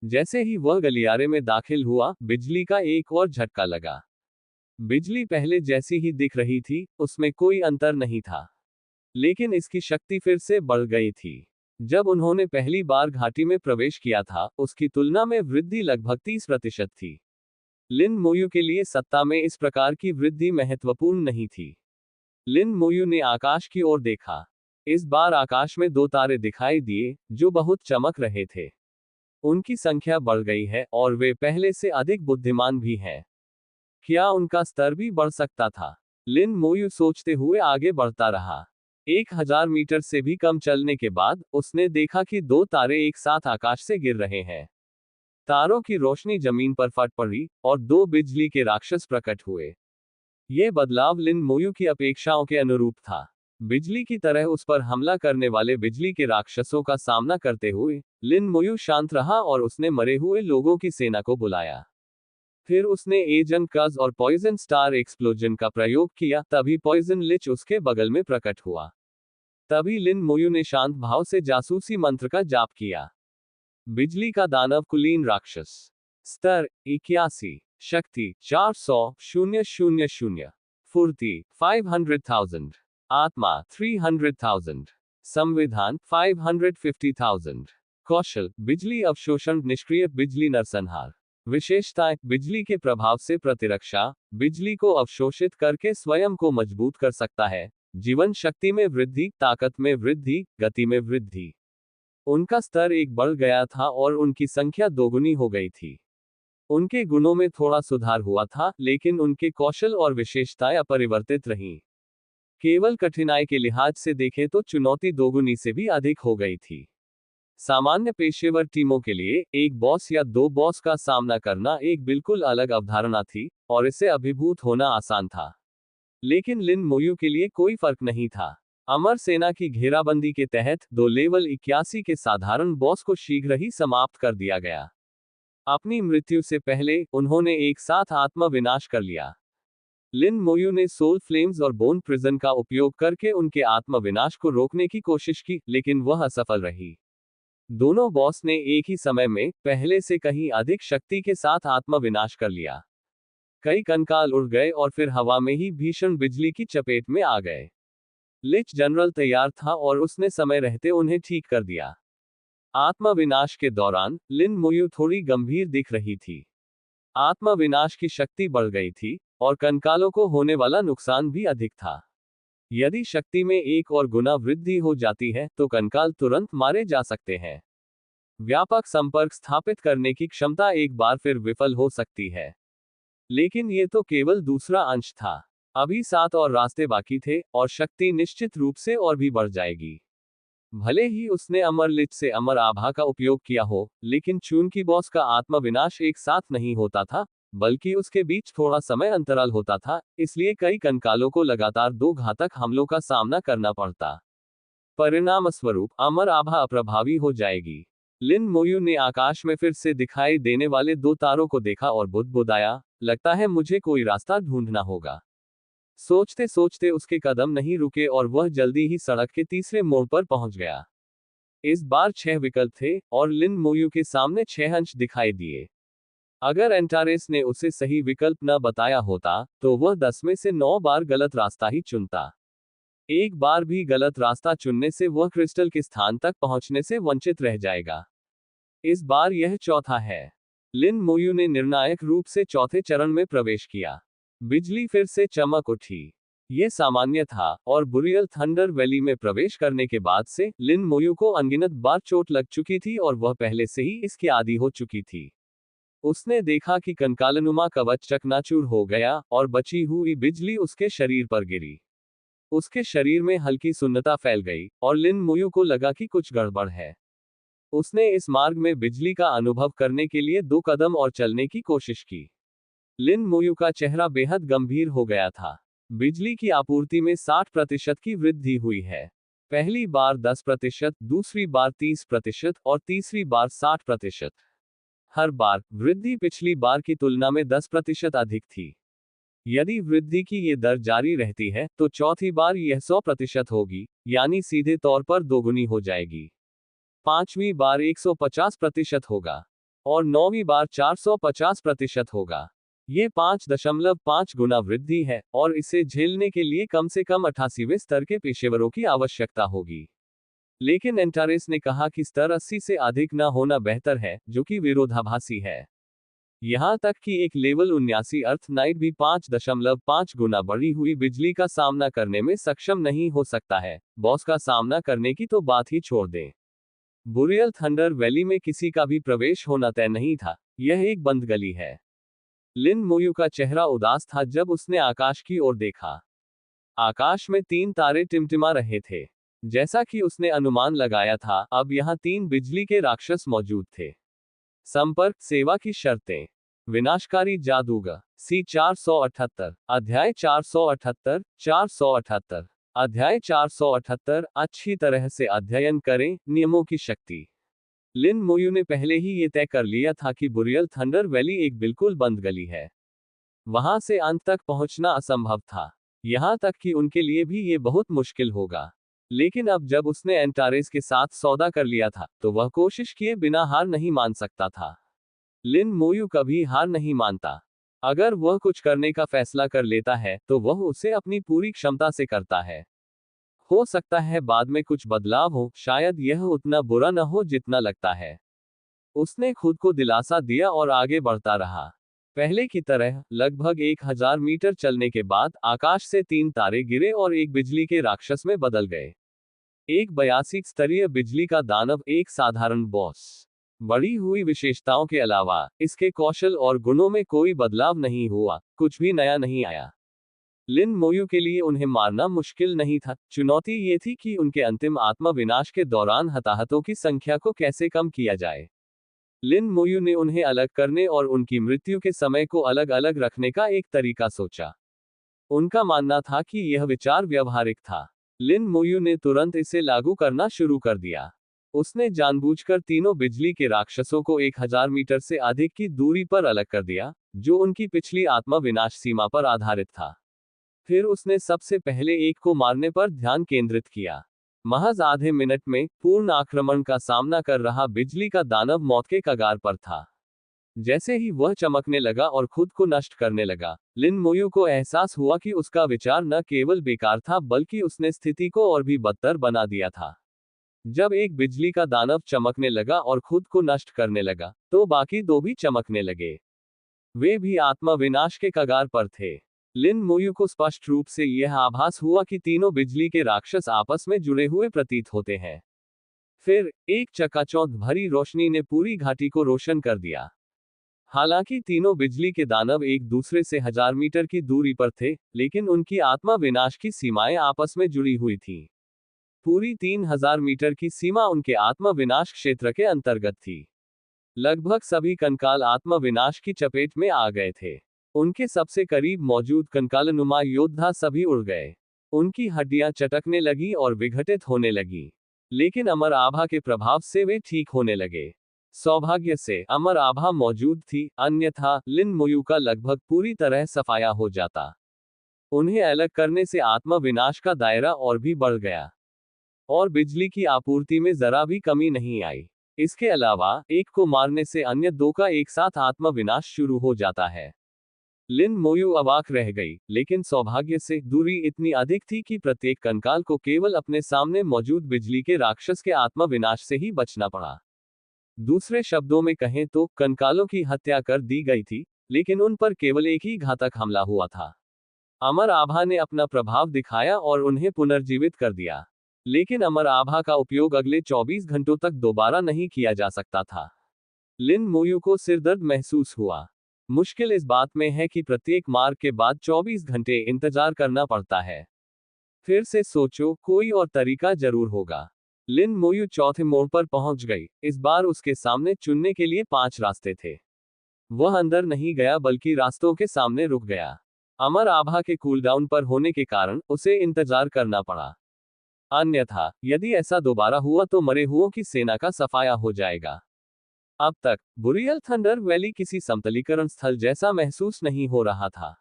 जैसे ही वह गलियारे में दाखिल हुआ, बिजली का एक और झटका लगा। बिजली पहले जैसी ही दिख रही थी, उसमें कोई अंतर नहीं था, लेकिन इसकी शक्ति फिर से बढ़ गई थी। जब उन्होंने पहली बार घाटी में प्रवेश किया था, उसकी तुलना में वृद्धि लगभग 30% थी। लिन मोयू के लिए सत्ता में इस प्रकार की वृद्धि महत्वपूर्ण नहीं थी। लिन मोयू ने आकाश की ओर देखा। इस बार आकाश में 2 तारे दिखाई दिए, जो बहुत चमक रहे थे। उनकी संख्या बढ़ गई है और वे पहले से अधिक बुद्धिमान भी हैं। क्या उनका स्तर भी बढ़ सकता था? लिन मोयू सोचते हुए आगे बढ़ता रहा। 1000 मीटर से भी कम चलने के बाद उसने देखा कि 2 तारे एक साथ आकाश से गिर रहे हैं। तारों की रोशनी जमीन पर फट पड़ी और 2 बिजली के राक्षस प्रकट हुए। यह बदलाव लिन मोयू की अपेक्षाओं के अनुरूप था। बिजली की तरह उस पर हमला करने वाले बिजली के राक्षसों का सामना करते हुए लिन मोयू शांत रहा और उसने मरे हुए लोगों की सेना को बुलाया। फिर उसने एजन कज और पॉइजन स्टार एक्सप्लोजन का प्रयोग किया, तभी पॉइजन लिच उसके बगल में प्रकट हुआ। तभी लिन मोयू ने शांत भाव से जासूसी मंत्र का जाप किया। बिजली का दानव कुलीन राक्षस। स्तर 81। शक्ति 400,000। फुर्ती 500,000। आत्मा 300,000। संविधान 550,000। कौशल बिजली अवशोषण निष्क्रिय बिजली नरसंहार। विशेषताएं बिजली के प्रभाव से प्रतिरक्षा, बिजली को अवशोषित करके स्वयं को मजबूत कर सकता है, जीवन शक्ति में वृद्धि, ताकत में वृद्धि, गति में वृद्धि। उनका स्तर 1 बढ़ गया था और उनकी संख्या दोगुनी हो गई थी। उनके गुणों में थोड़ा सुधार हुआ था, लेकिन उनके कौशल और विशेषताएं अपरिवर्तित रहीं। केवल कठिनाई के लिहाज से देखें तो चुनौती दोगुनी से भी अधिक हो गई थी। सामान्य पेशेवर टीमों के लिए एक बॉस या 2 बॉस का सामना करना एक बिल्कुल अलग अवधारणा थी, और इससे अभिभूत होना आसान था। लेकिन लिन मोयू के लिए कोई फर्क नहीं था। अमर सेना की घेराबंदी के तहत 2 लेवल 81 के साधारण बॉस को शीघ्र ही समाप्त कर दिया गया। अपनी मृत्यु से पहले उन्होंने एक साथ आत्म विनाश कर लिया। लिन मोयू ने सोल फ्लेम्स और बोन प्रिजन का उपयोग करके उनके आत्म विनाश को रोकने की कोशिश की, लेकिन वह असफल रही। दोनों बॉस ने एक ही समय में पहले से कहीं अधिक शक्ति के साथ आत्म विनाश कर लिया। कई कंकाल उड़ गए और फिर हवा में ही भीषण बिजली की चपेट में आ गए। लिच जनरल तैयार था और उसने समय रहते उन्हें ठीक कर दिया। आत्मविनाश के दौरान लिन मोयू थोड़ी गंभीर दिख रही थी। आत्मविनाश की शक्ति बढ़ गई थी और कंकालों को होने वाला नुकसान भी अधिक था। यदि शक्ति में 1 और गुना वृद्धि हो जाती है तो कंकाल तुरंत मारे जा सकते हैं। व्यापक संपर्क स्थापित करने की क्षमता एक बार फिर विफल हो सकती है। लेकिन ये तो केवल दूसरा अंश था। अभी 7 और रास्ते बाकी थे और शक्ति निश्चित रूप से और भी बढ़ जाएगी। भले ही उसने अमर लिच से अमर आभा का उपयोग किया हो, लेकिन चूंकि बॉस का आत्मविनाश एक साथ नहीं होता था, बल्कि उसके बीच थोड़ा समय अंतराल होता था, इसलिए कई कंकालों को लगातार 2 घातक हमलों का सामना करना पड़ता। परिणामस्वरूप अमर आभा अप्रभावी हो जाएगी। लिन मोयू ने आकाश में फिर से दिखाई देने वाले 2 तारों को देखा और बुदबुदाया, लगता है मुझे कोई रास्ता ढूंढना होगा। सोचते सोचते उसके कदम नहीं रुके और वह जल्दी ही सड़क के तीसरे मोड़ पर पहुंच गया। इस बार 6 विकल्प थे और लिन मोयू के सामने 6 अंश दिखाई दिए। अगर एंटारेस ने उसे सही विकल्प न बताया होता तो वह 10 में से 9 बार गलत रास्ता ही चुनता। एक बार भी गलत रास्ता चुनने से वह क्रिस्टल के स्थान तक पहुंचने से वंचित रह जाएगा। इस बार यह चौथा है। लिन मोयू ने निर्णायक रूप से चौथे चरण में प्रवेश किया। बिजली फिर से चमक उठी। यह सामान्य था और बुरियल थंडर वैली में प्रवेश करने के बाद से लिन मोयू को अनगिनत बार चोट लग चुकी थी और वह पहले से ही इसके आदी हो चुकी थी। उसने देखा कि कंकालनुमा कवच चकनाचूर हो गया और बची हुई बिजली उसके शरीर पर गिरी। उसके शरीर में हल्की सुन्नता फैल गई और लिन मोयू को लगा कि कुछ गड़बड़ है। उसने इस मार्ग में बिजली का अनुभव करने के लिए 2 कदम और चलने की कोशिश की। लिन मोयू का चेहरा बेहद गंभीर हो गया था। बिजली की आपूर्ति में 60% की वृद्धि हुई है। पहली बार 10%, दूसरी बार 30% और तीसरी बार 60%। हर बार वृद्धि पिछली बार की तुलना में 10% अधिक थी। यदि वृद्धि की ये दर जारी रहती है तो चौथी बार यह 100% होगी, यानी सीधे तौर पर दोगुनी हो जाएगी। पांचवी बार 150% होगा और 9वीं बार 450% होगा। ये 5.5 गुना वृद्धि है और इसे झेलने के लिए कम से कम 88वें स्तर के पेशेवरों की आवश्यकता होगी। लेकिन एंटारेस ने कहा कि स्तर 80 से अधिक न होना बेहतर है, जो कि विरोधाभासी है। यहां तक कि एक लेवल 79 अर्थ नाइट भी 5.5 गुना बढ़ी हुई बिजली का सामना करने में सक्षम नहीं हो सकता है। बॉस का सामना करने की तो बात ही छोड़ दें। बुरियल थंडर वैली में किसी का भी प्रवेश होना तय नहीं था। यह एक बंद गली है। लिन मोयू का चेहरा उदास था जब उसने आकाश की ओर देखा। आकाश में 3 तारे टिमटिमा रहे थे। जैसा कि उसने अनुमान लगाया था, अब यहाँ 3 बिजली के राक्षस मौजूद थे। संपर्क सेवा की शर्तें। विनाशकारी जादूगर सी 478 अध्याय 478 478 अध्याय 478 अच्छी तरह से अध्ययन करें नियमों की शक्ति। लिन मोयू ने पहले ही ये तय कर लिया था कि बुरियल थंडर वैली एक बिल्कुल बंद गली है। वहां से अंत तक पहुंचना असंभव था। यहां तक कि उनके लिए भी ये बहुत मुश्किल होगा। लेकिन अब जब उसने एंटारेस के साथ सौदा कर लिया था तो वह कोशिश किए बिना हार नहीं मान सकता था। लिन मोयू कभी हार नहीं मानता। अगर वह कुछ करने का फैसला कर लेता है तो वह उसे अपनी पूरी क्षमता से करता है। हो सकता है बाद में कुछ बदलाव हो, शायद यह उतना बुरा न हो जितना लगता है। उसने खुद को दिलासा दिया और आगे बढ़ता रहा। पहले की तरह लगभग 1000 मीटर चलने के बाद आकाश से 3 तारे गिरे और एक बिजली के राक्षस में बदल गए। एक 82 स्तरीय बिजली का दानव एक साधारण बॉस। बढ़ी हुई विशेषताओं के अलावा इसके कौशल और गुणों में कोई बदलाव नहीं हुआ, कुछ भी नया नहीं आया। लिन मोयू के लिए उन्हें मारना मुश्किल नहीं था। चुनौती ये थी कि उनके अंतिम आत्मा विनाश के दौरान हताहतों की संख्या को कैसे कम किया जाए। लिन मोयू ने उन्हें अलग करने और उनकी मृत्यु के समय को अलग अलग रखने का एक तरीका सोचा। उनका मानना था कि यह विचार व्यवहारिक था। लिन मोयू ने तुरंत इसे लागू करना शुरू कर दिया। उसने जानबूझकर तीनों बिजली के राक्षसों को 1000 मीटर से अधिक की दूरी पर अलग कर दिया, जो उनकी पिछली आत्मा विनाश सीमा पर आधारित था। फिर उसने सबसे पहले एक को मारने पर ध्यान केंद्रित किया। महज आधे मिनट में पूर्ण आक्रमण का सामना कर रहा बिजली का दानव मौत के कगार पर था। जैसे ही वह चमकने लगा और खुद को नष्ट करने लगा, लिन मोयू को एहसास हुआ कि उसका विचार न केवल बेकार था बल्कि उसने स्थिति को और भी बदतर बना दिया था। जब एक बिजली का दानव चमकने लगा और खुद को नष्ट करने लगा, तो बाकी 2 भी चमकने लगे। वे भी आत्मा विनाश के कगार पर थे। लिन मोयू को स्पष्ट रूप से यह आभास हुआ कि तीनों बिजली के राक्षस आपस में जुड़े हुए प्रतीत होते हैं। फिर एक चकाचौंध भरी रोशनी ने पूरी घाटी को रोशन कर दिया। हालांकि तीनों बिजली के दानव एक दूसरे से 1000 मीटर की दूरी पर थे, लेकिन उनकी आत्मा विनाश की सीमाएं आपस में जुड़ी हुई थीं। पूरी 3000 मीटर की सीमा उनके आत्मा विनाश क्षेत्र के अंतर्गत थी। लगभग सभी कंकाल आत्मा विनाश की चपेट में आ गए थे। उनके सबसे करीब मौजूद कंकालनुमा योद्धा सभी उड़ गए। उनकी हड्डियां चटकने लगी और विघटित होने लगी। लेकिन अमर आभा के प्रभाव से वे ठीक होने लगे। सौभाग्य से अमर आभा मौजूद थी, अन्यथा लिन मोयू का लगभग पूरी तरह सफाया हो जाता। उन्हें अलग करने से आत्मा विनाश का दायरा और भी बढ़ गया। और बिजली की आपूर्ति में जरा भी कमी नहीं आई। इसके अलावा एक को मारने से अन्य दो का एक साथ आत्मविनाश शुरू हो जाता है। लिन मोयू अवाक रह गई, लेकिन सौभाग्य से दूरी इतनी अधिक थी कि प्रत्येक कंकाल को केवल अपने सामने मौजूद बिजली के राक्षस के आत्मविनाश से ही बचना पड़ा। दूसरे शब्दों में कहें तो कंकालों की हत्या कर दी गई थी, लेकिन उन पर केवल एक ही घातक हमला हुआ था। अमर आभा ने अपना प्रभाव दिखाया और उन्हें पुनर्जीवित कर दिया, लेकिन अमर आभा का उपयोग अगले 24 घंटों तक दोबारा नहीं किया जा सकता था। लिन मोयू को सिरदर्द महसूस हुआ। मुश्किल इस बात में है कि प्रत्येक मार के बाद 24 घंटे इंतजार करना पड़ता है। फिर से सोचो, कोई और तरीका जरूर होगा। लिन मोयू चौथे मोड़ पर पहुंच गई। इस बार उसके सामने चुनने के लिए 5 रास्ते थे। वह अंदर नहीं गया बल्कि रास्तों के सामने रुक गया। अमर आभा के कूलडाउन पर होने के कारण उसे इंतजार करना पड़ा। अन्यथा यदि ऐसा दोबारा हुआ तो मरे हुओं की सेना का सफाया हो जाएगा। अब तक बुरियल थंडर वैली किसी समतलीकरण स्थल जैसा महसूस नहीं हो रहा था।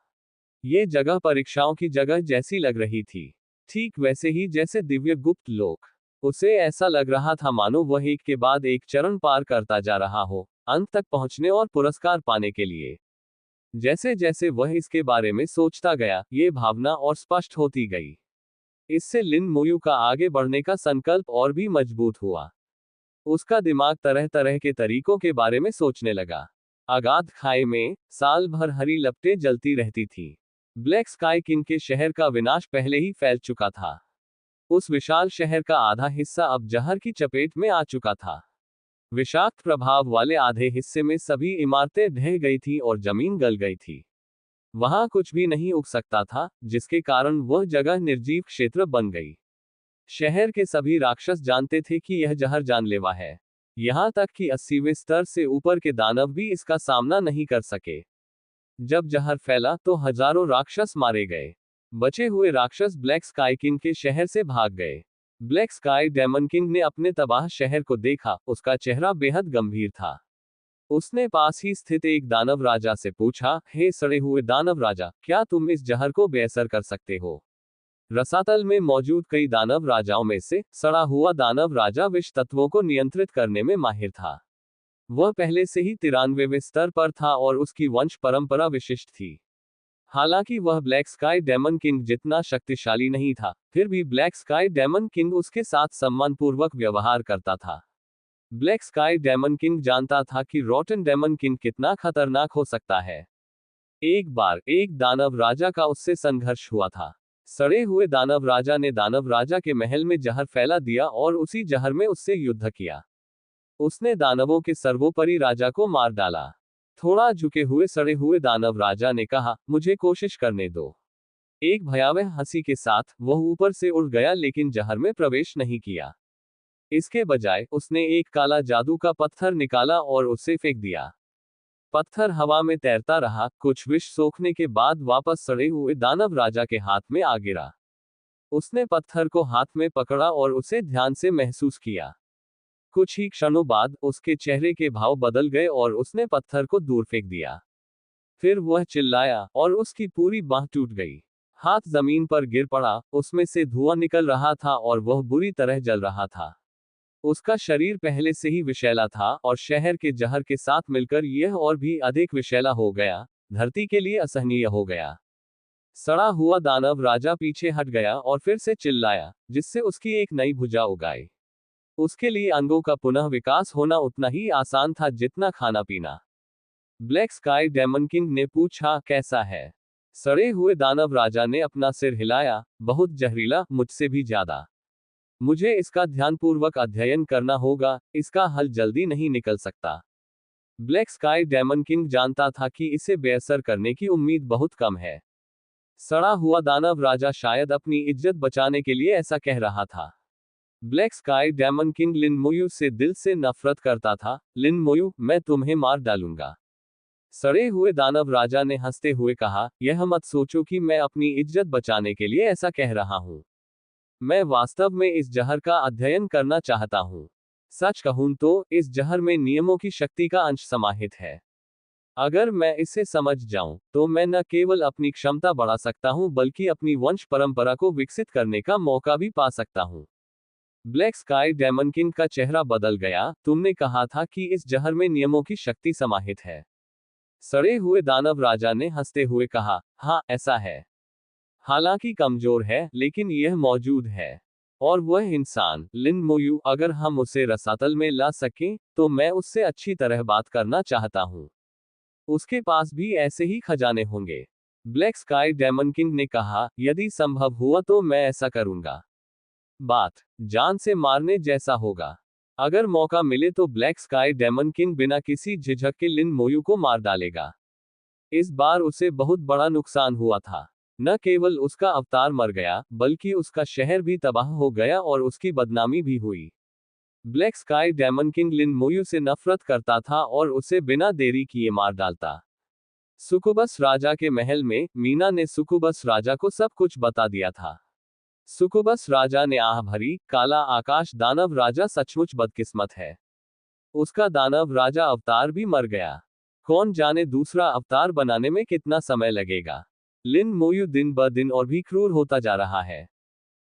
ये जगह परीक्षाओं की जगह जैसी लग रही थी, ठीक वैसे ही जैसे दिव्य गुप्त लोक। उसे ऐसा लग रहा था मानो वह एक के बाद एक चरण पार करता जा रहा हो, अंत तक पहुंचने और पुरस्कार पाने के लिए। जैसे जैसे वह इसके बारे में सोचता गया, ये भावना और स्पष्ट होती गई। इससे लिन मोयू का आगे बढ़ने का संकल्प और भी मजबूत हुआ। उसका दिमाग तरह तरह के तरीकों के बारे में सोचने लगा। अगाध खाई में साल भर हरी लपटें जलती रहती थी। ब्लैक स्काई किंग के शहर का विनाश पहले ही फैल चुका था। उस विशाल शहर का आधा हिस्सा अब जहर की चपेट में आ चुका था। विषाक्त प्रभाव वाले आधे हिस्से में सभी इमारतें ढह गई थी और जमीन गल गई थी। वहां कुछ भी नहीं उग सकता था, जिसके कारण वह जगह निर्जीव क्षेत्र बन गई। शहर के सभी राक्षस जानते थे कि यह जहर जानलेवा है। यहां तक कि 80वें स्तर से ऊपर के दानव भी इसका सामना नहीं कर सके। जब जहर फैला तो हजारों राक्षस मारे गए। बचे हुए राक्षस ब्लैक स्काई किंग के शहर से भाग गए। ब्लैक स्काई डेमन किंग ने अपने तबाह शहर को देखा। उसका चेहरा बेहद गंभीर था। उसने पास ही स्थित एक दानव राजा से पूछा, हे सड़े हुए दानव राजा, क्या तुम इस जहर को बेअसर कर सकते हो? रसातल में मौजूद कई दानव राजाओं में से सड़ा हुआ दानव राजा विष तत्वों को नियंत्रित करने में माहिर था। वह पहले से ही 93वें स्तर पर था और उसकी वंश परंपरा विशिष्ट थी। हालांकि वह ब्लैक स्काई डेमन किंग जितना शक्तिशाली नहीं था, फिर भी ब्लैक स्काई डेमन किंग उसके साथ सम्मानपूर्वक व्यवहार करता था। ब्लैक स्काई डेमन किंग जानता था कि रॉटन डेमन किंग कितना खतरनाक हो सकता है। एक बार एक दानव राजा का उससे संघर्ष हुआ था। सड़े हुए दानव राजा ने दानव राजा के महल में जहर फैला दिया और उसी जहर में उससे युद्ध किया। उसने दानवों के सर्वोपरि राजा को मार डाला। थोड़ा झुके हुए सड़े हुए दानव राजा ने कहा, मुझे कोशिश करने दो। एक भयावह हंसी के साथ वह ऊपर से उड़ गया, लेकिन जहर में प्रवेश नहीं किया। इसके बजाय उसने एक काला जादू का पत्थर निकाला और उसे फेंक दिया। पत्थर हवा में तैरता रहा, कुछ विष सोखने के बाद वापस सड़े हुए दानव राजा के हाथ में आ गिरा। उसने पत्थर को हाथ में पकड़ा और उसे ध्यान से महसूस किया। कुछ ही क्षणों बाद उसके चेहरे के भाव बदल गए और उसने पत्थर को दूर फेंक दिया। फिर वह चिल्लाया और उसकी पूरी बांह टूट गई। हाथ जमीन पर गिर पड़ा, उसमें से धुआं निकल रहा था और वह बुरी तरह जल रहा था। उसका शरीर पहले से ही विषैला था और शहर के जहर के साथ मिलकर यह और भी अधिक विषैला हो गया, धरती के लिए असहनीय हो गया। सड़ा हुआ दानव राजा पीछे हट गया और फिर से चिल्लाया, जिससे उसकी एक नई भुजा उगाई। उसके लिए अंगों का पुनः विकास होना उतना ही आसान था जितना खाना पीना। ब्लैक स्काई डेमन किंग ने पूछा, कैसा है? सड़े हुए दानव राजा ने अपना सिर हिलाया, बहुत जहरीला, मुझसे भी ज्यादा। मुझे इसका ध्यानपूर्वक अध्ययन करना होगा, इसका हल जल्दी नहीं निकल सकता। ब्लैक स्काई डेमन किंग जानता था कि इसे बेअसर करने की उम्मीद बहुत कम है। सड़ा हुआ दानव राजा शायद अपनी इज्जत बचाने के लिए ऐसा कह रहा था। ब्लैक स्काई डेमन किंग लिन मोयू से दिल से नफरत करता था। लिन मोयू, मैं तुम्हें मार डालूंगा। सड़े हुए दानव राजा ने हंसते हुए कहा, यह मत सोचो कि मैं अपनी इज्जत बचाने के लिए ऐसा कह रहा हूं। मैं वास्तव में इस जहर का अध्ययन करना चाहता हूं। सच कहूं तो इस जहर में नियमों की शक्ति का अंश समाहित है। अगर मैं इसे समझ जाऊं, तो मैं न केवल अपनी क्षमता बढ़ा सकता हूं बल्कि अपनी वंश परंपरा को विकसित करने का मौका भी पा सकता हूं। ब्लैक स्काई डेमन किंग का चेहरा बदल गया। तुमने कहा था कि इस जहर में नियमों की शक्ति समाहित है। सड़े हुए दानव राजा ने हंसते हुए कहा, हाँ ऐसा है। हालांकि कमजोर है, लेकिन यह मौजूद है। और वह इंसान, लिन मोयू, अगर हम उसे रसातल में ला सकें, तो मैं उससे अच्छी तरह बात करना चाहता हूँ। उसके पास भी ऐसे ही खजाने होंगे। ब्लैक स्काई डेमन किंग ने कहा, यदि संभव हुआ तो मैं ऐसा करूंगा। बात जान से मारने जैसा होगा। अगर मौका मिले तो ब्लैक स्काई डेमन किंग बिना किसी झिझक के लिन मोयू को मार डालेगा। इस बार उसे बहुत बड़ा नुकसान हुआ था। न केवल उसका अवतार मर गया, बल्कि उसका शहर भी तबाह हो गया और उसकी बदनामी भी हुई। ब्लैक स्काई डेमन किंग लिन मोयू से नफरत करता था और उसे बिना देरी किए मार डालता। सुकुबस राजा के महल में मीना ने सुकुबस राजा को सब कुछ बता दिया था। सुकुबस राजा ने आह भरी, काला आकाश दानव राजा सचमुच बदकिस्मत है। उसका दानव राजा अवतार भी मर गया। कौन जाने दूसरा अवतार बनाने में कितना समय लगेगा। लिन मोयू दिन ब दिन और भी क्रूर होता जा रहा है।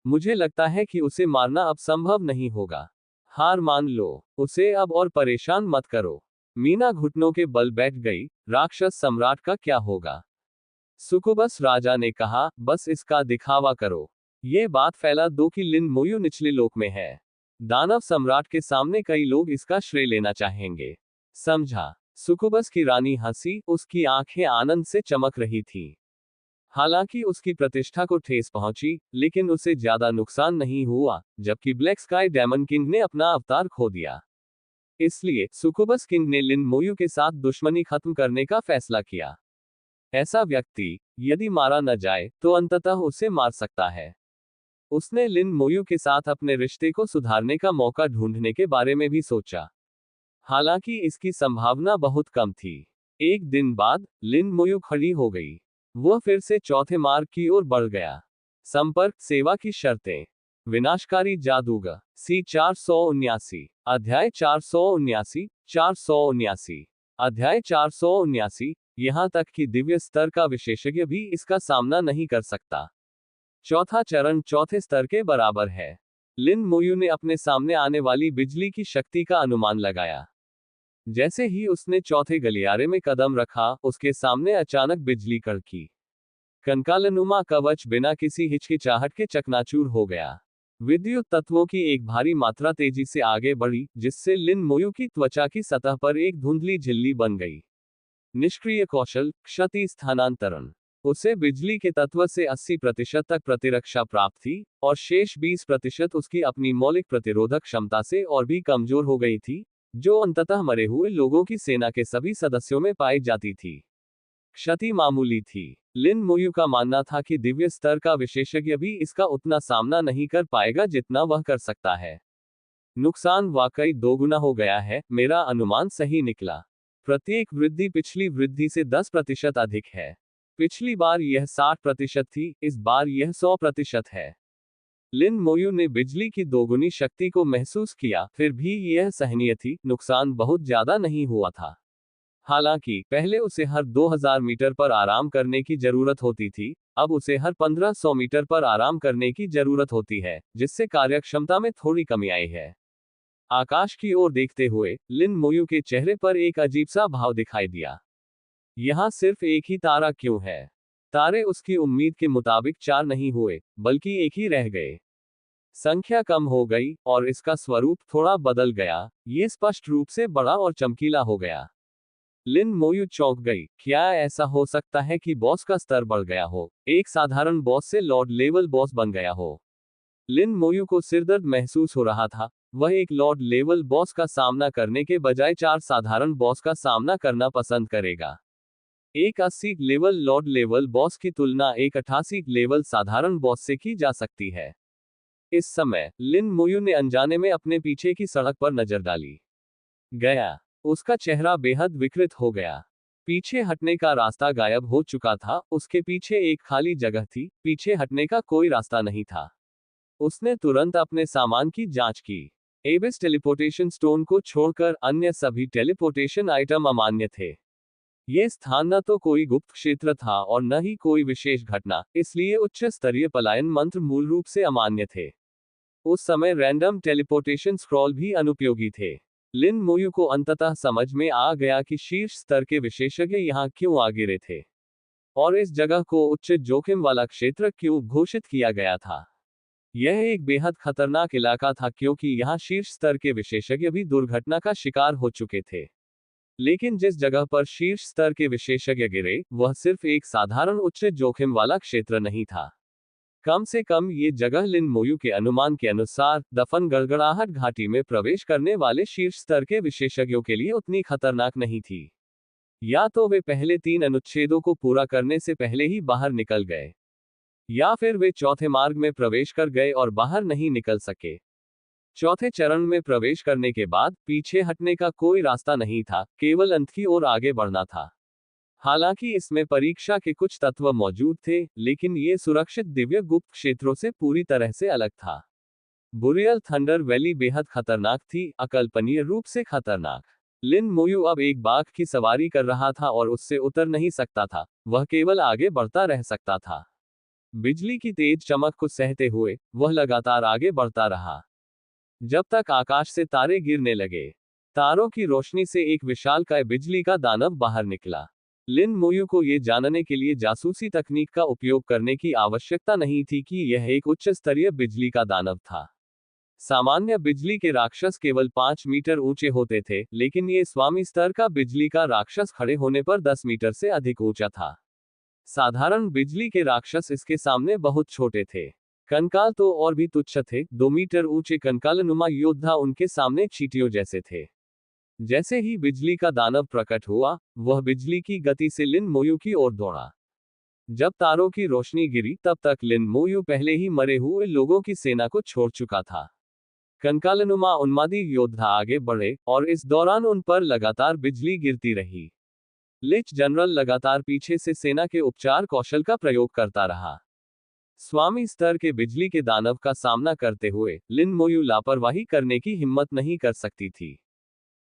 मुझे लगता है कि उसे मारना अब संभव नहीं होगा। हार मान लो, उसे अब और परेशान मत करो। मीना घुटनों के बल बैठ गई। राक्षस सम्राट का क्या होगा? सुकुबस राजा ने कहा, बस इसका दिखावा करो। ये बात फैला दो कि लिन मोयू निचले लोक में है। दानव सम्राट के सामने कई लोग इसका श्रेय लेना चाहेंगे। समझा? सुकुबस की रानी हंसी, उसकी आंखें आनंद से चमक रही थी। हालांकि उसकी प्रतिष्ठा को ठेस पहुंची, लेकिन उसे ज्यादा नुकसान नहीं हुआ, जबकि ब्लैक स्काई डेमन किंग ने अपना अवतार खो दिया। इसलिए सुकुबस किंग ने लिन मोयू के साथ दुश्मनी खत्म करने का फैसला किया। ऐसा व्यक्ति, यदि मारा न जाए, तो अंततः उसे मार सकता है। उसने लिन मोयू के साथ अपने रिश्ते को सुधारने का मौका ढूंढने के बारे में भी सोचा। हालांकि इसकी संभावना बहुत कम थी। एक दिन बाद, लिन मोयू खड़ी हो गई। वह फिर से चौथे मार्ग की ओर बढ़ गया। संपर्क सेवा की शर्तें। विनाशकारी जादूगर। सी 479। अध्याय 479। 479। अध्याय 479। यहां तक कि दिव्य स्तर का विशेषज्ञ भी इसका सामना नहीं कर सकता। चौथा चरण चौथे स्तर के बराबर है। लिन मोयू ने अपने सामने आने वाली बिजली की शक्ति का अनुमान लगाया। जैसे ही उसने चौथे गलियारे में कदम रखा, उसके सामने अचानक बिजली कड़की। कंकालनुमा कवच बिना किसी हिचकिचाहट के चकनाचूर हो गया। विद्युत तत्वों की एक भारी मात्रा तेजी से आगे बढ़ी, जिससे लिन मोयू की त्वचा की सतह पर एक धुंधली झिल्ली बन गई। निष्क्रिय कौशल, क्षति स्थानांतरण। उसे बिजली के तत्व से 80% तक प्रतिरक्षा प्राप्त थी, और शेष 20% उसकी अपनी मौलिक प्रतिरोधक क्षमता से और भी कमजोर हो गई थी, जो अंततः मरे हुए लोगों की सेना के सभी सदस्यों में पाई जाती थी। क्षति मामूली थी। लिन मोयू का मानना था कि दिव्य स्तर का विशेषज्ञ भी इसका उतना सामना नहीं कर पाएगा जितना वह कर सकता है। नुकसान वाकई दोगुना हो गया है। मेरा अनुमान सही निकला। प्रत्येक वृद्धि पिछली वृद्धि से 10% अधिक है। पिछली बार यह 60% थी, इस बार यह 100% है। लिन मोयू ने बिजली की दोगुनी शक्ति को महसूस किया, फिर भी यह सहनीय थी। नुकसान बहुत ज्यादा नहीं हुआ था। हालांकि पहले उसे हर 2000 मीटर पर आराम करने की जरूरत होती थी, अब उसे हर 1500 मीटर पर आराम करने की जरूरत होती है, जिससे कार्यक्षमता में थोड़ी कमी आई है। आकाश की ओर देखते हुए लिन मोयू के चेहरे पर एक अजीब सा भाव दिखाई दिया। यहां सिर्फ एक ही तारा क्यों है? तारे उसकी उम्मीद के मुताबिक 4 नहीं हुए, बल्कि एक ही रह गए। संख्या कम हो गई, और इसका स्वरूप थोड़ा बदल गया। ये स्पष्ट रूप से बड़ा और चमकीला हो गया। लिन मोयू चौंक गई। क्या ऐसा हो सकता है कि बॉस का स्तर बढ़ गया हो, एक साधारण बॉस से लॉर्ड लेवल बॉस बन गया हो? लिन मोयू को सिरदर्द महसूस हो रहा था। वह एक लॉर्ड लेवल बॉस का सामना करने के बजाय 4 साधारण बॉस का सामना करना पसंद करेगा। एक 80 लेवल लॉर्ड लेवल बॉस की तुलना एक 88 लेवल साधारण बॉस से की जा सकती है। इस समय लिन मोयू ने अनजाने में अपने पीछे की सड़क पर नजर डाली। गया। उसका चेहरा बेहद विकृत हो गया। पीछे हटने का रास्ता गायब हो चुका था। उसके पीछे एक खाली जगह थी, पीछे हटने का कोई रास्ता नहीं था। उसने तुरंत अपने सामान की जांच की। एबिस टेलीपोर्टेशन स्टोन को छोड़कर अन्य सभी टेलीपोर्टेशन आइटम अमान्य थे। यह स्थान न तो कोई गुप्त क्षेत्र था और न ही कोई विशेष घटना, इसलिए उच्च स्तरीय पलायन मंत्र मूल रूप से अमान्य थे। उस समय रैंडम टेलीपोर्टेशन स्क्रॉल भी अनुपयोगी थे। लिन मोयू को अंततः समझ में आ गया कि शीर्ष स्तर के विशेषज्ञ यहाँ क्यों आ गिरे थे और इस जगह को उच्च जोखिम वाला क्षेत्र क्यों घोषित किया गया था। यह एक बेहद खतरनाक इलाका था क्योंकि यहाँ शीर्ष स्तर के विशेषज्ञ भी दुर्घटना का शिकार हो चुके थे। लेकिन जिस जगह पर शीर्ष स्तर के विशेषज्ञ गिरे, वह सिर्फ एक साधारण उच्च जोखिम वाला क्षेत्र नहीं था। कम से कम ये जगह लिन मोयू के अनुमान के अनुसार दफन गड़गड़ाहट घाटी में प्रवेश करने वाले शीर्ष स्तर के विशेषज्ञों के लिए उतनी खतरनाक नहीं थी। या तो वे पहले 3 अनुच्छेदों को पूरा करने से पहले ही बाहर निकल गए, या फिर वे चौथे मार्ग में प्रवेश कर गए और बाहर नहीं निकल सके। चौथे चरण में प्रवेश करने के बाद पीछे हटने का कोई रास्ता नहीं था, केवल अंत की ओर आगे बढ़ना था। हालांकि इसमें परीक्षा के कुछ तत्व मौजूद थे, लेकिन ये सुरक्षित दिव्य गुप्त क्षेत्रों से पूरी तरह से अलग था। बुरियल थंडर वैली बेहद खतरनाक थी, अकल्पनीय रूप से खतरनाक। लिन मोयू अब एक बाघ की सवारी कर रहा था और उससे उतर नहीं सकता था, वह केवल आगे बढ़ता रह सकता था। बिजली की तेज चमक को सहते हुए वह लगातार आगे बढ़ता रहा, जब तक आकाश से तारे गिरने लगे। तारों की रोशनी से एक विशालकाय बिजली का दानव बाहर निकला। लिन मोयू को यह जानने के लिए जासूसी तकनीक का उपयोग करने की आवश्यकता नहीं थी कि यह एक उच्च स्तरीय बिजली का दानव था। सामान्य बिजली के राक्षस केवल 5 मीटर ऊंचे होते थे, लेकिन ये स्वामी स्तर का बिजली का राक्षस खड़े होने पर 10 मीटर से अधिक ऊंचा था। साधारण बिजली के राक्षस इसके सामने बहुत छोटे थे। कंकाल तो और भी तुच्छ थे, 2 मीटर ऊंचे कंकालनुमा योद्धा उनके सामने चींटियों जैसे थे। जैसे ही बिजली का दानव प्रकट हुआ, वह बिजली की गति से लिन मोयू की ओर दौड़ा। जब तारों की रोशनी गिरी, तब तक लिन मोयू पहले ही मरे हुए लोगों की सेना को छोड़ चुका था। कंकालनुमा उन्मादी योद्धा आगे बढ़े और इस दौरान उन पर लगातार बिजली गिरती रही। लिच जनरल लगातार पीछे से सेना के उपचार कौशल का प्रयोग करता रहा। स्वामी स्तर के बिजली के दानव का सामना करते हुए लिन मोयू लापरवाही करने की हिम्मत नहीं कर सकती थी।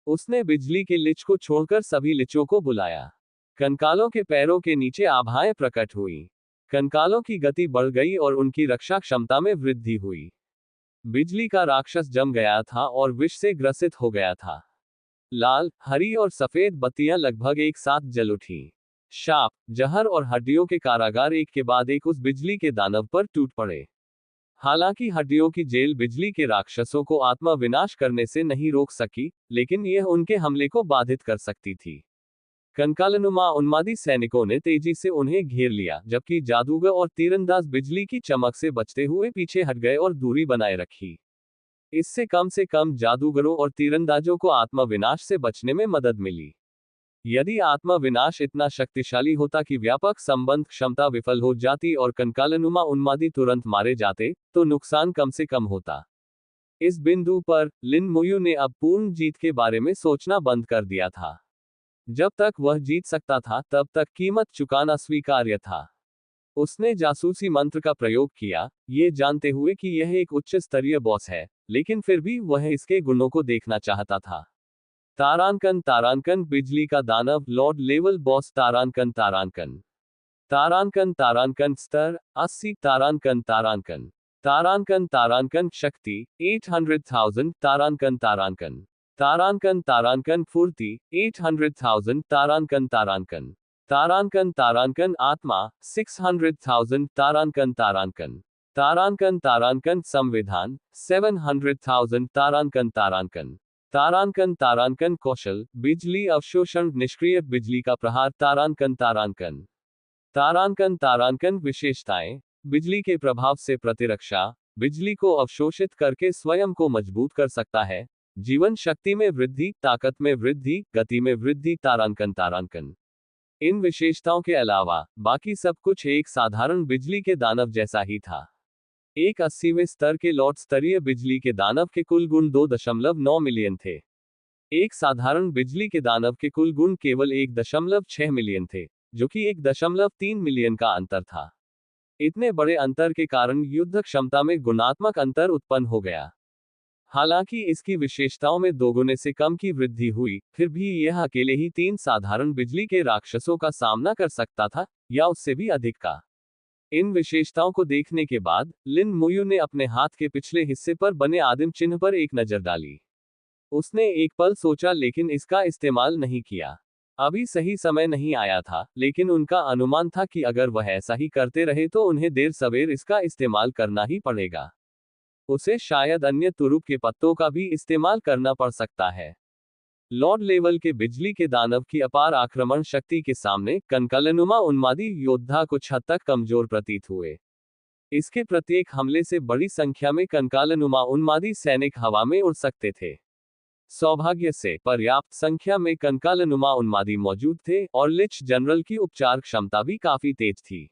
उसने बिजली के लिच को छोड़कर सभी लिचों को बुलाया। कंकालों के पैरों के नीचे आभाएं प्रकट हुई। कंकालों की गति बढ़ गई और उनकी रक्षा क्षमता में वृद्धि हुई। बिजली का राक्षस जम गया था और विष से ग्रसित हो गया था। लाल, हरी और सफेद बत्तियां लगभग एक साथ जल उठी। शाप, जहर और हड्डियों के कारागार एक के बाद एक उस बिजली के दानव पर टूट पड़े। हालांकि हड्डियों की जेल बिजली के राक्षसों को आत्मा विनाश करने से नहीं रोक सकी, लेकिन यह उनके हमले को बाधित कर सकती थी। कंकालनुमा उन्मादी सैनिकों ने तेजी से उन्हें घेर लिया, जबकि जादूगर और तीरंदाज बिजली की चमक से बचते हुए पीछे हट गए और दूरी बनाए रखी। इससे कम जादूगरों और तीरंदाजों को आत्मा विनाश से बचने में मदद मिली। यदि आत्मा विनाश इतना शक्तिशाली होता कि व्यापक संबंध क्षमता विफल हो जाती और कंकालनुमा उन्मादी तुरंत मारे जाते, तो नुकसान कम से कम होता। इस बिंदु पर लिन मोयू ने अब पूर्ण जीत के बारे में सोचना बंद कर दिया था। जब तक वह जीत सकता था, तब तक कीमत चुकाना स्वीकार्य था। उसने जासूसी मंत्र का प्रयोग किया, ये जानते हुए कि यह एक उच्च स्तरीय बॉस है, लेकिन फिर भी वह इसके गुणों को देखना चाहता था। तारांकन बिजली का दानव लॉर्ड लेवल बॉस तारांकन स्तर 80 तारांकन शक्ति 800,000 तारांकन फुर्ती 800,000 तारांकन आत्मा 600,000 तारांकन संविधान 700,000 तारांकन कौशल बिजली अवशोषण निष्क्रिय बिजली का प्रहार तारांकन विशेषताएं बिजली के प्रभाव से प्रतिरक्षा, बिजली को अवशोषित करके स्वयं को मजबूत कर सकता है, जीवन शक्ति में वृद्धि, ताकत में वृद्धि, गति में वृद्धि तारांकन। इन विशेषताओं के अलावा बाकी सब कुछ एक साधारण बिजली के दानव जैसा ही था। एक 80वें स्तर के लॉर्ड स्तरीय बिजली के दानव के कुल गुण 2.9 मिलियन थे। एक साधारण बिजली के दानव के कुल गुण केवल 1.6 मिलियन थे, जो कि 1.3 मिलियन का अंतर था। इतने बड़े अंतर के कारण युद्ध क्षमता में गुणात्मक अंतर उत्पन्न हो गया। हालांकि इसकी विशेषताओं में दोगुने से कम की वृद्धि हुई, फिर भी यह अकेले ही 3 साधारण बिजली के राक्षसों का सामना कर सकता था, या उससे भी अधिक का। इन विशेषताओं को देखने के बाद लिन मुयु ने अपने हाथ के पिछले हिस्से पर बने आदिम चिन्ह पर एक नजर डाली। उसने एक पल सोचा लेकिन इसका इस्तेमाल नहीं किया। अभी सही समय नहीं आया था, लेकिन उनका अनुमान था कि अगर वह ऐसा ही करते रहे तो उन्हें देर सवेर इसका इस्तेमाल करना ही पड़ेगा। उसे शायद अन्य तुरुप के पत्तों का भी इस्तेमाल करना पड़ सकता है। लॉर्ड लेवल के बिजली के दानव की अपार आक्रमण शक्ति के सामने कंकालनुमा उन्मादी योद्धा कुछ हद तक कमजोर प्रतीत हुए। इसके प्रत्येक हमले से बड़ी संख्या में कंकालनुमा उन्मादी सैनिक हवा में उड़ सकते थे। सौभाग्य से पर्याप्त संख्या में कंकालनुमा उन्मादी मौजूद थे और लिच जनरल की उपचार क्षमता भी काफी तेज थी।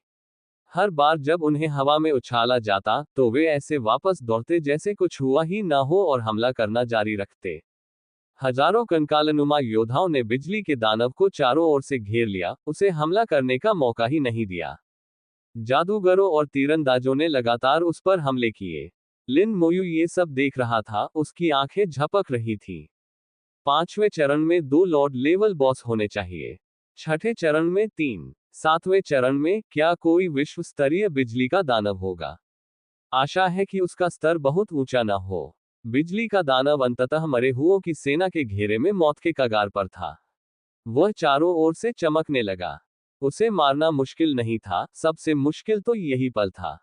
हर बार जब उन्हें हवा में उछाला जाता तो वे ऐसे वापस दौड़ते जैसे कुछ हुआ ही न हो और हमला करना जारी रखते। हजारों कंकालनुमा योद्धाओं ने बिजली के दानव को चारों ओर से घेर लिया, उसे हमला करने का मौका ही नहीं दिया। जादूगरों और तीरंदाजों ने लगातार उस पर हमले किए। लिन मोयू ये सब देख रहा था, उसकी आंखें झपक रही थीं। 5वें चरण में 2 लॉर्ड लेवल बॉस होने चाहिए। 6ठे चरण में 3। 7वें चरण में क्या कोई विश्व स्तरीय बिजली का दानव होगा? आशा है कि उसका स्तर बहुत ऊंचा न हो। बिजली का दानव अंततः मरे हुओं की सेना के घेरे में मौत के कगार पर था। वह चारों ओर से चमकने लगा। उसे मारना मुश्किल नहीं था, सबसे मुश्किल तो यही पल था।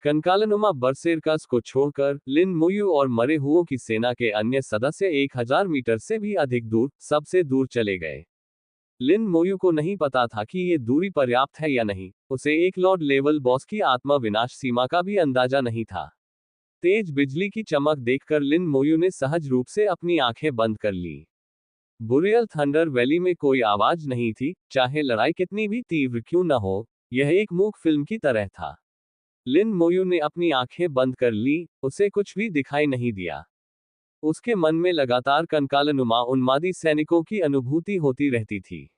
कंकालनुमा बरसेरकस को छोड़कर लिन मुयू और मरे हुओं की सेना के अन्य सदस्य 1000 मीटर से भी अधिक दूर, सबसे दूर चले गए। लिन मुयू को नहीं पता था कि ये दूरी पर्याप्त है या नहीं। उसे एक लॉर्ड लेवल बॉस की आत्मा विनाश सीमा का भी अंदाजा नहीं था। तेज बिजली की चमक देखकर लिन मुयू ने सहज रूप से अपनी आंखें बंद कर ली। बुरियल थंडर वैली में कोई आवाज नहीं थी, चाहे लड़ाई कितनी भी तीव्र क्यों न हो। यह एक मूक फिल्म की तरह था। लिन मोयू ने अपनी आंखें बंद कर ली, उसे कुछ भी दिखाई नहीं दिया। उसके मन में लगातार कंकालनुमा उन्मादी सैनिकों की अनुभूति होती रहती थी।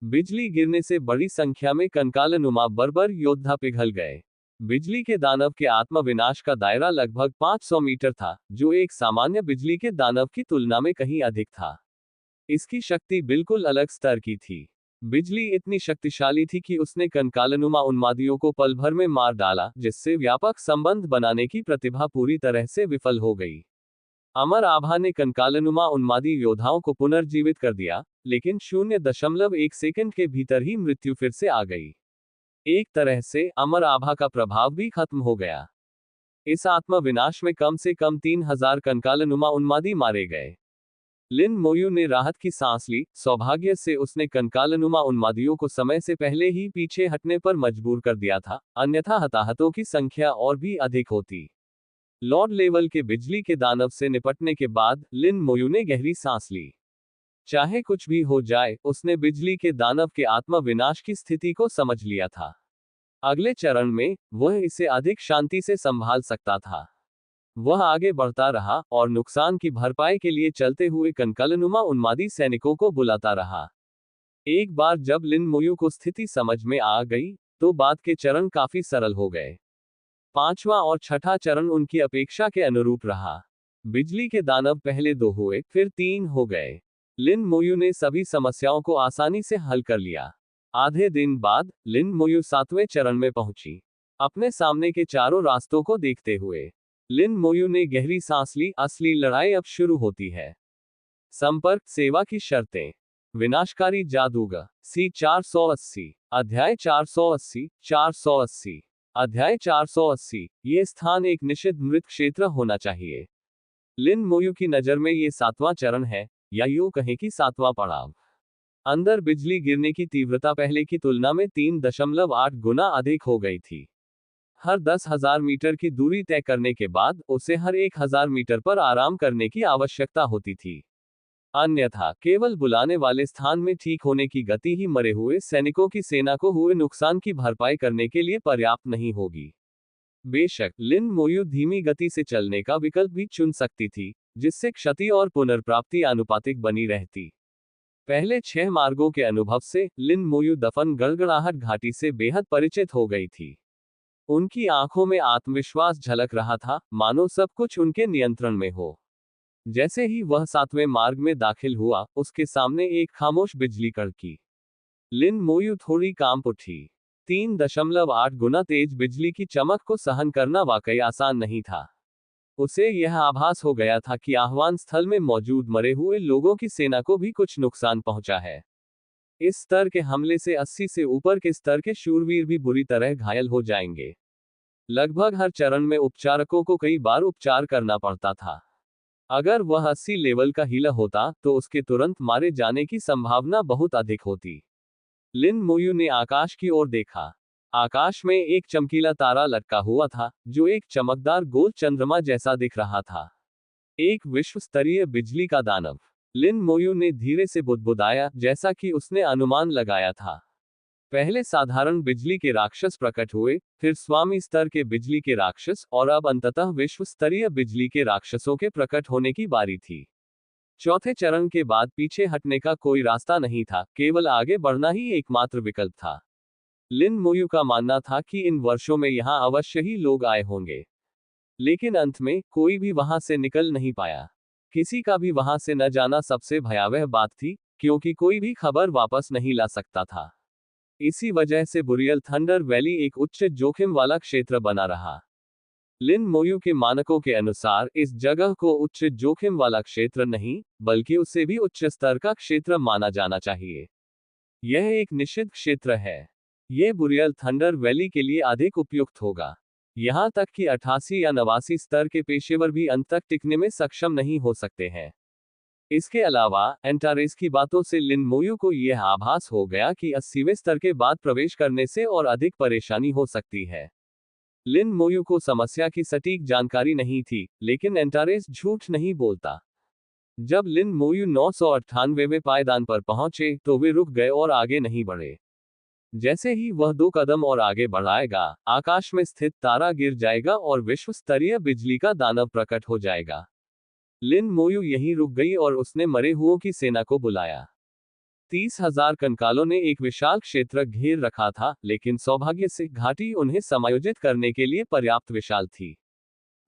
बिजली गिरने से बड़ी संख्या में कंकालनुमा बर्बर योद्धा पिघल गए। बिजली के दानव के आत्म विनाश का दायरा लगभग 500 मीटर था, जो एक सामान्य बिजली के दानव की तुलना में कहीं अधिक था। इसकी शक्ति बिल्कुल अलग स्तर की थी। बिजली इतनी शक्तिशाली थी कि उसने कंकालनुमा उन्मादियों को पल भर में मार डाला, जिससे व्यापक संबंध बनाने की प्रतिभा पूरी तरह से विफल हो गई। अमर आभा ने कंकालनुमा उन्मादी योद्धाओं को पुनर्जीवित कर दिया, लेकिन 0.1 सेकंड के भीतर ही मृत्यु फिर से आ गई। एक तरह से अमर आभा का प्रभाव भी खत्म हो गया। इस आत्म विनाश में कम से कम 3000 कंकालनुमा उन्मादी मारे गए। लिन मोयू ने राहत की सांस ली। सौभाग्य से उसने कंकालनुमा उन्मादियों को समय से पहले ही पीछे हटने पर मजबूर कर दिया था, अन्यथा हताहतों की संख्या और भी अधिक होती। लॉर्ड लेवल के बिजली के दानव से निपटने के बाद लिन मोयू ने गहरी सांस ली। चाहे कुछ भी हो जाए, उसने बिजली के दानव के आत्म विनाश की स्थिति को समझ लिया था। अगले चरण में वह इसे अधिक शांति से संभाल सकता था। वह आगे बढ़ता रहा और नुकसान की भरपाई के लिए चलते हुए कंकालनुमा उन्मादी सैनिकों को बुलाता रहा। एक बार जब लिन मोयू को स्थिति समझ में आ गई, तो बाद के चरण काफी सरल हो गए। 5वां और 6ठा चरण उनकी अपेक्षा के अनुरूप रहा। बिजली के दानव पहले 2 हुए, फिर 3 हो गए। लिन मोयू ने सभी समस्याओं को आसानी से हल कर लिया। आधे दिन बाद लिन मोयू 7वें चरण में पहुंची। अपने सामने के चारों रास्तों को देखते हुए लिन मोयू ने गहरी सांस ली। असली लड़ाई अब शुरू होती है। संपर्क सेवा की शर्तें। विनाशकारी जादूगर C480। अध्याय 480। 480। अध्याय 480। ये स्थान एक निषिद्ध मृत क्षेत्र होना चाहिए। लिन मोयू की नजर में ये 7वां चरण है, या यूं कहें कि 7वां पड़ाव। अंदर बिजली गिरने की तीव्रता पहले की तुलना में 3.8 गुना अधिक हो गई थी। हर 10,000 मीटर की दूरी तय करने के बाद उसे हर 1000 मीटर पर आराम करने की आवश्यकता होती थी। अन्यथा केवल बुलाने वाले स्थान में ठीक होने की गति ही मरे हुए सैनिकों की सेना को हुए नुकसान की भरपाई करने के लिए पर्याप्त नहीं होगी। बेशक लिन मोयू धीमी गति से चलने का विकल्प भी चुन सकती थी, जिससे क्षति और पुनर्प्राप्ति आनुपातिक बनी रहती। पहले 6 मार्गों के अनुभव से लिन मोयू दफन गड़गड़ाहट घाटी से बेहद परिचित हो गई थी। उनकी आंखों में आत्मविश्वास झलक रहा था, मानो सब कुछ उनके नियंत्रण में हो। जैसे ही वह 7वें मार्ग में दाखिल हुआ, उसके सामने एक खामोश बिजली कड़की। लिन मोयू थोड़ी कांप उठी। 3.8 गुना तेज बिजली की चमक को सहन करना वाकई आसान नहीं था। उसे यह आभास हो गया था कि आह्वान स्थल में मौजूद मरे हुए लोगों की सेना को भी कुछ नुकसान पहुंचा है। इस स्तर के हमले से 80 से ऊपर के स्तर के शूरवीर भी बुरी तरह घायल हो जाएंगे। लगभग हर चरण में उपचारकों को कई बार उपचार करना पड़ता था। अगर वह 80 लेवल का हीलर होता तो उसके तुरंत मारे जाने की संभावना बहुत अधिक होती। लिन मोयू ने आकाश की ओर देखा। आकाश में एक चमकीला तारा लटका हुआ था, जो एक चमकदार गोल चंद्रमा जैसा दिख रहा था। एक विश्व स्तरीय बिजली का दानव। लिन मोयू ने धीरे से बुदबुदाया, जैसा कि उसने अनुमान लगाया था। पहले साधारण बिजली के राक्षस प्रकट हुए, फिर स्वामी स्तर के बिजली के राक्षस, और अब अंततः विश्व स्तरीय बिजली के राक्षसों के प्रकट होने की बारी थी। चौथे चरण के बाद पीछे हटने का कोई रास्ता नहीं था, केवल आगे बढ़ना ही एकमात्र विकल्प था। लिन मोयू का मानना था कि इन वर्षों में यहां अवश्य ही लोग आए होंगे, लेकिन अंत में कोई भी वहां से निकल नहीं पाया। किसी का भी वहां से न जाना सबसे भयावह बात थी, क्योंकि कोई भी खबर वापस नहीं ला सकता था। इसी वजह से बुरियल थंडर वैली एक उच्च जोखिम वाला क्षेत्र बना रहा। लिन मोयू के मानकों के अनुसार इस जगह को उच्च जोखिम वाला क्षेत्र नहीं, बल्कि उससे भी उच्च स्तर का क्षेत्र माना जाना चाहिए। यह एक निषिद्ध क्षेत्र है। यह बुरियल थंडर वैली के लिए अधिक उपयुक्त होगा। यहां तक कि 88 या 89 स्तर के पेशेवर भी अंत तक टिकने में सक्षम नहीं हो सकते हैं। इसके अलावा एंटारेस की बातों से लिन मोयू को यह आभास हो गया कि 80वें स्तर के बाद प्रवेश करने से और अधिक परेशानी हो सकती है। लिन मोयू को समस्या की सटीक जानकारी नहीं थी, लेकिन एंटारेस झूठ नहीं बोलता। जब लिन मोयू 998वें पायदान पर पहुंचे तो वे रुक गए और आगे नहीं बढ़े। जैसे ही वह 2 कदम और आगे बढ़ाएगा, आकाश में स्थित तारा गिर जाएगा और विश्व स्तरीय बिजली का दानव प्रकट हो जाएगा। लिन मोयू यहीं रुक गई और उसने मरे हुओं की सेना को बुलाया। 30,000 कंकालों ने एक विशाल क्षेत्र घेर रखा था, लेकिन सौभाग्य से घाटी उन्हें समायोजित करने के लिए पर्याप्त विशाल थी।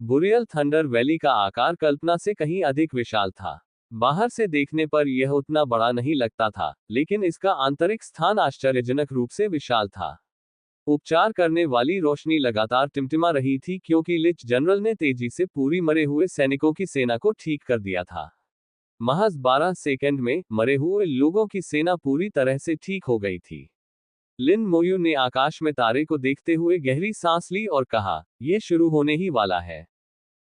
बुरियल थंडर वैली का आकार कल्पना से कहीं अधिक विशाल था। बाहर से देखने पर यह उतना बड़ा नहीं लगता था, लेकिन इसका आंतरिक स्थान आश्चर्यजनक रूप से विशाल था। उपचार करने वाली रोशनी लगातार टिमटिमा रही थी, क्योंकि लिच जनरल ने तेजी से पूरी मरे हुए सैनिकों की सेना को ठीक कर दिया था। महज 12 सेकंड में मरे हुए लोगों की सेना पूरी तरह से ठीक हो गई थी। लिन मोयू ने आकाश में तारे को देखते हुए गहरी सांस ली और कहा, यह शुरू होने ही वाला है।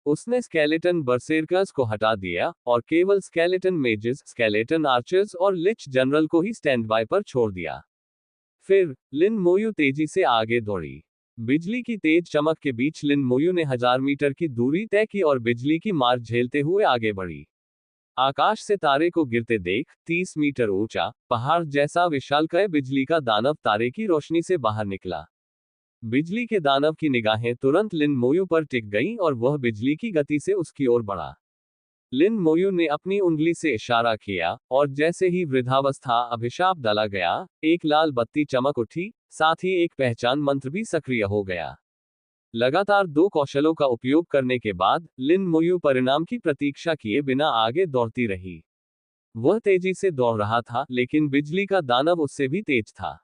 उसने स्केलेटन बरसेरकर्स को हटा दिया और केवल स्केलेटन मेजेस, स्केलेटन आर्चर्स और लिच जनरल को ही स्टैंड बाय पर छोड़ दिया। फिर लिन मोयू तेजी से आगे दौड़ी। बिजली की तेज चमक के बीच लिन मोयू ने 1000 मीटर की दूरी तय की और बिजली की मार झेलते हुए आगे बढ़ी। आकाश से तारे को गिरते देख 30 मीटर ऊंचा, पहाड़ जैसा विशालकाय बिजली का दानव तारे की रोशनी से बाहर निकला। बिजली के दानव की निगाहें तुरंत लिन मोयू पर टिक गईं और वह बिजली की गति से उसकी ओर बढ़ा। लिन मोयू ने अपनी उंगली से इशारा किया, और जैसे ही वृद्धावस्था अभिशाप डाला गया, एक लाल बत्ती चमक उठी, साथ ही एक पहचान मंत्र भी सक्रिय हो गया। लगातार 2 कौशलों का उपयोग करने के बाद लिन मोयू परिणाम की प्रतीक्षा किए बिना आगे दौड़ती रही। वह तेजी से दौड़ रहा था, लेकिन बिजली का दानव उससे भी तेज था।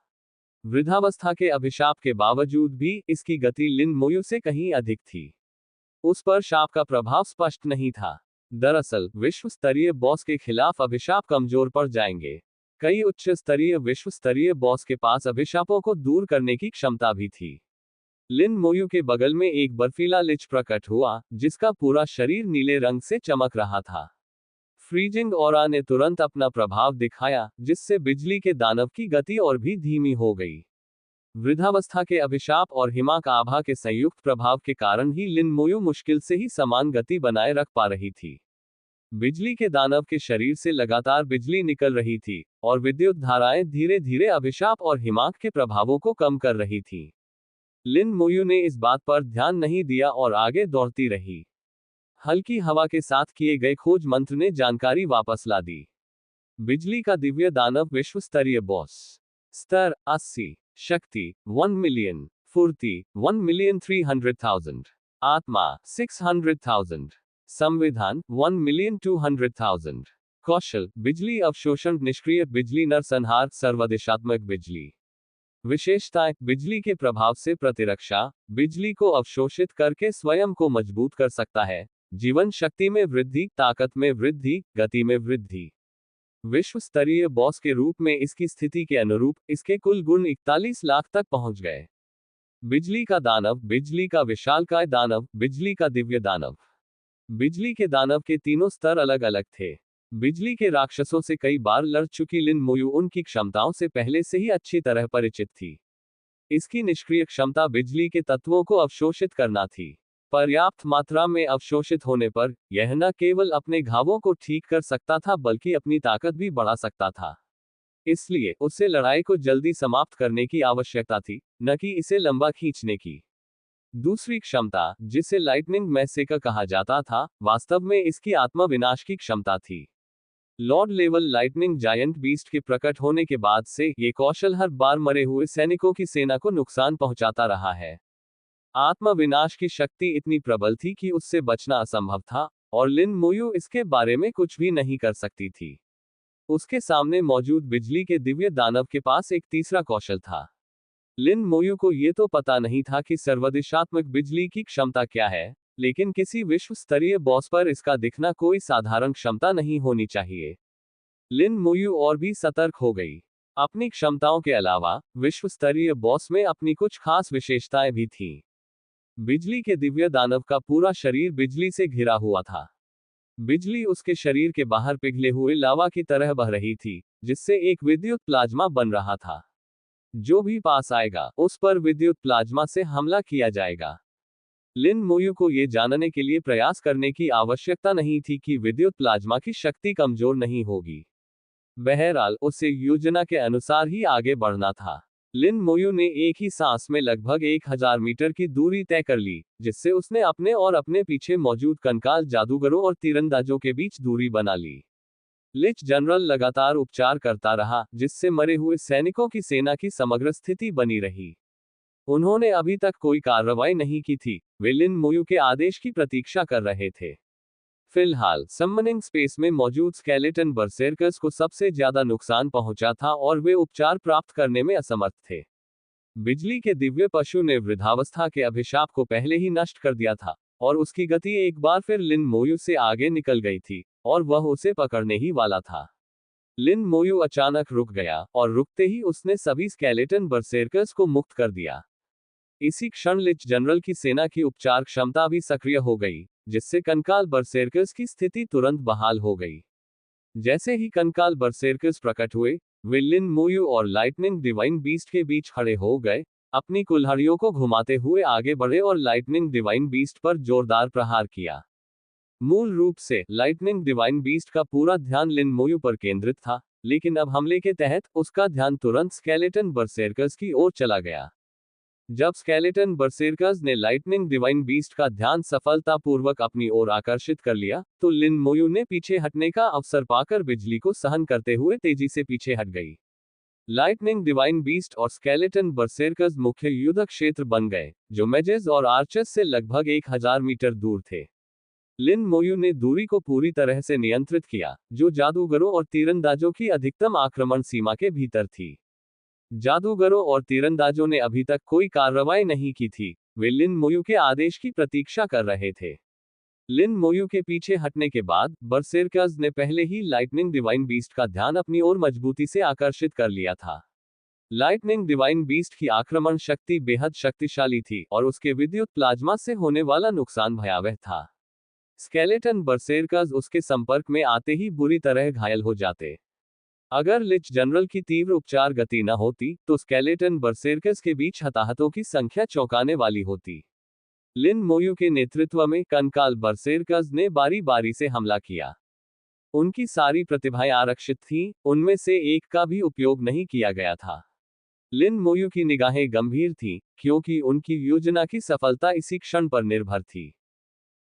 वृद्धावस्था के अभिशाप के बावजूद भी इसकी गति लिन मोयू से कहीं अधिक थी। उस पर शाप का प्रभाव स्पष्ट नहीं था। दरअसल विश्व स्तरीय बॉस के खिलाफ अभिशाप कमजोर पड़ जाएंगे। कई उच्च स्तरीय विश्व स्तरीय बॉस के पास अभिशापों को दूर करने की क्षमता भी थी। लिन मोयू के बगल में एक बर्फीला लिच प्रकट हुआ, जिसका पूरा शरीर नीले रंग से चमक रहा था। फ्रीजिंग ऑरा ने तुरंत अपना प्रभाव दिखाया, जिससे बिजली के दानव की गति और भी धीमी हो गई। वृद्धावस्था के अभिशाप और हिमाक आभा के संयुक्त प्रभाव के कारण ही लिन मोयू मुश्किल से ही समान गति बनाए रख पा रही थी। बिजली के दानव के शरीर से लगातार बिजली निकल रही थी, और विद्युत धाराएं धीरे धीरे अभिशाप और हिमाक के प्रभावों को कम कर रही थी। लिन मोयू ने इस बात पर ध्यान नहीं दिया और आगे दौड़ती रही। हल्की हवा के साथ किए गए खोज मंत्र ने जानकारी वापस ला दी। बिजली का दिव्य दानव विश्व स्तरीय बॉस। स्तर 80। शक्ति 1 मिलियन। फुर्ती 1,300,000। आत्मा 600,000। संविधान 1,200,000। कौशल बिजली अवशोषण निष्क्रिय बिजली नरसंहार सर्वदिशात्मक बिजली। विशेषताएं: बिजली के प्रभाव से प्रतिरक्षा, बिजली को अवशोषित करके स्वयं को मजबूत कर सकता है। जीवन शक्ति में वृद्धि, ताकत में वृद्धि, गति में वृद्धि। विश्व स्तरीय बॉस के रूप में इसकी स्थिति के अनुरूप इसके कुल गुण 41 लाख तक पहुंच गए। बिजली का दानव, बिजली का विशालकाय दानव, बिजली का दिव्य दानव। बिजली के दानव के तीनों स्तर अलग अलग थे। बिजली के राक्षसों से कई बार लड़ चुकी लिन मोयू उनकी क्षमताओं से पहले से ही अच्छी तरह परिचित थी। इसकी निष्क्रिय क्षमता बिजली के तत्वों को अवशोषित करना थी। पर्याप्त मात्रा में अवशोषित होने पर यह न केवल अपने घावों को ठीक कर सकता था बल्कि अपनी ताकत भी बढ़ा सकता था। इसलिए उसे लड़ाई को जल्दी समाप्त करने की आवश्यकता थी, न कि इसे लंबा खींचने की। दूसरी क्षमता, जिसे लाइटनिंग मैसेकर कहा जाता था, वास्तव में इसकी आत्मा विनाश की क्षमता थी। Lord level lightning giant beast के प्रकट होने के बाद से ये कौशल हर बार मरे हुए सैनिकों की सेना को नुकसान पहुंचाता रहा है। आत्मा विनाश की शक्ति इतनी प्रबल थी कि उससे बचना असंभव था, और लिन मोयू इसके बारे में कुछ भी नहीं कर सकती थी। उसके सामने मौजूद बिजली के दिव्य दानव के पास एक तीसरा कौशल था। लिन मोयू को ये तो पता नहीं था कि सर्वदिशात्मक बिजली की क्षमता क्या है, लेकिन किसी विश्व स्तरीय बॉस पर इसका दिखना कोई साधारण क्षमता नहीं होनी चाहिए। लिन मोयू और भी सतर्क हो गई। अपनी क्षमताओं के अलावा विश्व स्तरीय बॉस में अपनी कुछ खास विशेषताएं भी थीं। बिजली के दिव्य दानव का पूरा शरीर बिजली से घिरा हुआ था। बिजली उसके शरीर के बाहर पिघले हुए लावा की तरह बह रही थी, जिससे एक विद्युत प्लाज्मा बन रहा था। जो भी पास आएगा उस पर विद्युत प्लाज्मा से हमला किया जाएगा। लिन मोयू को यह जानने के लिए प्रयास करने की आवश्यकता नहीं थी कि विद्युत प्लाज्मा की शक्ति कमजोर नहीं होगी। बहरहाल उसे योजना के अनुसार ही आगे बढ़ना था। लिन मोयू ने एक ही सांस में लगभग 1000 मीटर की दूरी तय कर ली, जिससे उसने अपने और अपने पीछे मौजूद कंकाल जादूगरों और तीरंदाजों के बीच दूरी बना ली। लिच जनरल लगातार उपचार करता रहा, जिससे मरे हुए सैनिकों की सेना की समग्र स्थिति बनी रही। उन्होंने अभी तक कोई कार्रवाई नहीं की थी, वे लिन मोयू के आदेश की प्रतीक्षा कर रहे थे। फिलहाल समनिंग स्पेस में मौजूद स्केलेटन बरसेरकर्स को सबसे ज्यादा नुकसान पहुंचा था और वे उपचार प्राप्त करने में असमर्थ थे। बिजली के दिव्य पशु ने वृद्धावस्था के अभिशाप को पहले ही नष्ट कर दिया था, और उसकी गति एक बार फिर लिन मोयू से आगे निकल गई थी, और वह उसे पकड़ने ही वाला था। लिन मोयू अचानक रुक गया, और रुकते ही उसने सभी स्केलेटन बरसेरकर्स को मुक्त कर दिया। इसी क्षण लिच जनरल की सेना की उपचार क्षमता भी सक्रिय हो गई, जिससे कंकाल बरसेरकर्स की स्थिति तुरंत बहाल हो गई। जैसे ही कंकाल बरसेरकर्स प्रकट हुए, वे लिन मोयू और लाइटनिंग डिवाइन बीस्ट के बीच खड़े हो गए, अपनी कुल्हाड़ियों को घुमाते हुए आगे बढ़े और लाइटनिंग डिवाइन बीस्ट पर जोरदार प्रहार किया। मूल रूप से लाइटनिंग डिवाइन बीस्ट का पूरा ध्यान लिन मोयू पर केंद्रित था, लेकिन अब हमले के तहत उसका ध्यान तुरंत स्केलेटन बरसेरकर्स की ओर चला गया। जब स्केलेटन बरसेरकर्स ने लाइटनिंग डिवाइन बीस्ट का ध्यान सफलतापूर्वक अपनी ओर आकर्षित कर लिया, तो लिन मोयू ने पीछे हटने का अवसर पाकर बिजली को सहन करते हुए तेजी से पीछे हट गई। लाइटनिंग डिवाइन बीस्ट और स्केलेटन बरसेरकर्स मुख्य युद्ध क्षेत्र बन गए, जो मेजेस और आर्चर्स से लगभग 1000 मीटर दूर थे। लिन मोयू ने दूरी को पूरी तरह से नियंत्रित किया, जो जादूगरों और तीरंदाजों की अधिकतम आक्रमण सीमा के भीतर थी। जादूगरों और तीरंदाजों ने अभी तक कोई कार्रवाई नहीं की थी, वे लिन मोयू के आदेश की प्रतीक्षा कर रहे थे। लिन मोयू के पीछे हटने के बाद बरसेरकर्स ने पहले ही लाइटनिंग डिवाइन बीस्ट का ध्यान अपनी ओर मजबूती से आकर्षित कर लिया था। लाइटनिंग डिवाइन बीस्ट की आक्रमण शक्ति बेहद शक्तिशाली थी, और उसके विद्युत प्लाज्मा से होने वाला नुकसान भयावह था। स्केलेटन बरसेरकर्स उसके संपर्क में आते ही बुरी तरह घायल हो जाते। अगर लिच जनरल की तीव्र उपचार गति न होती, तो स्केलेटन बरसेरकर्स के बीच हताहतों की संख्या चौंकाने वाली होती। लिन मोयू के नेतृत्व में कंकाल बरसेरकर्स ने बारी बारी से हमला किया। उनकी सारी प्रतिभाएं आरक्षित थीं, उनमें से एक का भी उपयोग नहीं किया गया था। लिन मोयू की निगाहें गंभीर थीं, क्योंकि उनकी योजना की सफलता इसी क्षण पर निर्भर थी।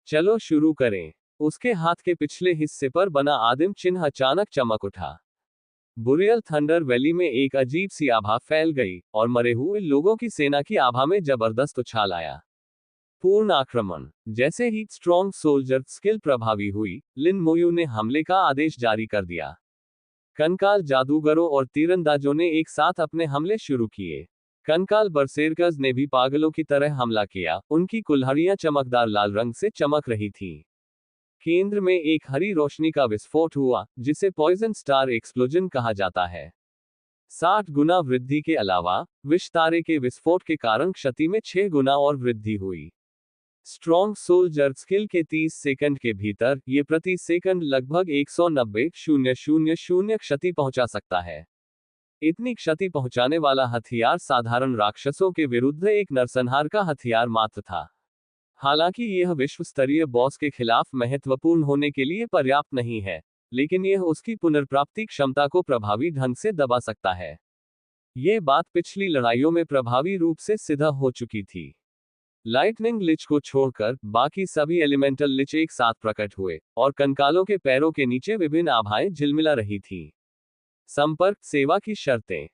चलो शुरू करें। उसके हाथ के पिछले हिस्से पर बना आदिम चिन्ह अचानक चमक उठा। बुरियल थंडर वैली में एक अजीब सी आभा फैल गई, और मरे हुए लोगों की सेना की आभा में जबरदस्त उछाल आया। पूर्ण आक्रमण। जैसे ही स्ट्रॉन्ग सोल्जर स्किल प्रभावी हुई, लिन मोयू ने हमले का आदेश जारी कर दिया। कंकाल जादूगरों और तीरंदाजों ने एक साथ अपने हमले शुरू किए। कंकाल बरसेरकर्स ने भी पागलों की तरह हमला किया, उनकी कुल्हाड़ियां चमकदार लाल रंग से चमक रही थीं। केंद्र में एक हरी रोशनी का विस्फोट हुआ, जिसे पॉइजन स्टार एक्सप्लोजन कहा जाता है। 60 गुना वृद्धि के अलावा, विष तारे के विस्फोट के कारण क्षति में 6 गुना और वृद्धि हुई। स्ट्रॉन्ग सोल्जर स्किल के 30 सेकंड के भीतर, ये प्रति सेकंड लगभग 190,000 क्षति पहुंचा सकता है। इतनी क्षति पहुंचाने वाला हथियार साधारण राक्षसों के विरुद्ध एक नरसंहार का हथियार मात्र था। हालांकि यह विश्व स्तरीय बॉस के खिलाफ महत्वपूर्ण होने के लिए पर्याप्त नहीं है, लेकिन यह उसकी पुनर्प्राप्ति क्षमता को प्रभावी ढंग से दबा सकता है। यह बात पिछली लड़ाइयों में प्रभावी रूप से सिद्ध हो चुकी थी। लाइटनिंग लिच को छोड़कर बाकी सभी एलिमेंटल लिच एक साथ प्रकट हुए, और कंकालों के पैरों के नीचे विभिन्न आभाएं झिलमिला रही थीं। संपर्क सेवा की शर्तें।